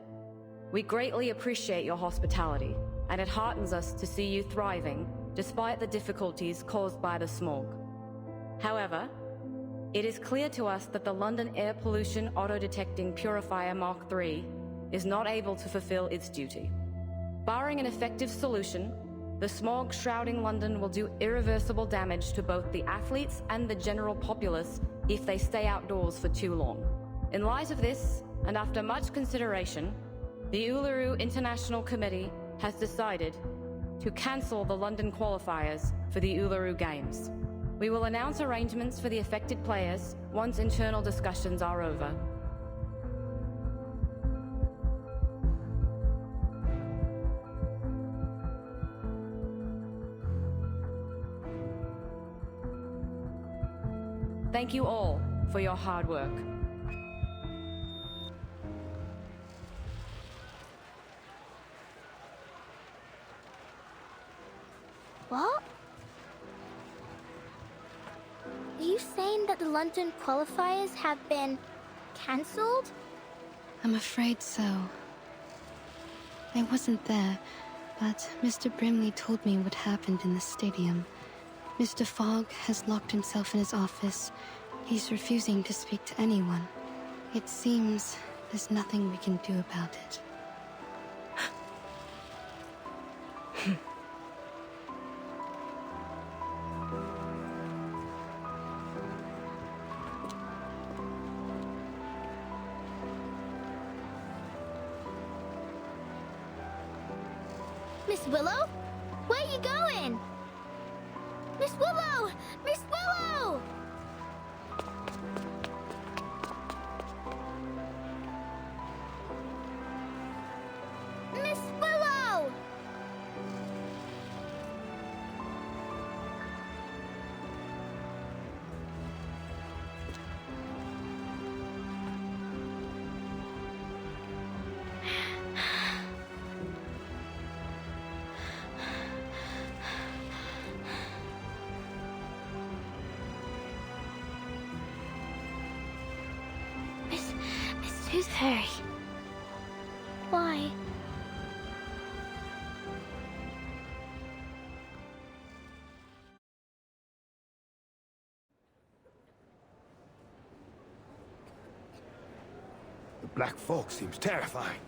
We greatly appreciate your hospitality, and it heartens us to see you thriving despite the difficulties caused by the smog. However, it is clear to us that the London Air Pollution Auto-Detecting Purifier Mark III is not able to fulfill its duty. Barring an effective solution, the smog shrouding London will do irreversible damage to both the athletes and the general populace if they stay outdoors for too long. In light of this, and after much consideration, the Uluru International Committee has decided to cancel the London qualifiers for the Uluru Games. We will announce arrangements for the affected players once internal discussions are over. Thank you all for your hard work. What? Are you saying that the London qualifiers have been cancelled? I'm afraid so. I wasn't there, but Mr. Brimley told me what happened in the stadium. Mr. Fogg has locked himself in his office. He's refusing to speak to anyone. It seems there's nothing we can do about it. Miss Willow? Where are you going? Miss Willow! Miss Willow! Miss Willow! Miss Toothfairy. Why? The Black Folk seems terrifying.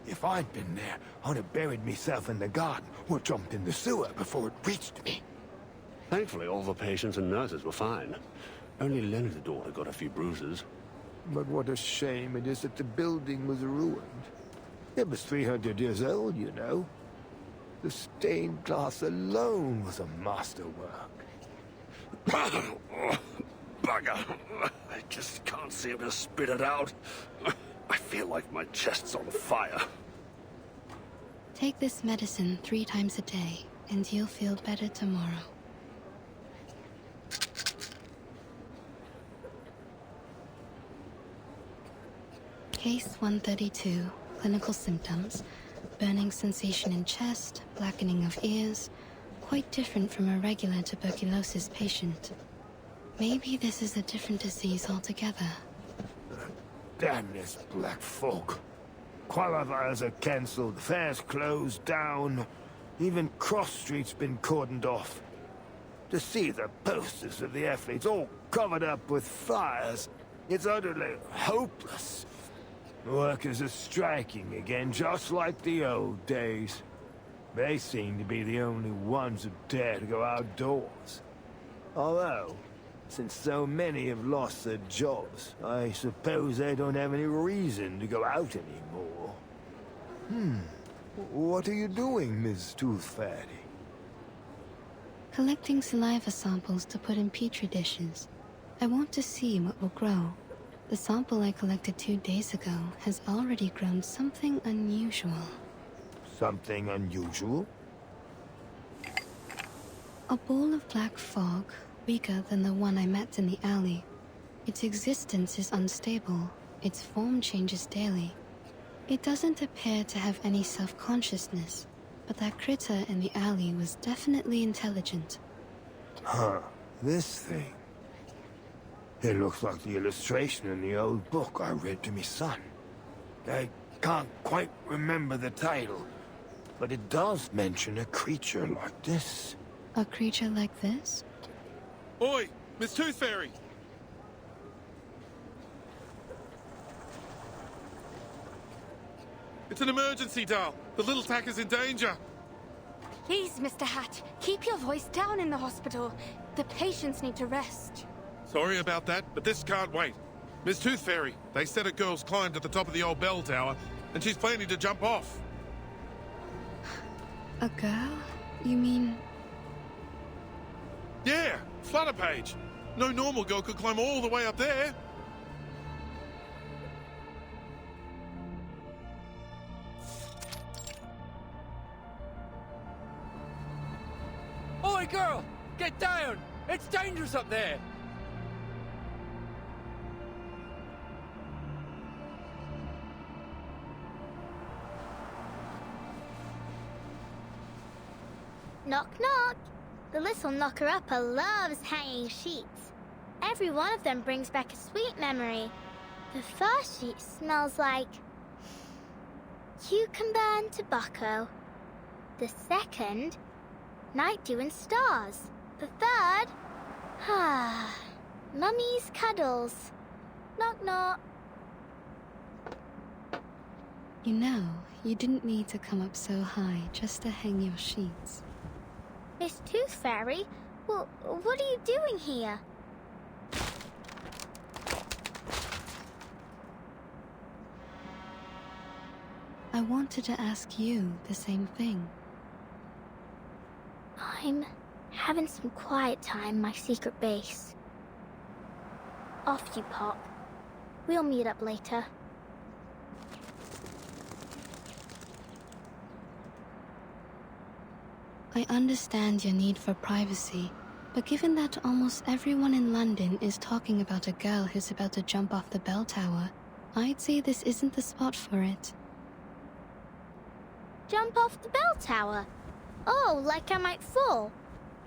If I'd been there, I'd have buried myself in the garden or jumped in the sewer before it reached me. Thankfully, all the patients and nurses were fine. Only Leonard's daughter got a few bruises. But what a shame it is that the building was ruined. It was 300 years old, you know. The stained glass alone was a masterwork. Bugger. I just can't seem to spit it out. I feel like my chest's on fire. Take this medicine 3 times a day, and you'll feel better tomorrow. Case 132. Clinical symptoms. Burning sensation in chest, blackening of ears. Quite different from a regular tuberculosis patient. Maybe this is a different disease altogether. Damn this black folk. Qualifiers are cancelled, fairs closed down. Even Cross Street's been cordoned off. To see the posters of the athletes all covered up with fires, it's utterly hopeless. Workers are striking again, just like the old days. They seem to be the only ones who dare to go outdoors. Although, since so many have lost their jobs, I suppose they don't have any reason to go out anymore. What are you doing, Miss Tooth Fairy? Collecting saliva samples to put in petri dishes. I want to see what will grow. The sample I collected 2 days ago has already grown something unusual. Something unusual? A ball of black fog, weaker than the one I met in the alley. Its existence is unstable. Its form changes daily. It doesn't appear to have any self-consciousness, but that critter in the alley was definitely intelligent. Huh, this thing. It looks like the illustration in the old book I read to me son. I can't quite remember the title, but it does mention a creature like this. A creature like this? Oi, Miss Tooth Fairy! It's an emergency, Dal. The little tacker's in danger. Please, Mr. Hat, keep your voice down in the hospital. The patients need to rest. Sorry about that, but this can't wait. Miss Tooth Fairy, they said a girl's climbed to the top of the old bell tower, and she's planning to jump off. A girl? You mean... Yeah, Flutterpage. No normal girl could climb all the way up there. Oi, girl! Get down! It's dangerous up there! Knock, knock. The little knocker-upper loves hanging sheets. Every one of them brings back a sweet memory. The first sheet smells like cucumber and tobacco. The second, night dew and stars. The third, mummy's cuddles. Knock, knock. You know, you didn't need to come up so high just to hang your sheets. Miss Tooth Fairy, well, what are you doing here? I wanted to ask you the same thing. I'm having some quiet time in my secret base. Off you pop. We'll meet up later. I understand your need for privacy, but given that almost everyone in London is talking about a girl who's about to jump off the bell tower, I'd say this isn't the spot for it. Jump off the bell tower? Oh, like I might fall?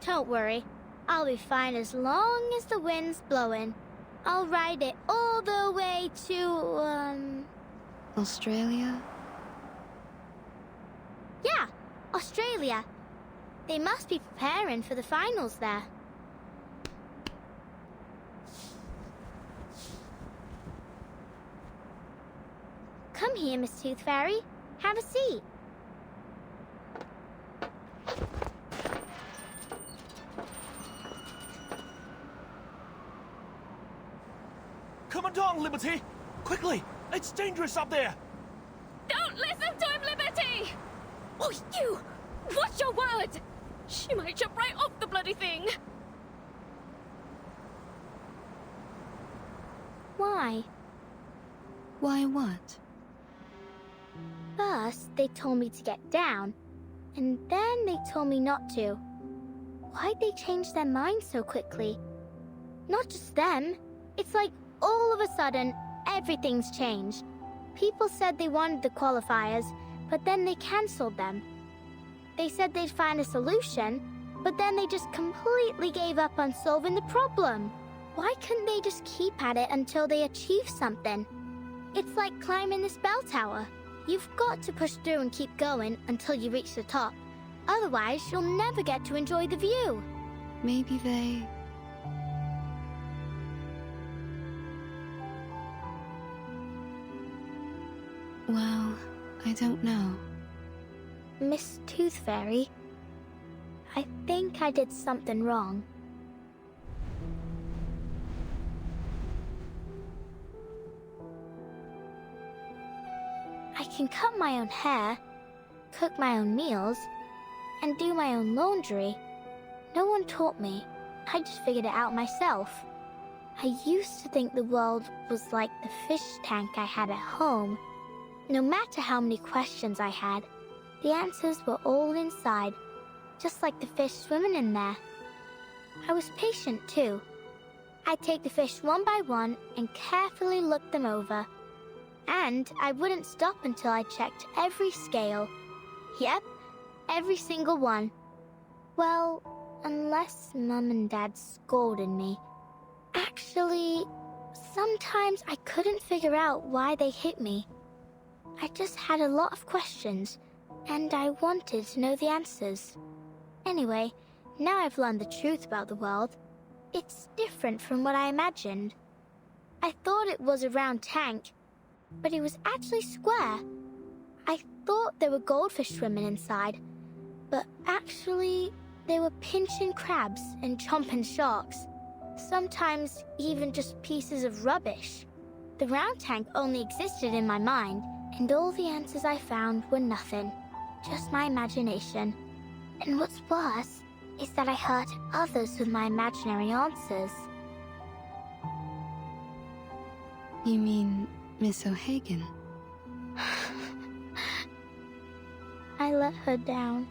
Don't worry. I'll be fine as long as the wind's blowing. I'll ride it all the way to, Australia? Yeah, Australia. They must be preparing for the finals there. Come here, Miss Tooth Fairy. Have a seat. Come on, Liberty! Quickly! It's dangerous up there! Don't Don't listen to him, Liberty! Oh, you! Watch your word! She might jump right off the bloody thing! Why? Why what? First, they told me to get down, and then they told me not to. Why'd they change their minds so quickly? Not just them. It's like all of a sudden, everything's changed. People said they wanted the qualifiers, but then they cancelled them. They said they'd find a solution, but then they just completely gave up on solving the problem. Why couldn't they just keep at it until they achieve something? It's like climbing this bell tower. You've got to push through and keep going until you reach the top. Otherwise, you'll never get to enjoy the view. Maybe they... Well, I don't know. Miss Tooth Fairy, I think I did something wrong. I can cut my own hair, cook my own meals, and do my own laundry. No one taught me. I just figured it out myself. I used to think the world was like the fish tank I had at home. No matter how many questions I had, the answers were all inside, just like the fish swimming in there. I was patient too. I'd take the fish one by one and carefully look them over. And I wouldn't stop until I checked every scale. Yep, every single one. Well, unless Mum and Dad scolded me. Actually, sometimes I couldn't figure out why they hit me. I just had a lot of questions, and I wanted to know the answers. Anyway, now I've learned the truth about the world. It's different from what I imagined. I thought it was a round tank, but it was actually square. I thought there were goldfish swimming inside, but actually there were pinching crabs and chomping sharks. Sometimes even just pieces of rubbish. The round tank only existed in my mind, and all the answers I found were nothing. Just my imagination. And what's worse is that I hurt others with my imaginary answers. You mean Miss O'Hagan? I let her down.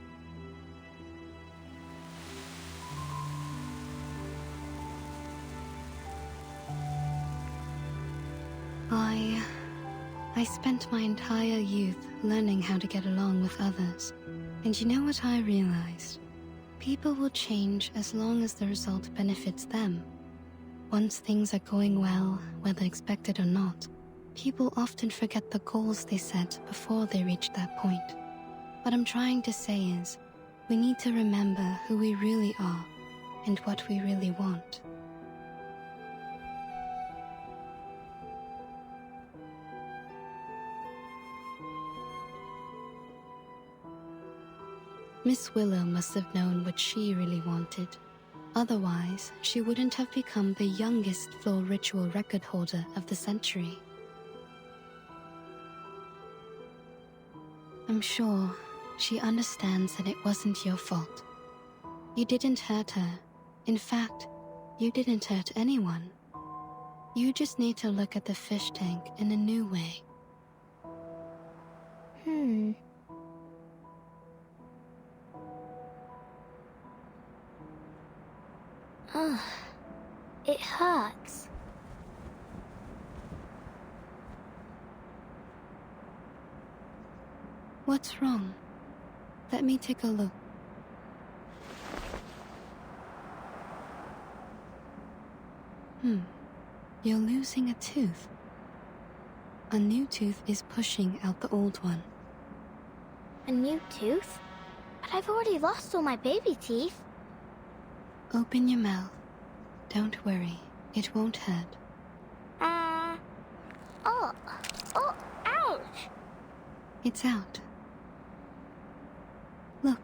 I spent my entire youth learning how to get along with others. And you know what I realized? People will change as long as the result benefits them. Once things are going well, whether expected or not, people often forget the goals they set before they reach that point. What I'm trying to say is, we need to remember who we really are and what we really want. Miss Willow must have known what she really wanted. Otherwise, she wouldn't have become the youngest floor ritual record holder of the century. I'm sure she understands that it wasn't your fault. You didn't hurt her. In fact, you didn't hurt anyone. You just need to look at the fish tank in a new way. Ugh, it hurts. What's wrong? Let me take a look. You're losing a tooth. A new tooth is pushing out the old one. A new tooth? But I've already lost all my baby teeth. Open your mouth. Don't worry, it won't hurt. Oh, ouch! It's out. Look.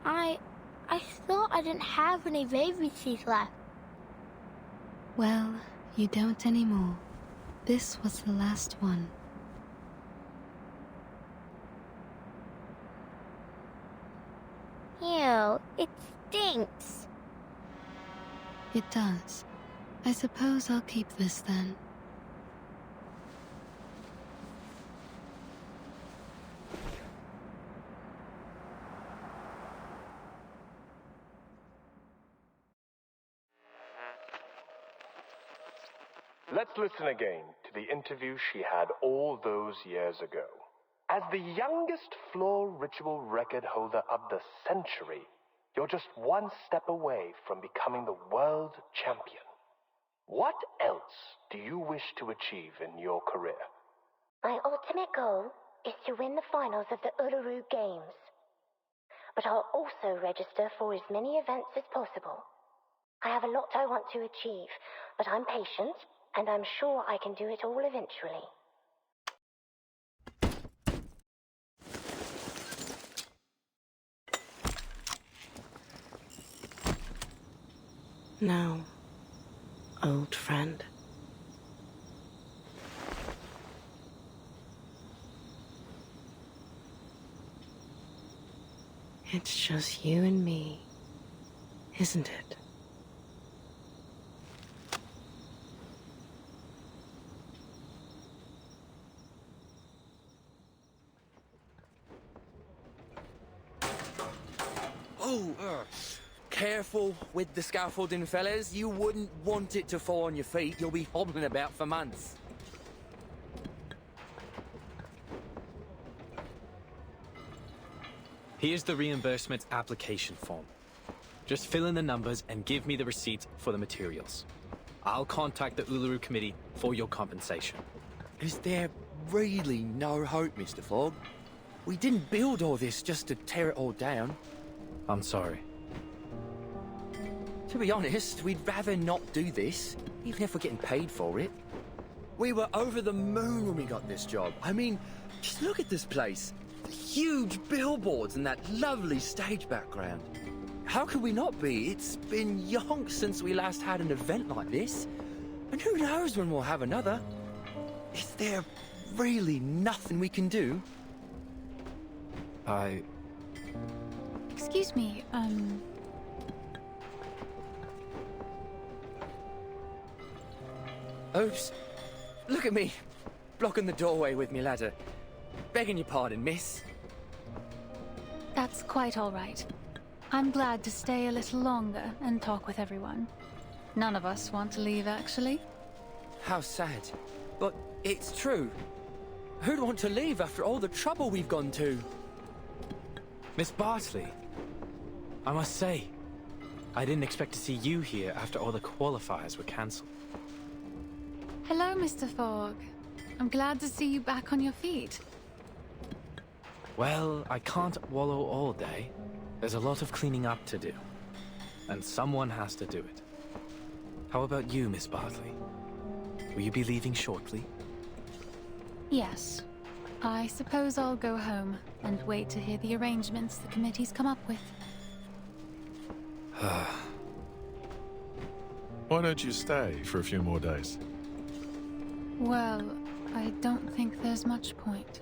I I didn't have any baby teeth left. Well, you don't anymore. This was the last one. Ew, it stinks. It does. I suppose I'll keep this then. Let's listen again to the interview she had all those years ago. As the youngest floor ritual record holder of the century, you're just one step away from becoming the world champion. What else do you wish to achieve in your career? My ultimate goal is to win the finals of the Uluru Games. But I'll also register for as many events as possible. I have a lot I want to achieve, but I'm patient, and I'm sure I can do it all eventually. Now, old friend. It's just you and me, isn't it? Oh, careful with the scaffolding, fellas. You wouldn't want it to fall on your feet. You'll be hobbling about for months. Here's the reimbursement application form. Just fill in the numbers and give me the receipt for the materials. I'll contact the Uluru Committee for your compensation. Is there really no hope, Mr. Fogg? We didn't build all this just to tear it all down. I'm sorry. To be honest, we'd rather not do this, even if we're getting paid for it. We were over the moon when we got this job. I mean, just look at this place. The huge billboards and that lovely stage background. How could we not be? It's been yonks since we last had an event like this. And who knows when we'll have another? Is there really nothing we can do? Excuse me, Oops. Look at me, blocking the doorway with me ladder. Begging your pardon, miss. That's quite all right. I'm glad to stay a little longer and talk with everyone. None of us want to leave, actually. How sad. But it's true. Who'd want to leave after all the trouble we've gone to? Miss Bartley, I must say, I didn't expect to see you here after all the qualifiers were cancelled. Hello, Mr. Fogg. I'm glad to see you back on your feet. Well, I can't wallow all day. There's a lot of cleaning up to do. And someone has to do it. How about you, Miss Bartley? Will you be leaving shortly? Yes. I suppose I'll go home and wait to hear the arrangements the committee's come up with. Why don't you stay for a few more days? Well, I don't think there's much point.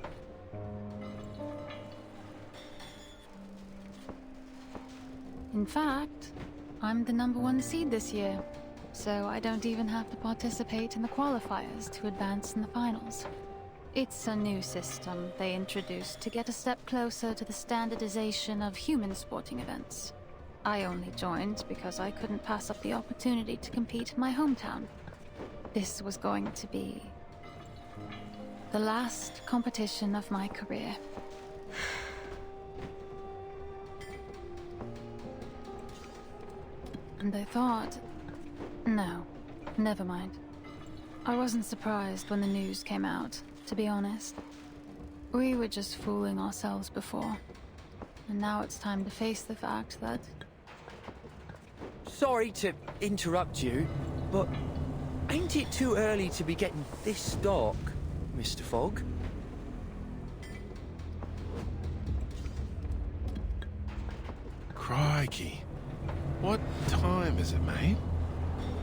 In fact, I'm the #1 seed this year, so I don't even have to participate in the qualifiers to advance in the finals. It's a new system they introduced to get a step closer to the standardization of human sporting events. I only joined because I couldn't pass up the opportunity to compete in my hometown. This was going to be the last competition of my career. And I thought, no, never mind. I wasn't surprised when the news came out, to be honest. We were just fooling ourselves before. And now it's time to face the fact that... Sorry to interrupt you, but ain't it too early to be getting this dark, Mr. Fogg? Crikey. What time is it, mate?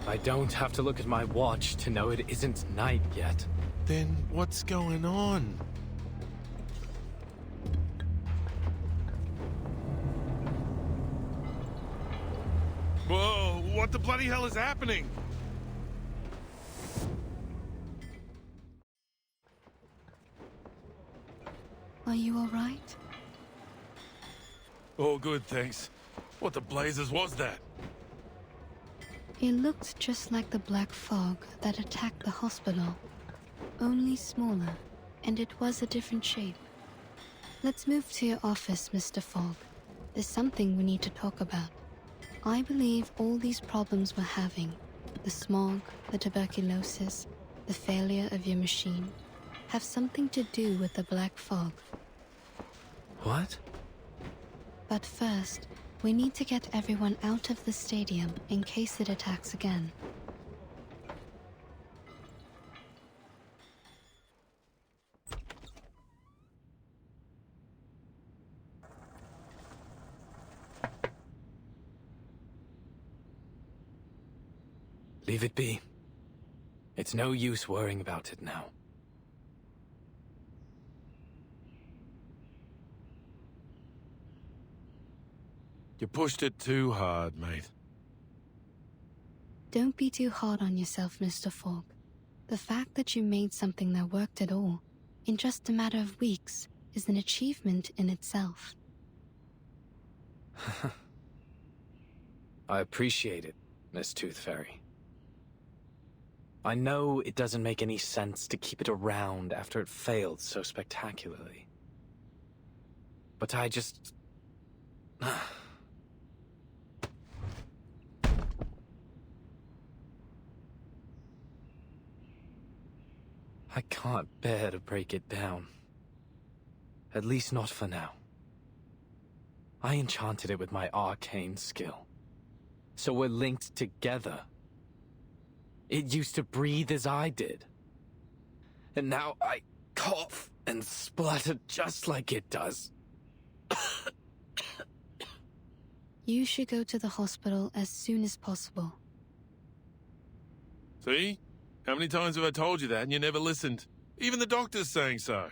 I don't have to look at my watch to know it isn't night yet. Then what's going on? Whoa, what the bloody hell is happening? Are you all right? All good, thanks. What the blazes was that? It looked just like the black fog that attacked the hospital, only smaller, and it was a different shape. Let's move to your office, Mr. Fogg. There's something we need to talk about. I believe all these problems we're having, the smog, the tuberculosis, the failure of your machine, have something to do with the black fog. What? But first, we need to get everyone out of the stadium in case it attacks again. Leave it be. It's no use worrying about it now. You pushed it too hard, mate. Don't be too hard on yourself, Mr. Fogg. The fact that you made something that worked at all, in just a matter of weeks, is an achievement in itself. I appreciate it, Miss Tooth Fairy. I know it doesn't make any sense to keep it around after it failed so spectacularly. But I just... I can't bear to break it down. At least not for now. I enchanted it with my arcane skill. So we're linked together. It used to breathe as I did. And now I cough and splutter just like it does. You should go to the hospital as soon as possible. See? How many times have I told you that and you never listened? Even the doctor's saying so.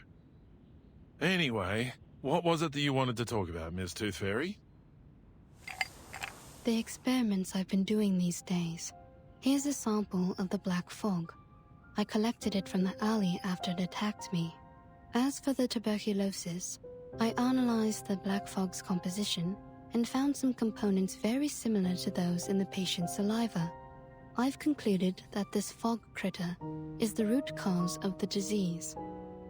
Anyway, what was it that you wanted to talk about, Miss Tooth Fairy? The experiments I've been doing these days. Here's a sample of the black fog. I collected it from the alley after it attacked me. As for the tuberculosis, I analyzed the black fog's composition and found some components very similar to those in the patient's saliva. I've concluded that this fog critter is the root cause of the disease.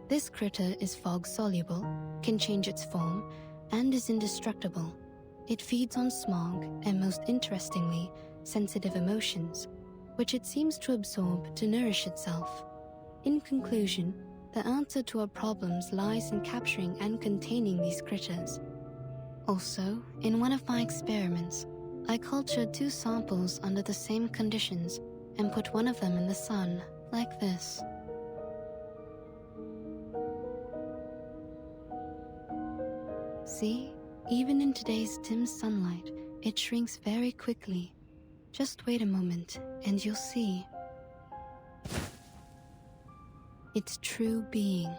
This critter is fog-soluble, can change its form, and is indestructible. It feeds on smog and, most interestingly, sensitive emotions, which it seems to absorb to nourish itself. In conclusion, the answer to our problems lies in capturing and containing these critters. Also, in one of my experiments, I cultured 2 samples under the same conditions and put one of them in the sun, like this. See? Even in today's dim sunlight, it shrinks very quickly. Just wait a moment, and you'll see. Its true being.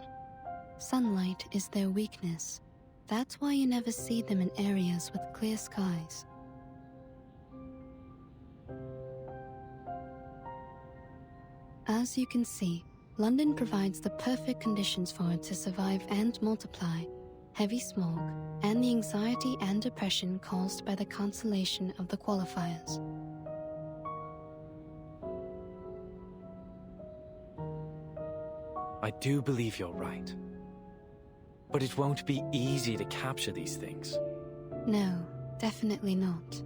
Sunlight is their weakness. That's why you never see them in areas with clear skies. As you can see, London provides the perfect conditions for it to survive and multiply. Heavy smog, and the anxiety and depression caused by the cancellation of the qualifiers. I do believe you're right. But it won't be easy to capture these things. No, definitely not.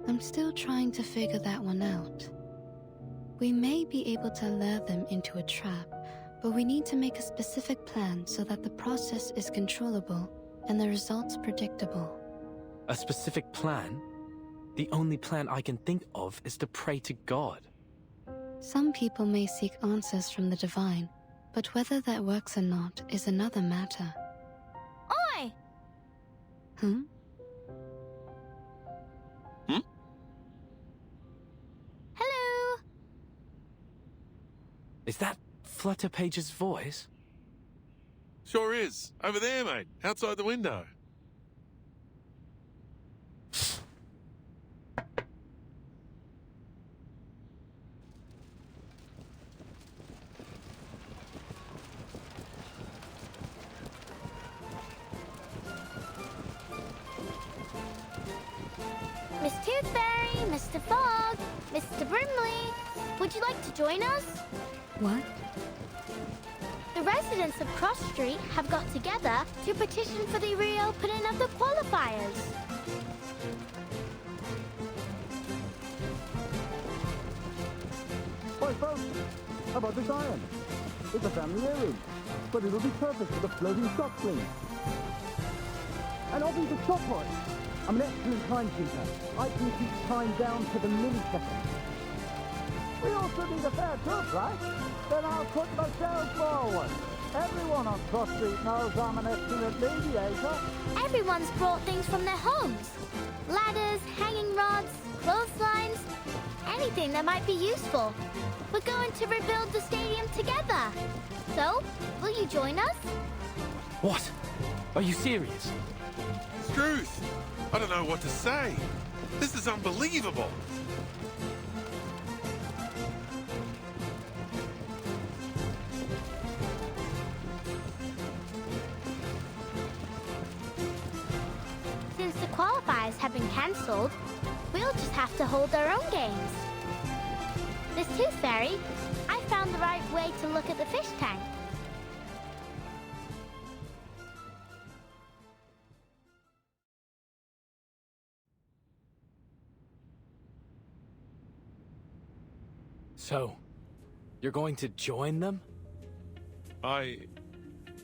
I'm still trying to figure that one out. We may be able to lure them into a trap, but we need to make a specific plan so that the process is controllable and the results predictable. A specific plan? The only plan I can think of is to pray to God. Some people may seek answers from the divine, but whether that works or not is another matter. Oi! Hmm? Hmm? Is that Flutter Page's voice? Sure is. Over there, mate. Outside the window. Miss Tooth Fairy, Mr. Fogg, Mr. Brimley, would you like to join us? What? The residents of Cross Street have got together to petition for the reopening of the qualifiers. Hi folks, how about this iron? It's a family heirloom, but it'll be perfect for the floating stock clean. And I'll be the stopwatch. I'm an excellent timekeeper. I can keep time down to the millisecond. We also need a fair tooth, right? Then I'll put myself forward. Everyone on Cross Street knows I'm an excellent mediator. Everyone's brought things from their homes. Ladders, hanging rods, clotheslines, anything that might be useful. We're going to rebuild the stadium together. So, will you join us? What? Are you serious? Truth. I don't know what to say. This is unbelievable. Since the qualifiers have been cancelled, we'll just have to hold our own games. Miss Tooth Fairy, I found the right way to look at the fish tank. So, you're going to join them?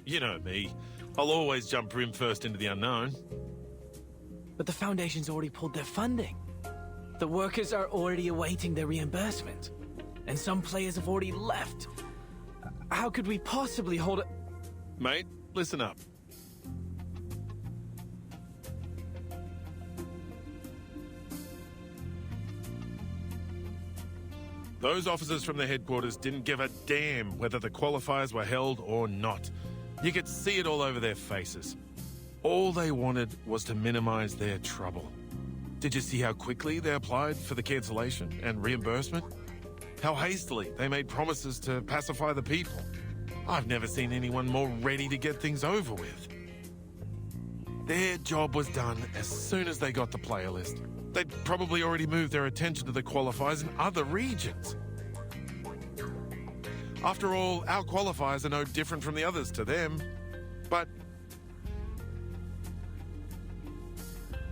You know me. I'll always jump rim first into the unknown. But the Foundation's already pulled their funding. The workers are already awaiting their reimbursement. And some players have already left. How could we possibly hold it? Mate, listen up. Those officers from the headquarters didn't give a damn whether the qualifiers were held or not. You could see it all over their faces. All they wanted was to minimize their trouble. Did you see how quickly they applied for the cancellation and reimbursement? How hastily they made promises to pacify the people. I've never seen anyone more ready to get things over with. Their job was done as soon as they got the player list. They'd probably already moved their attention to the qualifiers in other regions. After all, our qualifiers are no different from the others to them. But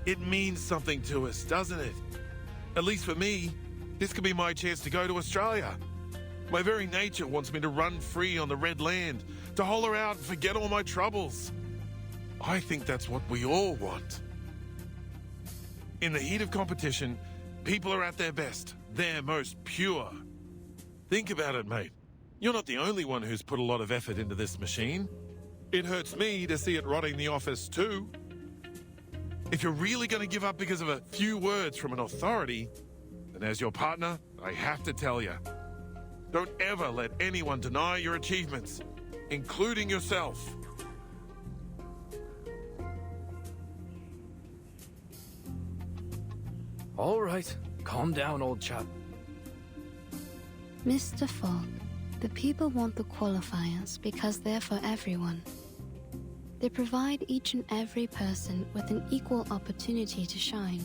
it means something to us, doesn't it? At least for me, this could be my chance to go to Australia. My very nature wants me to run free on the Red Land, to holler out and forget all my troubles. I think that's what we all want. In the heat of competition, people are at their best, their most pure. Think about it, mate. You're not the only one who's put a lot of effort into this machine. It hurts me to see it rotting the office too. If you're really going to give up because of a few words from an authority, then as your partner, I have to tell you, don't ever let anyone deny your achievements, including yourself. All right, calm down, old chap. Mr. Fogg, the people want the qualifiers because they're for everyone. They provide each and every person with an equal opportunity to shine.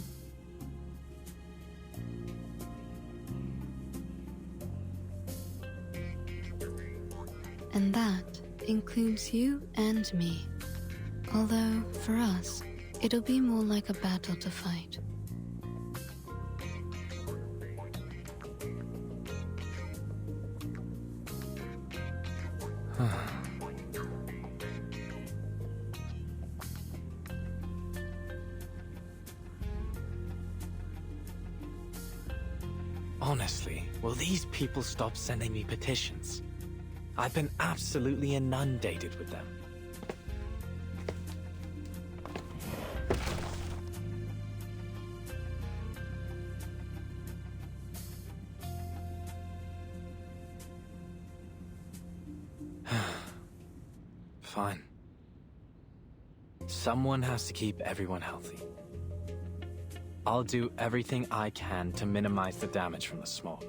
And that includes you and me. Although, for us, it'll be more like a battle to fight. Honestly, will these people stop sending me petitions? I've been absolutely inundated with them. Fine. Someone has to keep everyone healthy. I'll do everything I can to minimize the damage from the smog.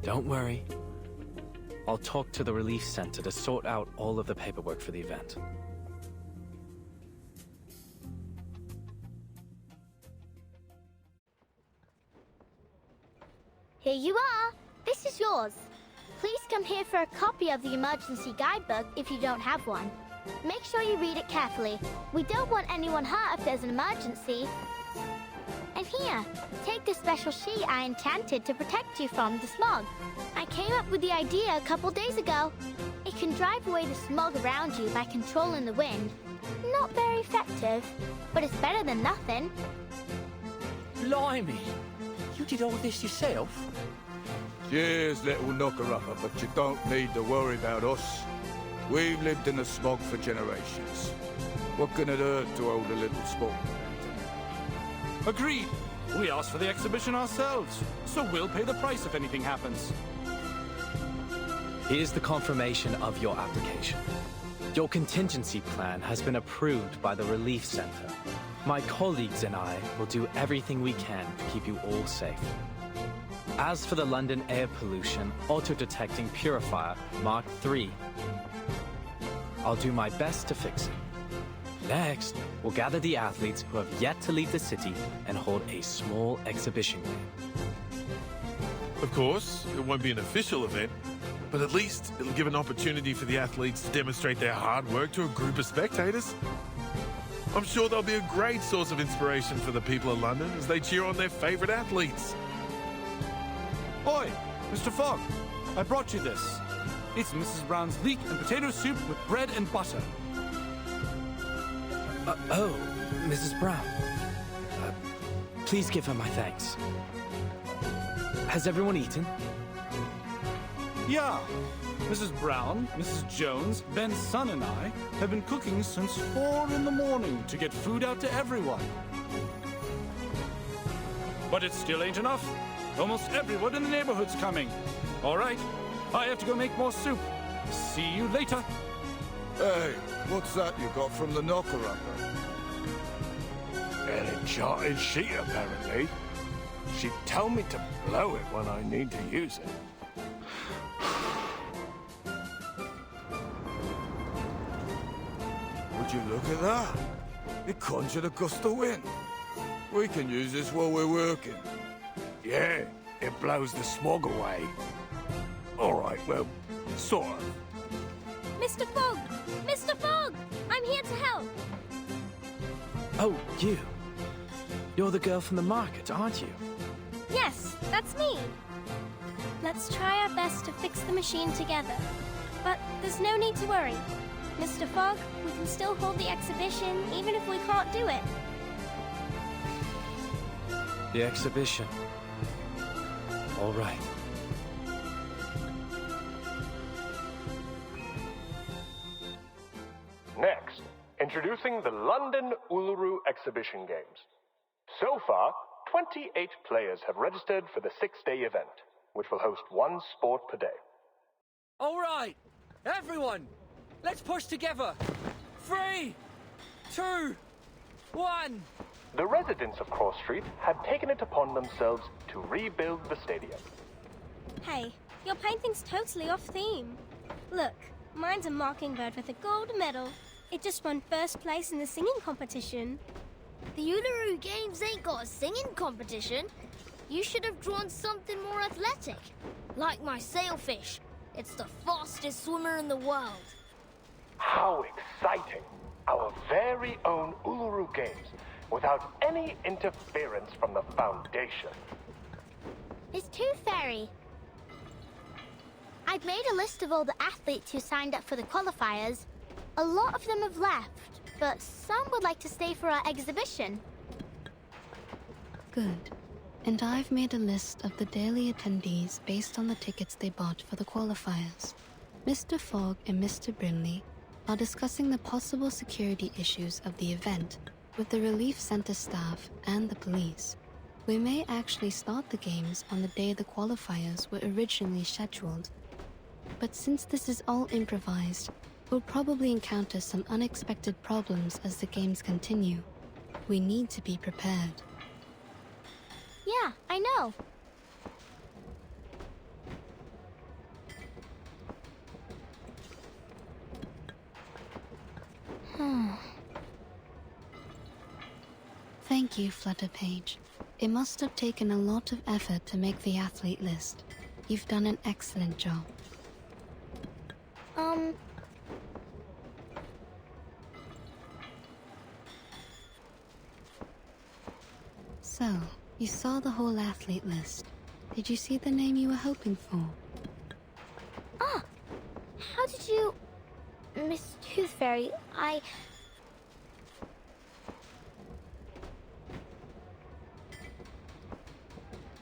Don't worry. I'll talk to the relief center to sort out all of the paperwork for the event. Here you are. This is yours. Please come here for a copy of the emergency guidebook if you don't have one. Make sure you read it carefully. We don't want anyone hurt if there's an emergency. And here, take this special sheet I enchanted to protect you from the smog. I came up with the idea a couple days ago. It can drive away the smog around you by controlling the wind. Not very effective, but it's better than nothing. Blimey! You did all this yourself? Cheers, little knocker-upper, but you don't need to worry about us. We've lived in the smog for generations. What can it hurt to hold a little sport? Agreed. We asked for the exhibition ourselves, so we'll pay the price if anything happens. Here's the confirmation of your application. Your contingency plan has been approved by the Relief Center. My colleagues and I will do everything we can to keep you all safe. As for the London air pollution auto-detecting purifier Mark III, I'll do my best to fix it. Next, we'll gather the athletes who have yet to leave the city and hold a small exhibition game. Of course, it won't be an official event, but at least it'll give an opportunity for the athletes to demonstrate their hard work to a group of spectators. I'm sure they'll be a great source of inspiration for the people of London as they cheer on their favourite athletes. Oi, Mr. Fogg, I brought you this. It's Mrs. Brown's leek and potato soup with bread and butter. Oh, Mrs. Brown. Please give her my thanks. Has everyone eaten? Yeah. Mrs. Brown, Mrs. Jones, Ben's son and I have been cooking since 4 in the morning to get food out to everyone. But it still ain't enough. Almost everyone in the neighborhood's coming. All right, I have to go make more soup. See you later. Hey, what's that you got from the knocker-upper? An enchanted sheet, apparently. She'd tell me to blow it when I need to use it. Would you look at that? It conjured a gust of wind. We can use this while we're working. Yeah, it blows the smog away. All right, well, sort of. Mr. Fogg! Mr. Fogg! I'm here to help! Oh, you. You're the girl from the market, aren't you? Yes, that's me. Let's try our best to fix the machine together. But there's no need to worry. Mr. Fogg, we can still hold the exhibition even if we can't do it. The exhibition. All right. Next, introducing the London Uluru Exhibition Games. So far, 28 players have registered for the 6-day event, which will host one sport per day. All right, everyone, let's push together. 3, 2, 1. The residents of Cross Street had taken it upon themselves to rebuild the stadium. Hey, your painting's totally off theme. Look, mine's a mockingbird with a gold medal. It just won first place in the singing competition. The Uluru Games ain't got a singing competition. You should have drawn something more athletic. Like my sailfish. It's the fastest swimmer in the world. How exciting! Our very own Uluru Games, without any interference from the Foundation. It's too fairy. I've made a list of all the athletes who signed up for the qualifiers. A lot of them have left, but some would like to stay for our exhibition. Good. And I've made a list of the daily attendees based on the tickets they bought for the qualifiers. Mr. Fogg and Mr. Brinley are discussing the possible security issues of the event with the Relief Center staff and the police. We may actually start the games on the day the qualifiers were originally scheduled. But since this is all improvised, we'll probably encounter some unexpected problems as the games continue. We need to be prepared. Yeah, I know. Thank you, Flutterpage. It must have taken a lot of effort to make the athlete list. You've done an excellent job. So, you saw the whole athlete list. Did you see the name you were hoping for? Ah! How did you... Miss Tooth Fairy,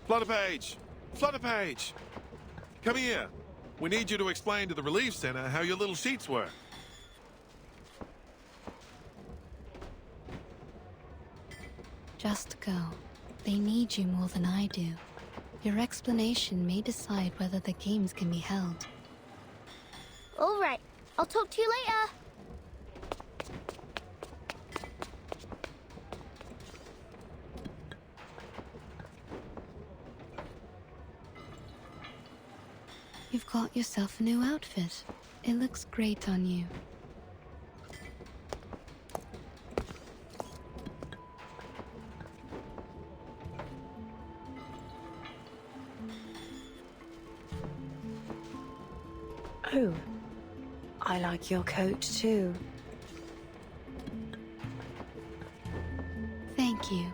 Flutterpage! Flutterpage! Come here. We need you to explain to the Relief Center how your little sheets work. Just go. They need you more than I do. Your explanation may decide whether the games can be held. All right. I'll talk to you later. You've got yourself a new outfit. It looks great on you. Oh, I like your coat too. Thank you.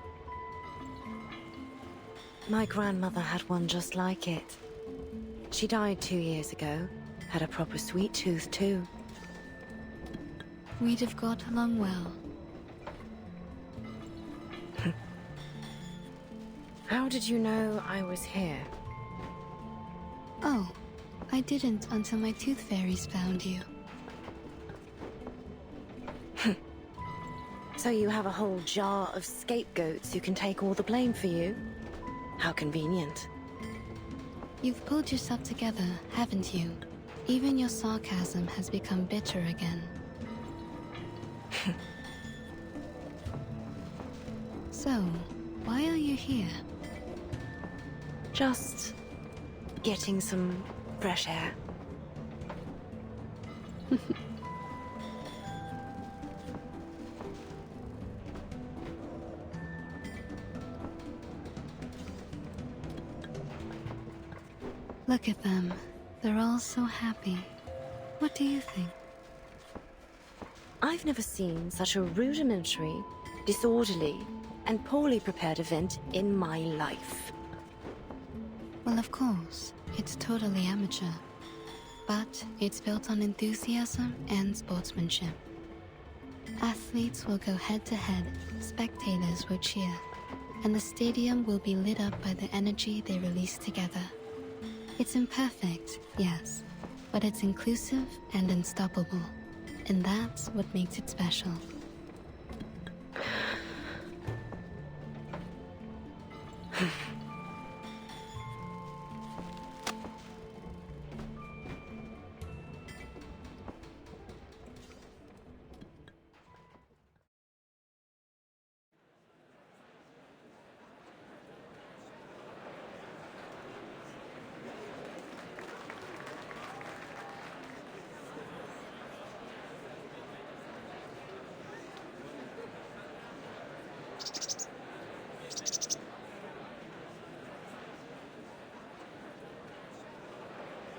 My grandmother had one just like it. She died 2 years ago. Had a proper sweet tooth too. We'd have got along well. How did you know I was here? Oh, I didn't until my tooth fairies found you. So you have a whole jar of scapegoats who can take all the blame for you? How convenient. You've pulled yourself together, haven't you? Even your sarcasm has become bitter again. So, why are you here? Just getting some fresh air. Look at them. They're all so happy. What do you think? I've never seen such a rudimentary, disorderly, and poorly prepared event in my life. Well, of course, it's totally amateur. But it's built on enthusiasm and sportsmanship. Athletes will go head-to-head, spectators will cheer, and the stadium will be lit up by the energy they release together. It's imperfect, yes, but it's inclusive and unstoppable, and that's what makes it special.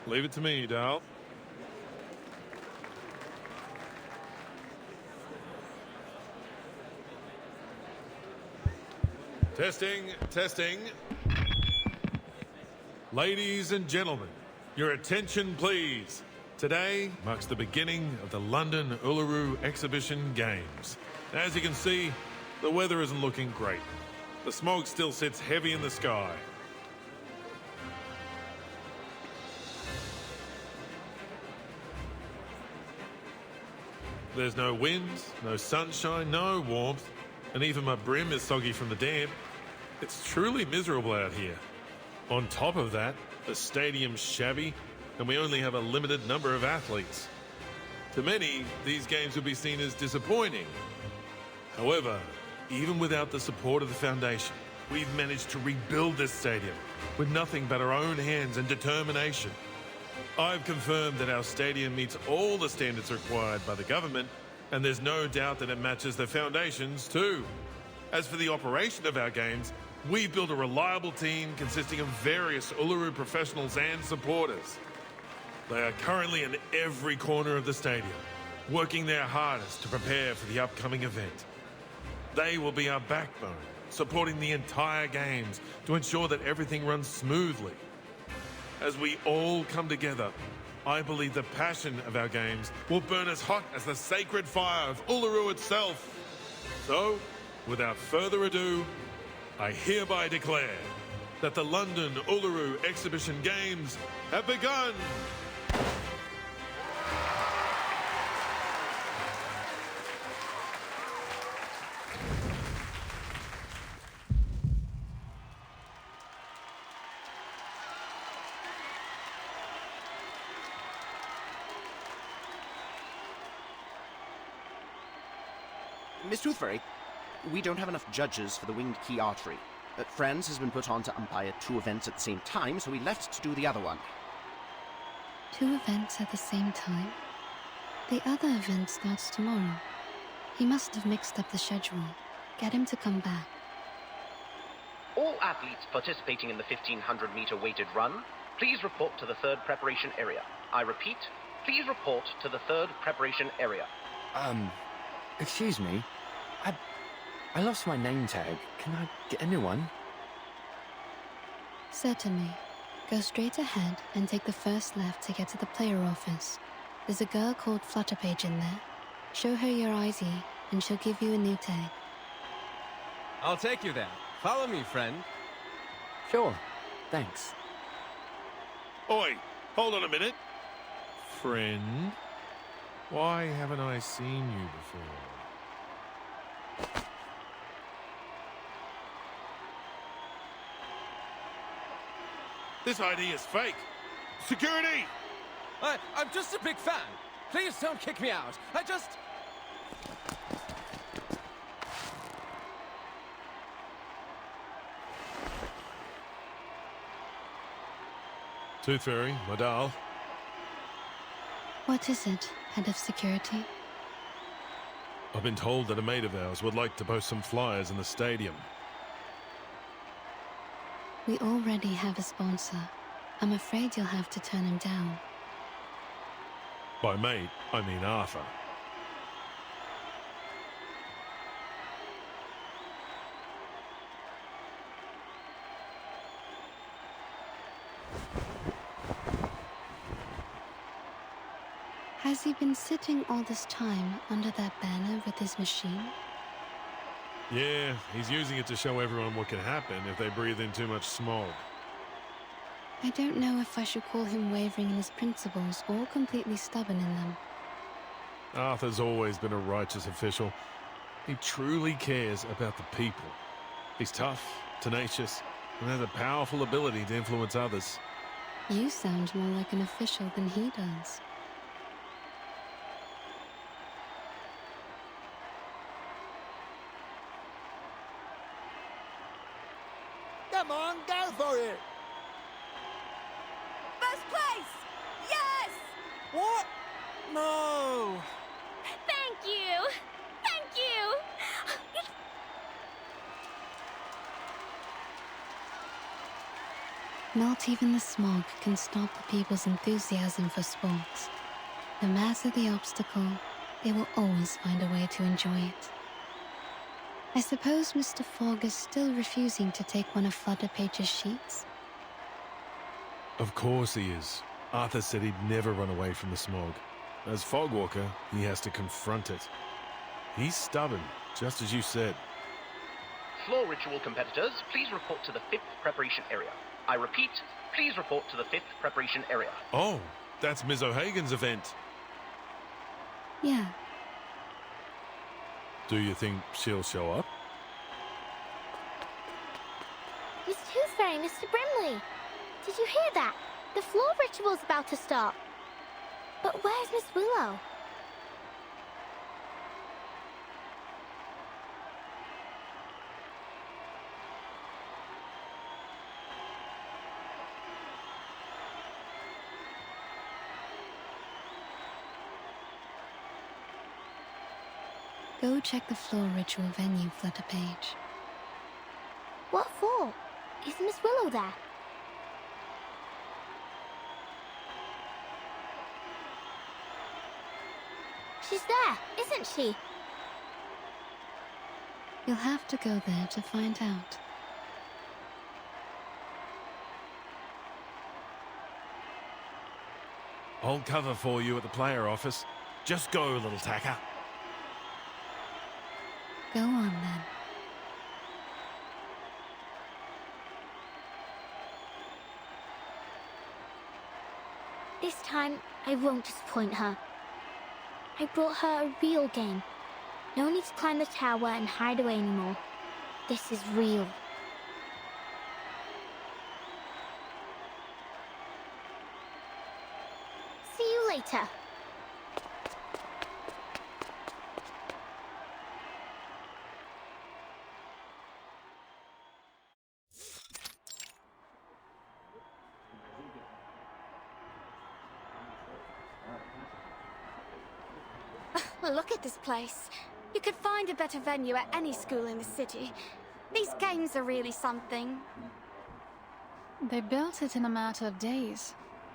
Leave it to me, Dal. Testing, testing. Ladies and gentlemen, your attention please. Today marks the beginning of the London Uluru Exhibition Games. As you can see, the weather isn't looking great. The smog still sits heavy in the sky. There's no wind, no sunshine, no warmth, and even my brim is soggy from the damp. It's truly miserable out here. On top of that, the stadium's shabby, and we only have a limited number of athletes. To many, these games will be seen as disappointing. However, even without the support of the Foundation, we've managed to rebuild this stadium with nothing but our own hands and determination. I've confirmed that our stadium meets all the standards required by the government, and there's no doubt that it matches the Foundation's too. As for the operation of our games, we've built a reliable team consisting of various Uluru professionals and supporters. They are currently in every corner of the stadium, working their hardest to prepare for the upcoming event. They will be our backbone, supporting the entire games to ensure that everything runs smoothly. As we all come together, I believe the passion of our games will burn as hot as the sacred fire of Uluru itself. So, without further ado, I hereby declare that the London Uluru Exhibition Games have begun! Miss Toothfairy, we don't have enough judges for the Winged Key Archery. Franz has been put on to umpire 2 events at the same time, so we left to do the other one. 2 events at the same time? The other event starts tomorrow. He must have mixed up the schedule. Get him to come back. All athletes participating in the 1500-meter weighted run, please report to the 3rd preparation area. I repeat, please report to the 3rd preparation area. Excuse me. I lost my name tag. Can I get a new one? Certainly. Go straight ahead and take the first left to get to the player office. There's a girl called Flutterpage in there. Show her your ID, and she'll give you a new tag. I'll take you there. Follow me, friend. Sure. Thanks. Oi, hold on a minute. Friend, why haven't I seen you before? This ID is fake. Security! I'm just a big fan. Please don't kick me out. Tooth Fairy, my doll. What is it, head of security? I've been told that a mate of ours would like to post some flyers in the stadium. We already have a sponsor. I'm afraid you'll have to turn him down. By mate, I mean Arthur. Has he been sitting all this time under that banner with his machine? Yeah, he's using it to show everyone what can happen if they breathe in too much smog. I don't know if I should call him wavering in his principles or completely stubborn in them. Arthur's always been a righteous official. He truly cares about the people. He's tough, tenacious, and has a powerful ability to influence others. You sound more like an official than he does. Come on, go for it! First place! Yes! What? No! Thank you! Thank you! Not even the smog can stop the people's enthusiasm for sports. No matter the obstacle, they will always find a way to enjoy it. I suppose Mr. Fogg is still refusing to take one of Flutterpage's sheets? Of course he is. Arthur said he'd never run away from the smog. As Fogwalker, he has to confront it. He's stubborn, just as you said. Floor ritual competitors, please report to the 5th preparation area. I repeat, please report to the 5th preparation area. Oh, that's Ms. O'Hagan's event. Yeah. Do you think she'll show up? Miss Tooth Fairy, Mr. Brimley! Did you hear that? The floor ritual's about to start. But where's Miss Willow? Go check the floor ritual venue flutter page. What for? Is Miss Willow there? She's there, isn't she? You'll have to go there to find out. Hold cover for you at the player office. Just go, little tacker. Go on then. This time, I won't disappoint her. I brought her a real game. No need to climb the tower and hide away anymore. This is real. See you later. Look at this place. You could find a better venue at any school in the city. These games are really something. They built it in a matter of days.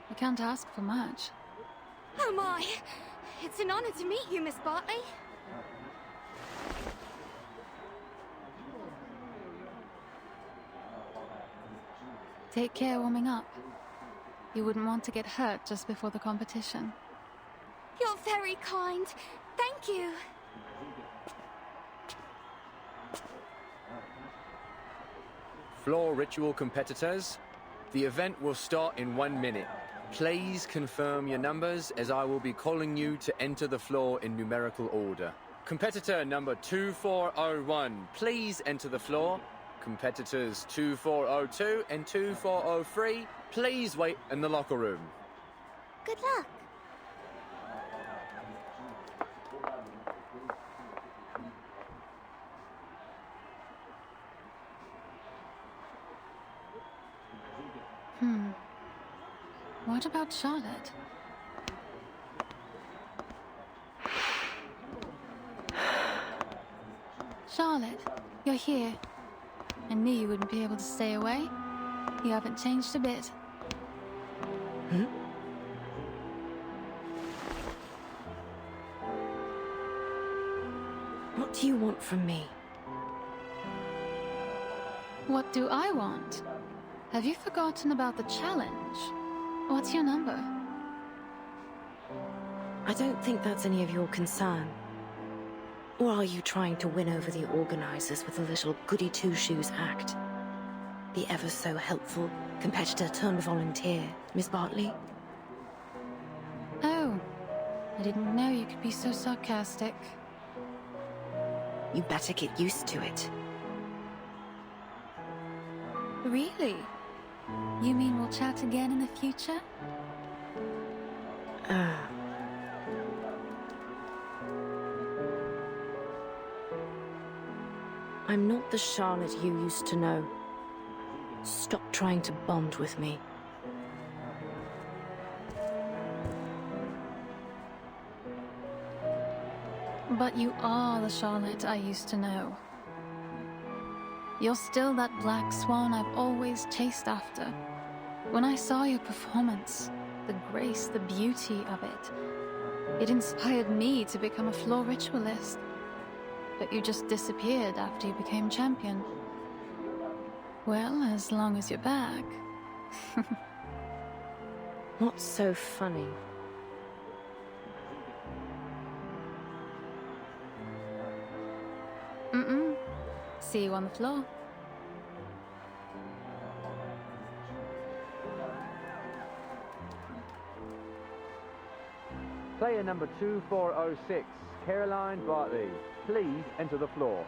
You can't ask for much. Oh my! It's an honor to meet you, Miss Bartley. Take care warming up. You wouldn't want to get hurt just before the competition. You're very kind. Thank you. Floor ritual competitors, the event will start in 1 minute. Please confirm your numbers as I will be calling you to enter the floor in numerical order. Competitor number 2401, please enter the floor. Competitors 2402 and 2403, please wait in the locker room. Good luck. What about Charlotte? Charlotte, you're here. I knew you wouldn't be able to stay away. You haven't changed a bit. What do you want from me? What do I want? Have you forgotten about the challenge? What's your number? I don't think that's any of your concern. Or are you trying to win over the organizers with a little goody-two-shoes act? The ever so helpful competitor turned volunteer, Miss Bartley? Oh, I didn't know you could be so sarcastic. You better get used to it. Really? You mean we'll chat again in the future? I'm not the Charlotte you used to know. Stop trying to bond with me. But you are the Charlotte I used to know. You're still that black swan I've always chased after. When I saw your performance, the grace, the beauty of it inspired me to become a floor ritualist. But you just disappeared after you became champion. Well, as long as you're back. What's so funny? See you on the floor. Player number 2406, Caroline Bartley. Please enter the floor.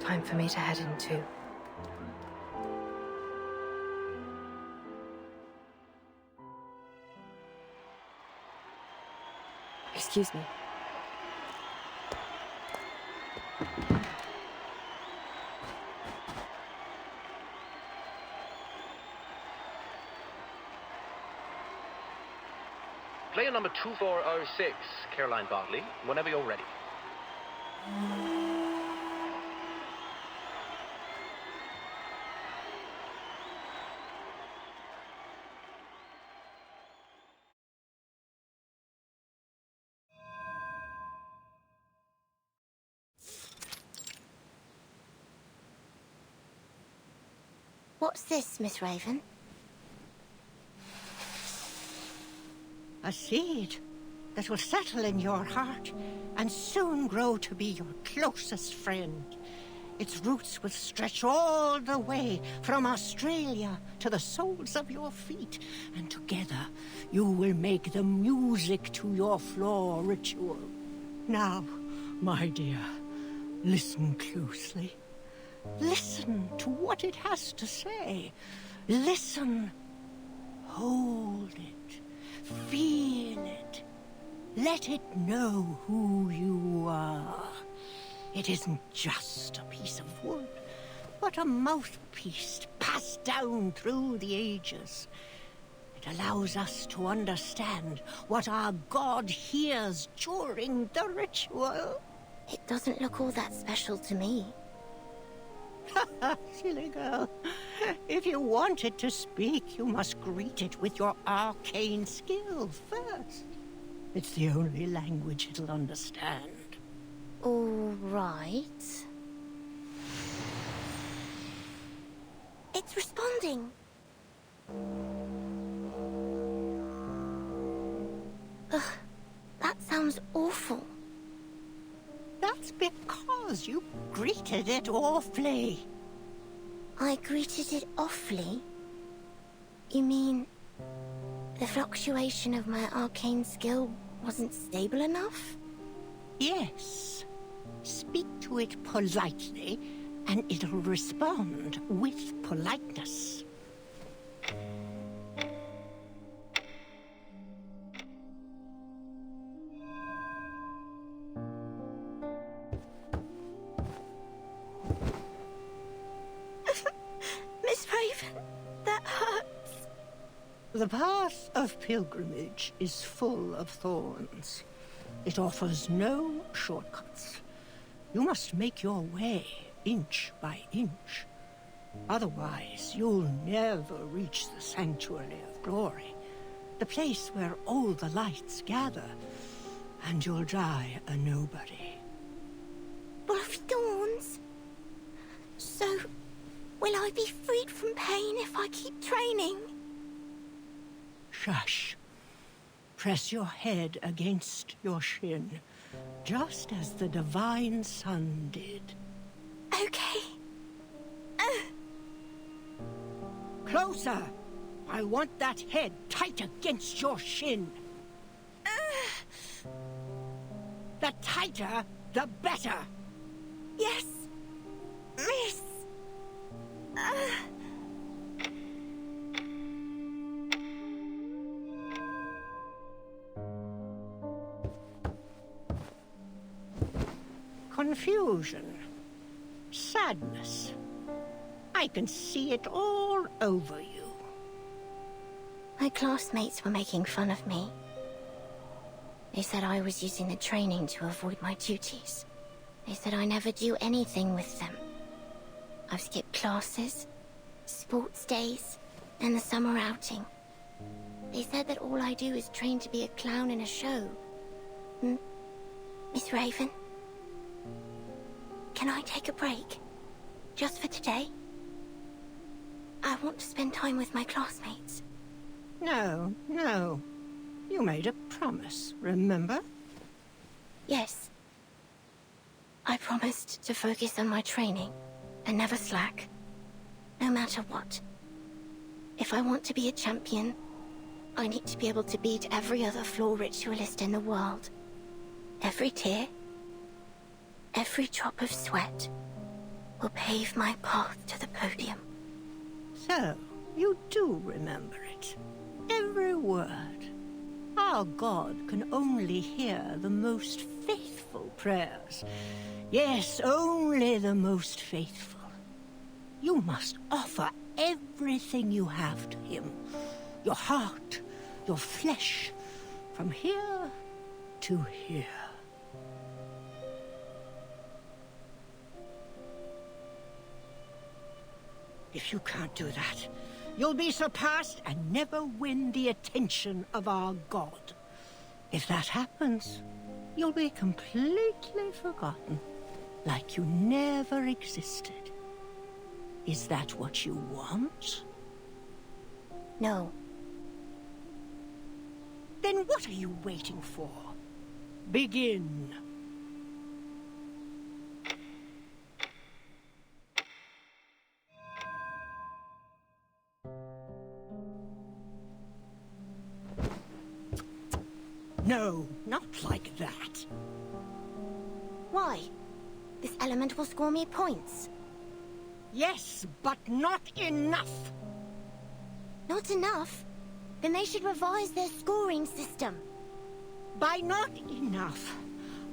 Time for me to head in too. Excuse me. Player number 2406, Caroline Bartley, whenever you're ready. What's this, Miss Raven? A seed that will settle in your heart and soon grow to be your closest friend. Its roots will stretch all the way from Australia to the soles of your feet, and together you will make the music to your floor ritual. Now, my dear, listen closely. Listen to what it has to say. Listen. Hold it. Feel it. Let it know who you are. It isn't just a piece of wood, but a mouthpiece passed down through the ages. It allows us to understand what our God hears during the ritual. It doesn't look all that special to me. Silly girl. If you want it to speak, you must greet it with your arcane skill first. It's the only language it'll understand. All right. It's responding. Ugh, that sounds awful. That's because you greeted it awfully. I greeted it awfully? You mean the fluctuation of my arcane skill wasn't stable enough? Yes. Speak to it politely, and it'll respond with politeness. Miss Raven, that hurts. The path of pilgrimage is full of thorns. It offers no shortcuts. You must make your way inch by inch. Otherwise, you'll never reach the Sanctuary of Glory, the place where all the lights gather, and you'll die a nobody. Full of thorns? So, will I be freed from pain if I keep training? Shush. Press your head against your shin, just as the divine sun did. Okay. Closer! I want that head tight against your shin. The tighter, the better. Yes, miss. Confusion. Sadness. I can see it all over you. My classmates were making fun of me. They said I was using the training to avoid my duties. They said I never do anything with them. I've skipped classes, sports days, and the summer outing. They said that all I do is train to be a clown in a show. Miss Raven? Can I take a break? Just for today? I want to spend time with my classmates. No, no. You made a promise, remember? Yes. I promised to focus on my training and never slack, no matter what. If I want to be a champion, I need to be able to beat every other floor ritualist in the world. Every tear, every drop of sweat, will pave my path to the podium. So, you do remember it. Every word. Our God can only hear the most faithful prayers. Yes, only the most faithful. You must offer everything you have to him. Your heart, your flesh, from here to here. If you can't do that, you'll be surpassed and never win the attention of our God. If that happens, you'll be completely forgotten, like you never existed. Is that what you want? No. Then what are you waiting for? Begin. No, not like that. Why? This element will score me points. Yes, but not enough. Not enough? Then they should revise their scoring system. By not enough,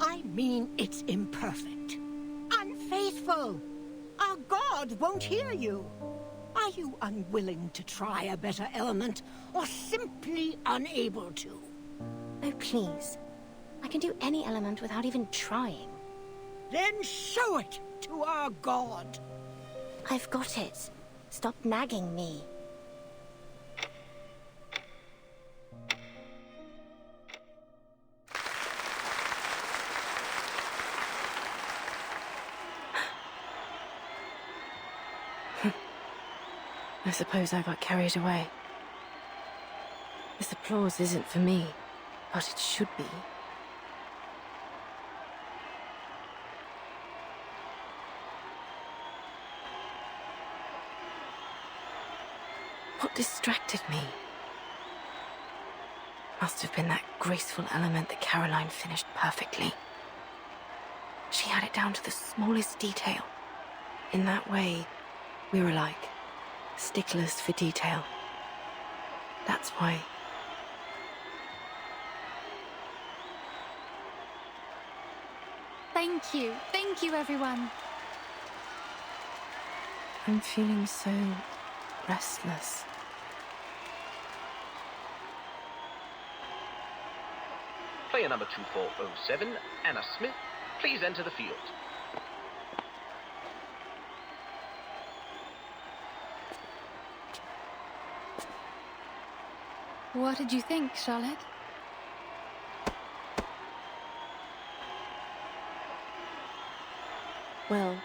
I mean it's imperfect. Unfaithful. Our God won't hear you. Are you unwilling to try a better element, or simply unable to? Oh, please. I can do any element without even trying. Then show it to our God. I've got it. Stop nagging me. I suppose I got carried away. This applause isn't for me, but it should be. What distracted me? Must have been that graceful element that Caroline finished perfectly. She had it down to the smallest detail. In that way, we were like sticklers for detail. That's why. Thank you everyone. I'm feeling so restless. Player number 2407, Anna Smith, please enter the field. What did you think, Charlotte? Well,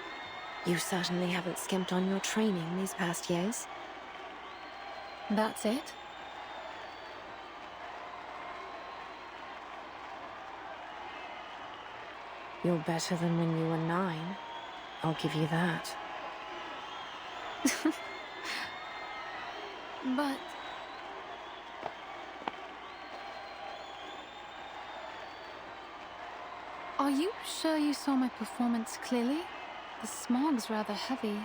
you certainly haven't skimped on your training these past years. That's it? You're better than when you were 9. I'll give you that. But... Are you sure you saw my performance clearly? The smog's rather heavy.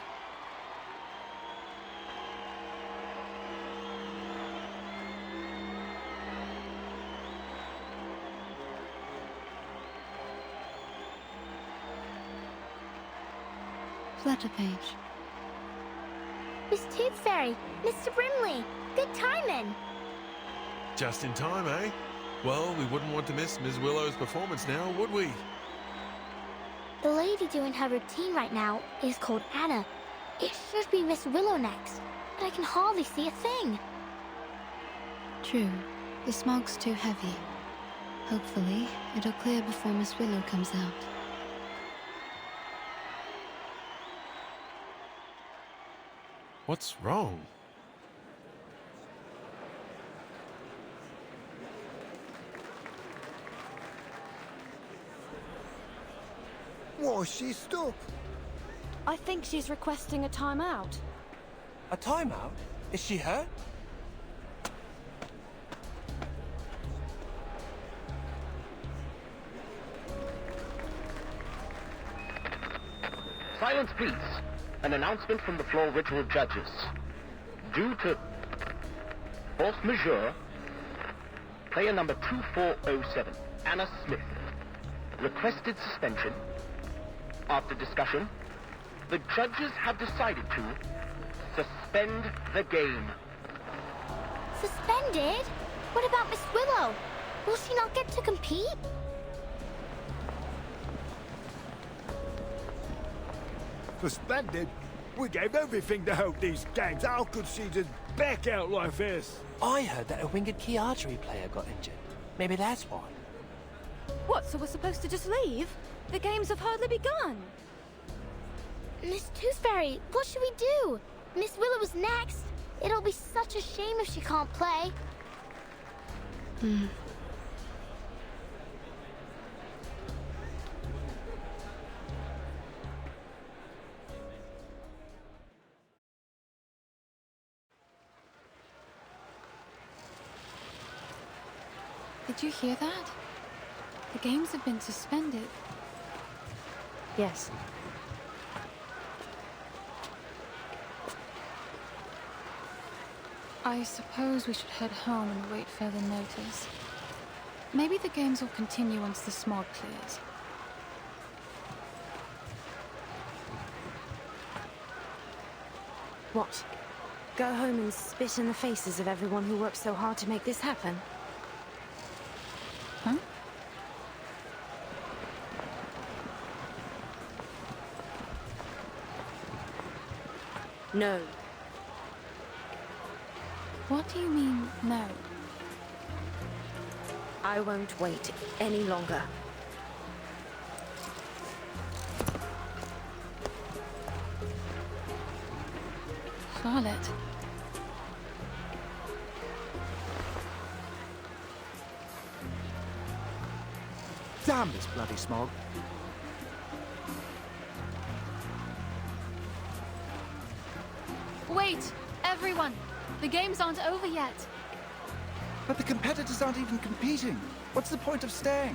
Flutter page. Miss Tooth Fairy, Mr. Brimley, good timing. Just in time, eh? Well, we wouldn't want to miss Ms. Willow's performance now, would we? The lady doing her routine right now is called Anna. It should be Miss Willow next, but I can hardly see a thing. True. The smog's too heavy. Hopefully, it'll clear before Miss Willow comes out. What's wrong? Why, she's stuck. I think she's requesting a timeout. A timeout? Is she hurt? Silence Silence, please. An announcement from the floor ritual judges. Due to force majeure, player number 2407, Anna Smith, requested suspension. After discussion, the judges have decided to suspend the game. Suspended? What about Miss Willow? Will she not get to compete? Suspended? We gave everything to help these games. How could she just back out like this? I heard that a winged key archery player got injured. Maybe that's why. What, so we're supposed to just leave? The games have hardly begun. Miss Tooth Fairy, what should we do? Miss Willow is next. It'll be such a shame if she can't play. Did you hear that? The games have been suspended. Yes. I suppose we should head home and wait further notice. Maybe the games will continue once the smog clears. What? Go home and spit in the faces of everyone who worked so hard to make this happen? Huh? No. What do you mean, no? I won't wait any longer. Charlotte. Damn this bloody smog. Wait! Everyone! The games aren't over yet. But the competitors aren't even competing. What's the point of staying?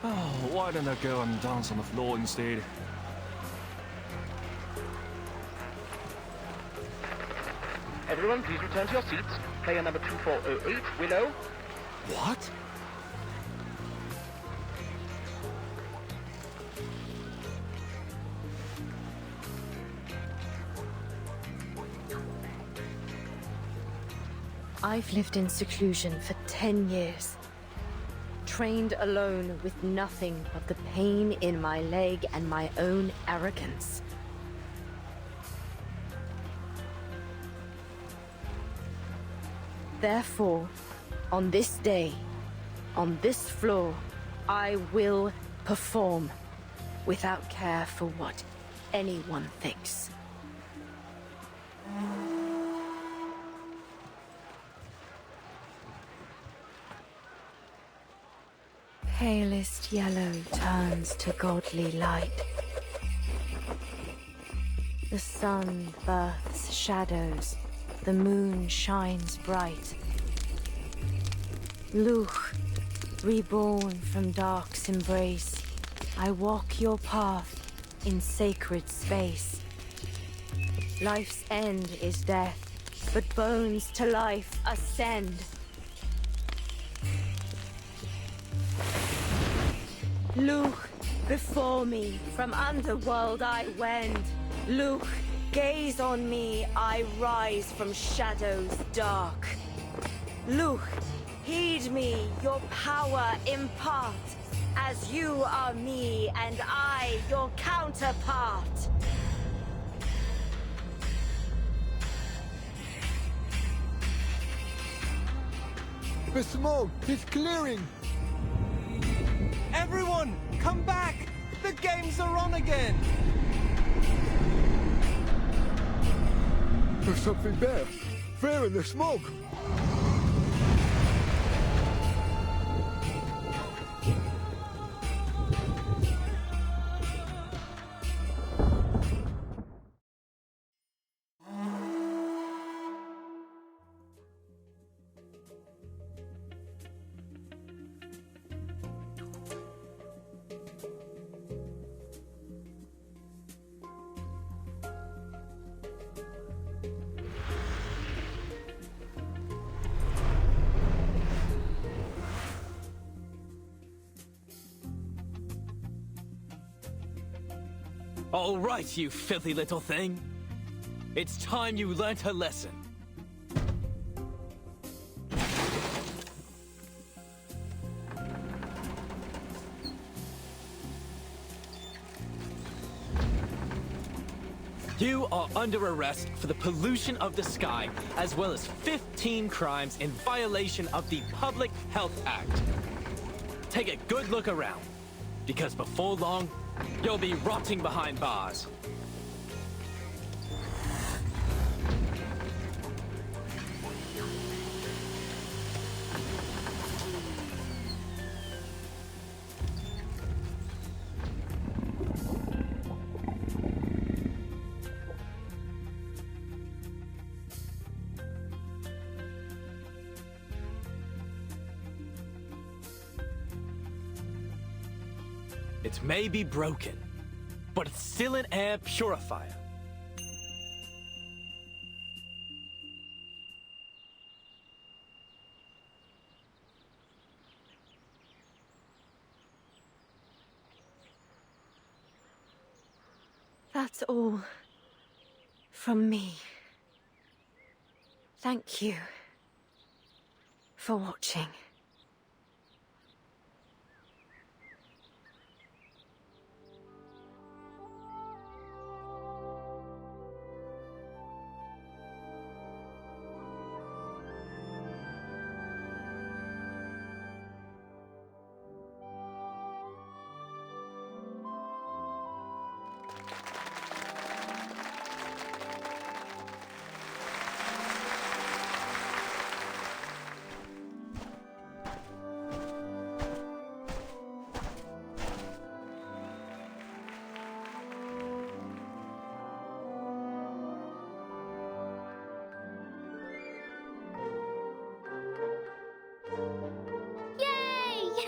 Oh, why don't I go and dance on the floor instead? Everyone, please return to your seats. Player number 2408, Willow. What? I've lived in seclusion for 10 years. Trained alone with nothing but the pain in my leg and my own arrogance. Therefore, on this day, on this floor, I will perform without care for what anyone thinks. Palest yellow turns to godly light. The sun births shadows, the moon shines bright. Luch, reborn from dark's embrace, I walk your path in sacred space. Life's end is death, but bones to life ascend. Luch, before me, from underworld I wend. Luch, gaze on me, I rise from shadows dark. Luch, heed me, your power impart, as you are me and I your counterpart. The smoke is clearing. Everyone, come back! The games are on again! There's something there. There in the smoke. All right, you filthy little thing. It's time you learnt a lesson. You are under arrest for the pollution of the sky, as well as 15 crimes in violation of the Public Health Act. Take a good look around, because before long, you'll be rotting behind bars. It may be broken, but it's still an air purifier. That's all from me. Thank you for watching. Yay!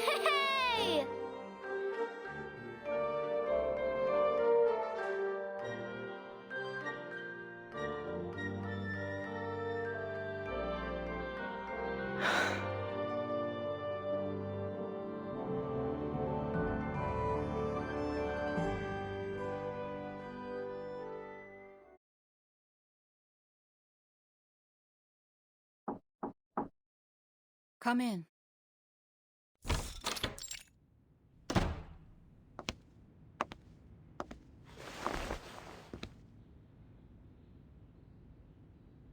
Come in.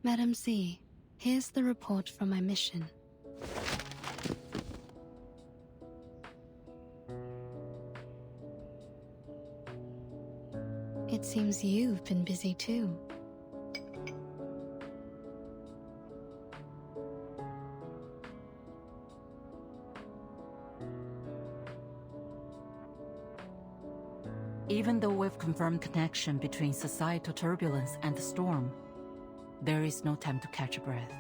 Madam Z, here's the report from my mission. It seems you've been busy too. Even though we've confirmed connection between societal turbulence and the storm, there is no time to catch a breath.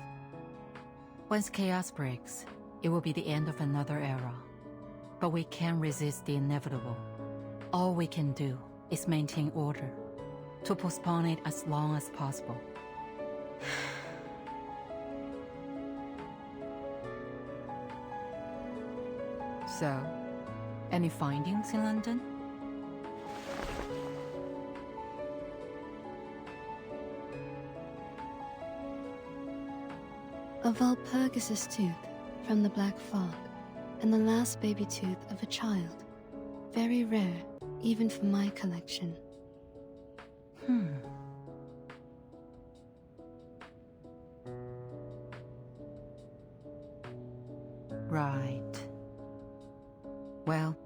Once chaos breaks, it will be the end of another era. But we can't resist the inevitable. All we can do is maintain order, to postpone it as long as possible. So, any findings in London? A Walpurgis's tooth from the Black Fog, and the last baby tooth of a child. Very rare, even for my collection. Right. Well,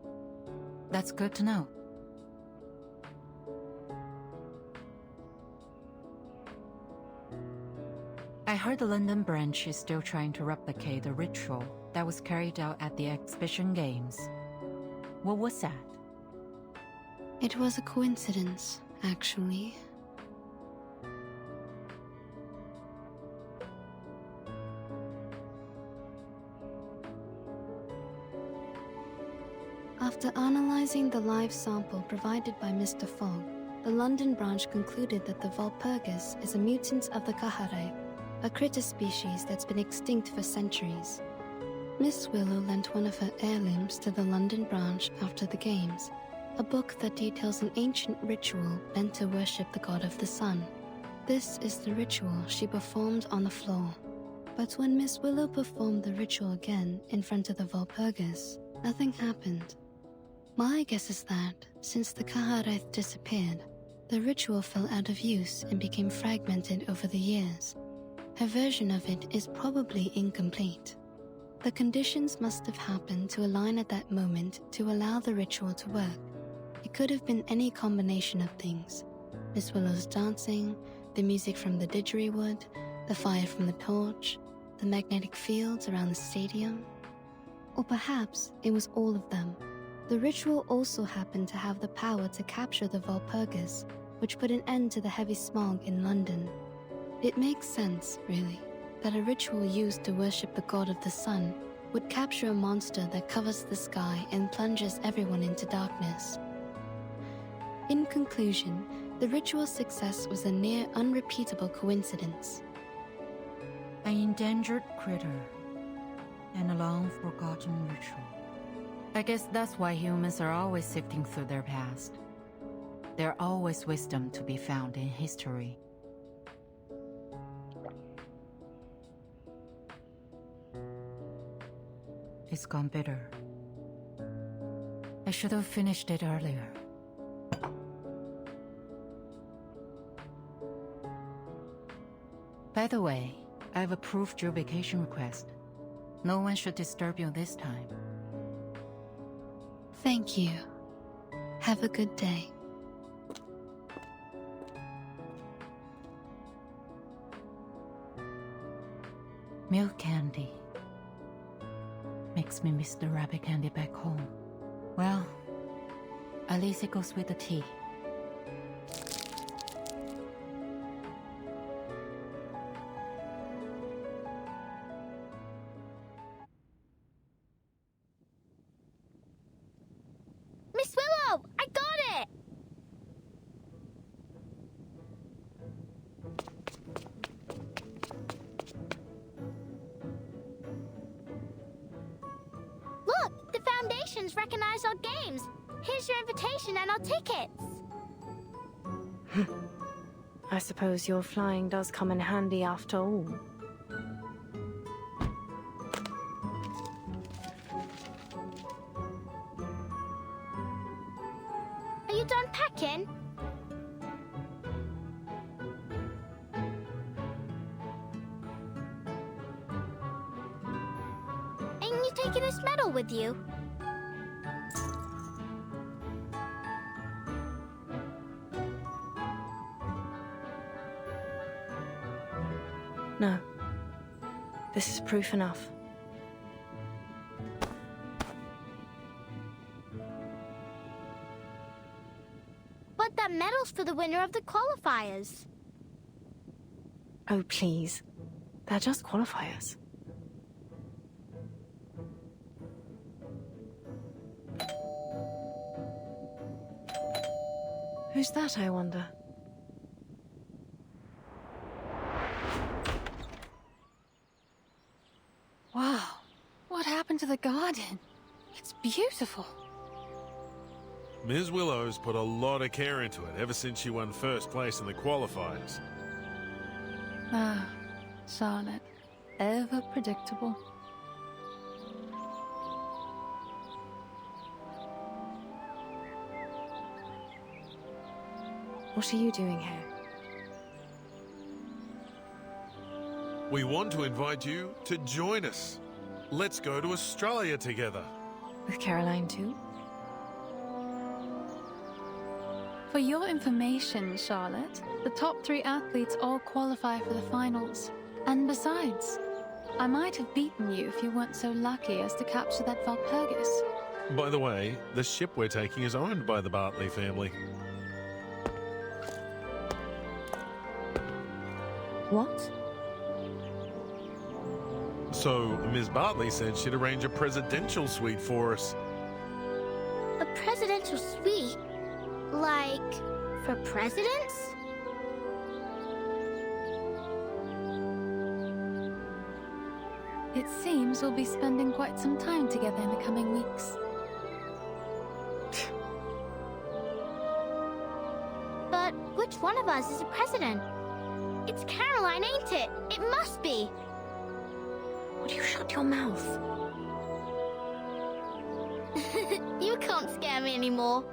that's good to know. I heard the London branch is still trying to replicate the ritual that was carried out at the exhibition games. What was that? It was a coincidence, actually. After analyzing the live sample provided by Mr. Fogg, the London branch concluded that the Walpurgis is a mutant of the Kahare, a critter species that's been extinct for centuries. Miss Willow lent one of her heirlooms to the London branch after the games, a book that details an ancient ritual meant to worship the god of the sun. This is the ritual she performed on the floor. But when Miss Willow performed the ritual again in front of the Walpurgis, nothing happened. My guess is that, since the Kahareth disappeared, the ritual fell out of use and became fragmented over the years. Her version of it is probably incomplete. The conditions must have happened to align at that moment to allow the ritual to work. It could have been any combination of things. Miss Willow's dancing, the music from the didgeridoo, the fire from the torch, the magnetic fields around the stadium. Or perhaps it was all of them. The ritual also happened to have the power to capture the Walpurgis, which put an end to the heavy smog in London. It makes sense, really, that a ritual used to worship the god of the sun would capture a monster that covers the sky and plunges everyone into darkness. In conclusion, the ritual's success was a near unrepeatable coincidence. An endangered critter and a long-forgotten ritual. I guess that's why humans are always sifting through their past. There's always wisdom to be found in history. It's gone bitter. I should have finished it earlier. By the way, I've approved your vacation request. No one should disturb you this time. Thank you. Have a good day. Milk candy. Makes me miss the rabbit candy back home. Well, at least it goes with the tea. Miss Willow! I got it! Look! The Foundations recognize our games! Here's your invitation and our tickets! I suppose your flying does come in handy after all. Are you done packing? Ain't you taking this medal with you? No. This is proof enough. But that medal's for the winner of the qualifiers. Oh, please. They're just qualifiers. Who's that, I wonder? Wow, what happened to the garden? It's beautiful. Ms. Willow's put a lot of care into it ever since she won first place in the qualifiers. Ah, Charlotte. Ever predictable. What are you doing here? We want to invite you to join us. Let's go to Australia together. With Caroline too? For your information, Charlotte, the top 3 athletes all qualify for the finals. And besides, I might have beaten you if you weren't so lucky as to capture that Walpurgis. By the way, the ship we're taking is owned by the Bartley family. What? So, Ms. Bartley said she'd arrange a presidential suite for us. A presidential suite? Like, for presidents? It seems we'll be spending quite some time together in the coming weeks. least one of us is a president. It's Caroline, ain't it? It must be. Would you shut your mouth? You can't scare me anymore.